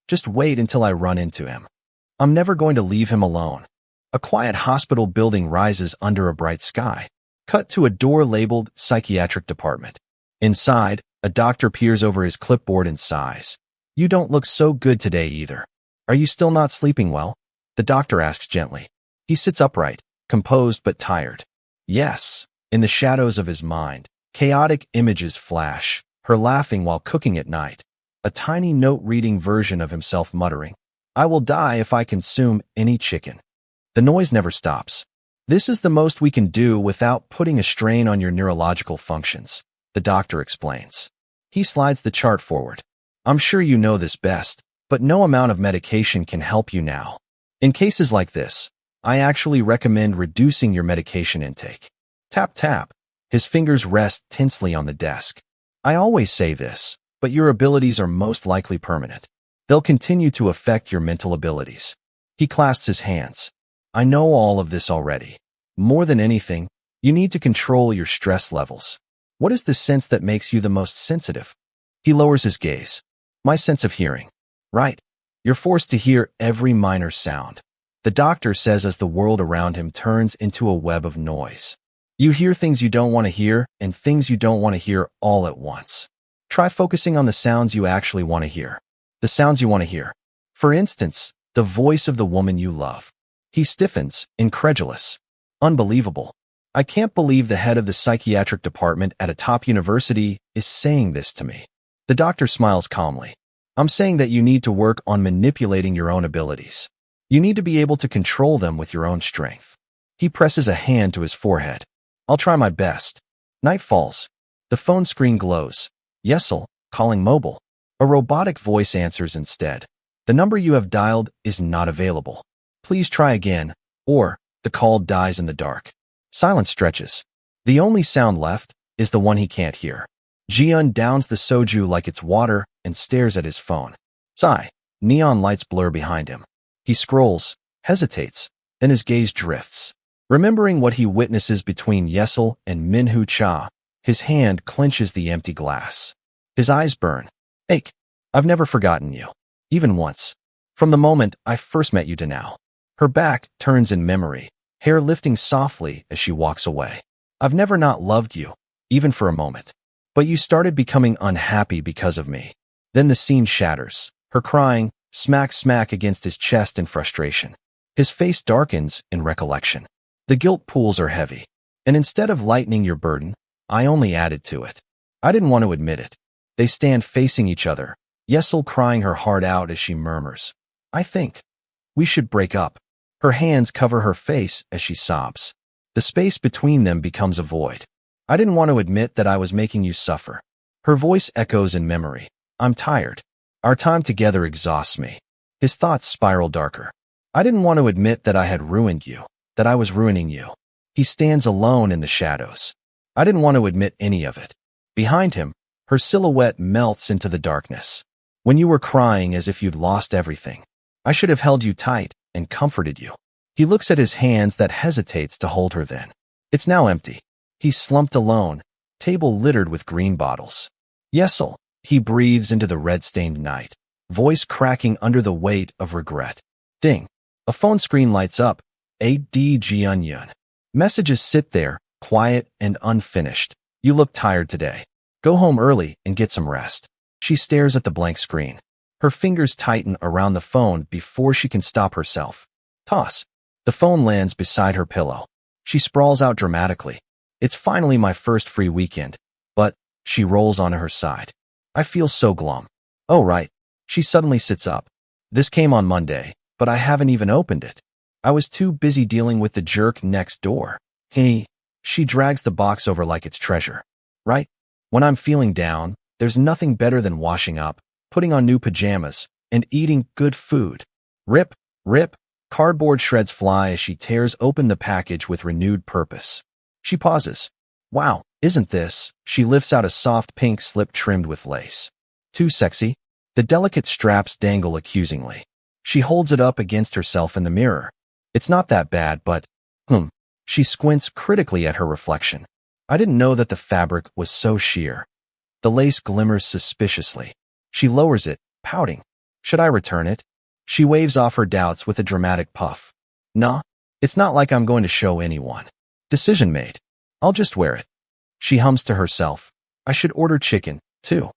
Just wait until I run into him. I'm never going to leave him alone. A quiet hospital building rises under a bright sky. Cut to a door labeled Psychiatric Department. Inside, a doctor peers over his clipboard and sighs. You don't look so good today either. Are you still not sleeping well? The doctor asks gently. He sits upright, composed but tired. Yes. In the shadows of his mind, chaotic images flash, her laughing while cooking at night. A tiny note-reading version of himself muttering, I will die if I consume any chicken. The noise never stops. This is the most we can do without putting a strain on your neurological functions, the doctor explains. He slides the chart forward. I'm sure you know this best, but no amount of medication can help you now. In cases like this, I actually recommend reducing your medication intake. Tap, tap. His fingers rest tensely on the desk. I always say this, but your abilities are most likely permanent. They'll continue to affect your mental abilities. He clasps his hands. I know all of this already. More than anything, you need to control your stress levels. What is the sense that makes you the most sensitive? He lowers his gaze. My sense of hearing. Right. You're forced to hear every minor sound. The doctor says as the world around him turns into a web of noise. You hear things you don't want to hear and things you don't want to hear all at once. Try focusing on the sounds you actually want to hear. The sounds you want to hear. For instance, the voice of the woman you love. He stiffens, incredulous. Unbelievable. I can't believe the head of the psychiatric department at a top university is saying this to me. The doctor smiles calmly. I'm saying that you need to work on manipulating your own abilities. You need to be able to control them with your own strength. He presses a hand to his forehead. I'll try my best. Night falls. The phone screen glows. Yesel, calling mobile. A robotic voice answers instead. The number you have dialed is not available. Please try again, or the call dies in the dark. Silence stretches. The only sound left is the one he can't hear. Jiun downs the soju like it's water and stares at his phone. Sigh. Neon lights blur behind him. He scrolls, hesitates, then his gaze drifts. Remembering what he witnesses between Yesel and Minhu Cha, his hand clenches the empty glass. His eyes burn. Ache. I've never forgotten you. Even once. From the moment I first met you to now. Her back turns in memory, hair lifting softly as she walks away. I've never not loved you, even for a moment. But you started becoming unhappy because of me. Then the scene shatters, her crying, smack against his chest in frustration. His face darkens in recollection. The guilt pools are heavy. And instead of lightening your burden, I only added to it. I didn't want to admit it. They stand facing each other, Yesel crying her heart out as she murmurs, I think we should break up. Her hands cover her face as she sobs. The space between them becomes a void. I didn't want to admit that I was making you suffer. Her voice echoes in memory. I'm tired. Our time together exhausts me. His thoughts spiral darker. I didn't want to admit that I had ruined you, that I was ruining you. He stands alone in the shadows. I didn't want to admit any of it. Behind him, her silhouette melts into the darkness. When you were crying as if you'd lost everything, I should have held you tight and comforted you. He looks at his hands that hesitates to hold her then. It's now empty. He's slumped alone, table littered with green bottles. Yesel, he breathes into the red-stained night, voice cracking under the weight of regret. Ding. A phone screen lights up. A.D. Jianyun. Messages sit there, quiet and unfinished. You look tired today. Go home early and get some rest. She stares at the blank screen. Her fingers tighten around the phone before she can stop herself. Toss. The phone lands beside her pillow. She sprawls out dramatically. It's finally my first free weekend. But she rolls onto her side. I feel so glum. Oh, right. She suddenly sits up. This came on Monday, but I haven't even opened it. I was too busy dealing with the jerk next door. She drags the box over like it's treasure. Right? When I'm feeling down, there's nothing better than washing up, putting on new pajamas, and eating good food. Rip. Cardboard shreds fly as she tears open the package with renewed purpose. She pauses. Wow, isn't this? She lifts out a soft pink slip trimmed with lace. Too sexy? The delicate straps dangle accusingly. She holds it up against herself in the mirror. It's not that bad, but, She squints critically at her reflection. I didn't know that the fabric was so sheer. The lace glimmers suspiciously. She lowers it, pouting. Should I return it? She waves off her doubts with a dramatic puff. Nah, it's not like I'm going to show anyone. Decision made. I'll just wear it. She hums to herself. I should order chicken, too.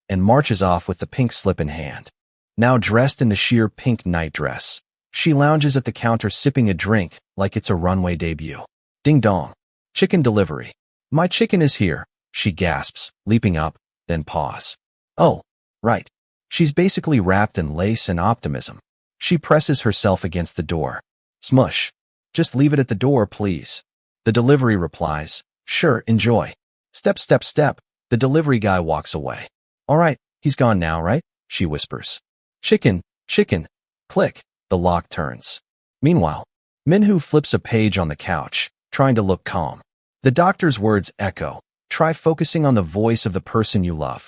And marches off with the pink slip in hand. Now dressed in the sheer pink nightdress, she lounges at the counter sipping a drink like it's a runway debut. Ding dong. Chicken delivery. My chicken is here, she gasps, leaping up, then pause. Oh, right. She's basically wrapped in lace and optimism. She presses herself against the door. Smush. Just leave it at the door, please. The delivery replies, sure, enjoy. Step. The delivery guy walks away. All right, he's gone now, right? She whispers. Chicken. Click. The lock turns. Meanwhile, Minhu flips a page on the couch, trying to look calm. The doctor's words echo. Try focusing on the voice of the person you love.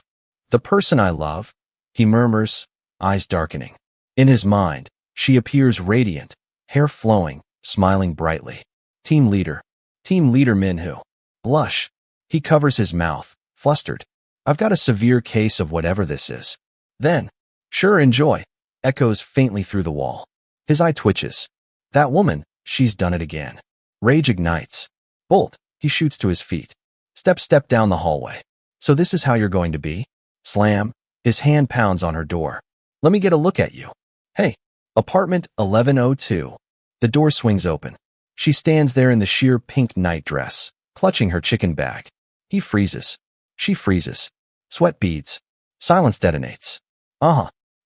The person I love? He murmurs, eyes darkening. In his mind, she appears radiant, hair flowing, smiling brightly. Team leader Minhu. Blush. He covers his mouth, flustered. I've got a severe case of whatever this is. Then, sure, enjoy, echoes faintly through the wall. His eye twitches. That woman, she's done it again. Rage ignites. Bolt, he shoots to his feet. Step down the hallway. So this is how you're going to be? Slam. His hand pounds on her door. Let me get a look at you. Hey, apartment 1102. The door swings open. She stands there in the sheer pink nightdress, clutching her chicken bag. He freezes. She freezes. Sweat beads. Silence detonates.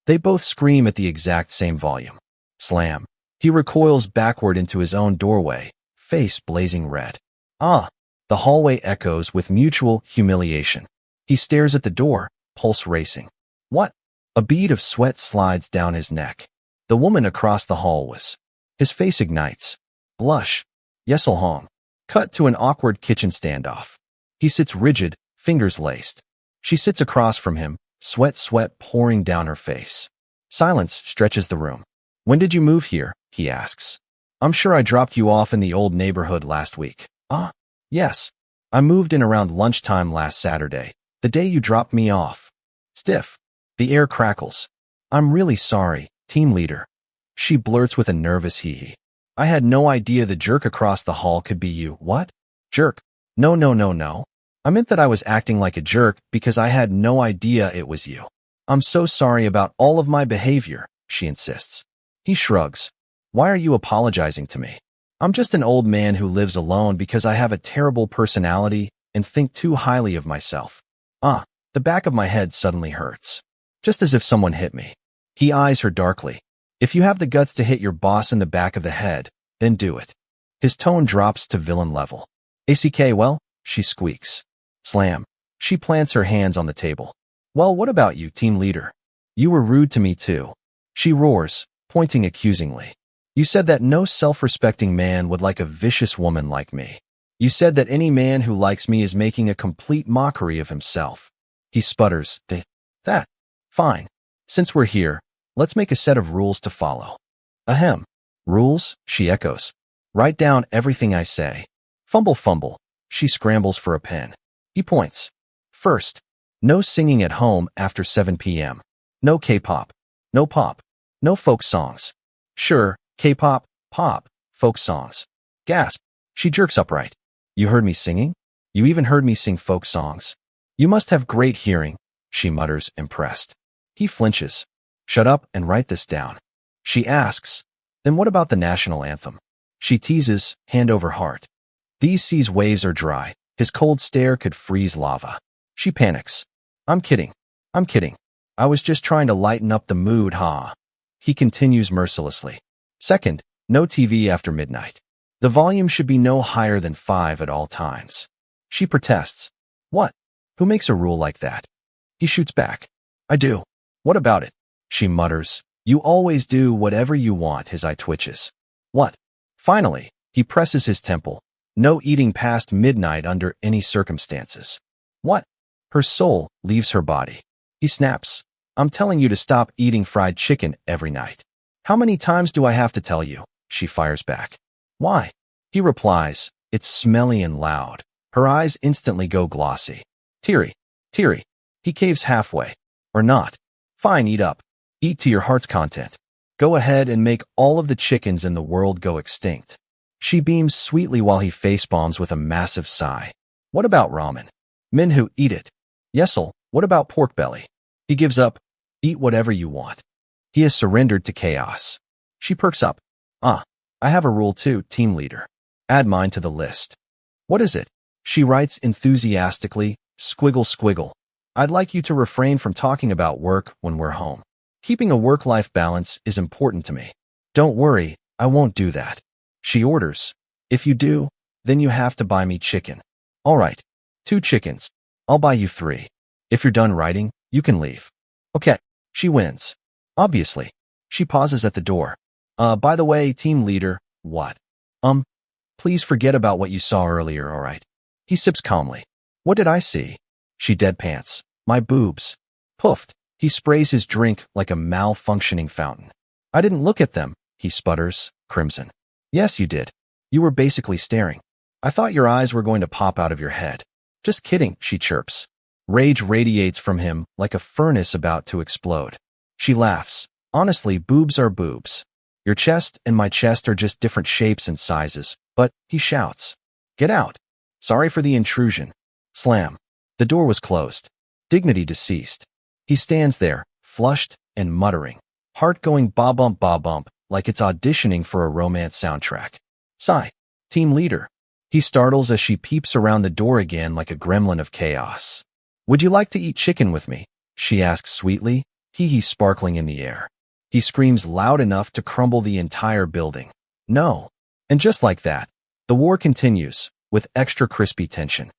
They both scream at the exact same volume. Slam. He recoils backward into his own doorway, face blazing red. The hallway echoes with mutual humiliation. He stares at the door, pulse racing. What? A bead of sweat slides down his neck. The woman across the hall was. His face ignites. Blush. Yesel Hong. Cut to an awkward kitchen standoff. He sits rigid, fingers laced. She sits across from him, sweat pouring down her face. Silence stretches the room. When did you move here? He asks. I'm sure I dropped you off in the old neighborhood last week. Ah, yes. I moved in around lunchtime last Saturday, the day you dropped me off. Stiff. The air crackles. I'm really sorry, team leader. She blurts with a nervous hee-hee. I had no idea the jerk across the hall could be you. What? Jerk? No. I meant that I was acting like a jerk because I had no idea it was you. I'm so sorry about all of my behavior, she insists. He shrugs. Why are you apologizing to me? I'm just an old man who lives alone because I have a terrible personality and think too highly of myself. The back of my head suddenly hurts. Just as if someone hit me. He eyes her darkly. If you have the guts to hit your boss in the back of the head, then do it. His tone drops to villain level. Well, she squeaks. Slam. She plants her hands on the table. Well, what about you, team leader? You were rude to me too. She roars, pointing accusingly. You said that no self-respecting man would like a vicious woman like me. You said that any man who likes me is making a complete mockery of himself. He sputters. That. Fine. Since we're here, let's make a set of rules to follow. Ahem. Rules? She echoes. Write down everything I say. Fumble. She scrambles for a pen. He points. First, no singing at home after 7 p.m. No K-pop. No pop. No folk songs. Sure, K-pop, pop, folk songs. Gasp. She jerks upright. You heard me singing? You even heard me sing folk songs. You must have great hearing, she mutters, impressed. He flinches. Shut up and write this down. She asks, then what about the national anthem? She teases, hand over heart. These sea's waves are dry. His cold stare could freeze lava. She panics. I'm kidding. I was just trying to lighten up the mood, huh? He continues mercilessly. Second, no TV after midnight. The volume should be no higher than 5 at all times. She protests. What? Who makes a rule like that? He shoots back. I do. What about it? She mutters. You always do whatever you want. His eye twitches. What? Finally, he presses his temple. No eating past midnight under any circumstances. What? Her soul leaves her body. He snaps. I'm telling you to stop eating fried chicken every night. How many times do I have to tell you? She fires back. Why? He replies. It's smelly and loud. Her eyes instantly go glossy. Teary. He caves halfway. Or not. Fine, eat up. Eat to your heart's content. Go ahead and make all of the chickens in the world go extinct. She beams sweetly while he facepalms with a massive sigh. What about ramen? Minhu, eat it. Yesel, what about pork belly? He gives up. Eat whatever you want. He has surrendered to chaos. She perks up. I have a rule too, team leader. Add mine to the list. What is it? She writes enthusiastically, squiggle. I'd like you to refrain from talking about work when we're home. Keeping a work-life balance is important to me. Don't worry, I won't do that. She orders. If you do, then you have to buy me chicken. All right, 2 chickens. I'll buy you 3. If you're done writing, you can leave. Okay, she wins. Obviously. She pauses at the door. By the way, team leader, what? Please forget about what you saw earlier, all right? He sips calmly. What did I see? She deadpants. My boobs. Puffed. He sprays his drink like a malfunctioning fountain. I didn't look at them, he sputters, crimson. Yes, you did. You were basically staring. I thought your eyes were going to pop out of your head. Just kidding, she chirps. Rage radiates from him like a furnace about to explode. She laughs. Honestly, boobs are boobs. Your chest and my chest are just different shapes and sizes, but, he shouts. Get out. Sorry for the intrusion. Slam. The door was closed. Dignity deceased. He stands there, flushed and muttering. Heart going ba-bump, like it's auditioning for a romance soundtrack. Sigh. Team leader. He startles as she peeps around the door again like a gremlin of chaos. Would you like to eat chicken with me? She asks sweetly, hee-hee sparkling in the air. He screams loud enough to crumble the entire building. No. And just like that, the war continues, with extra crispy tension.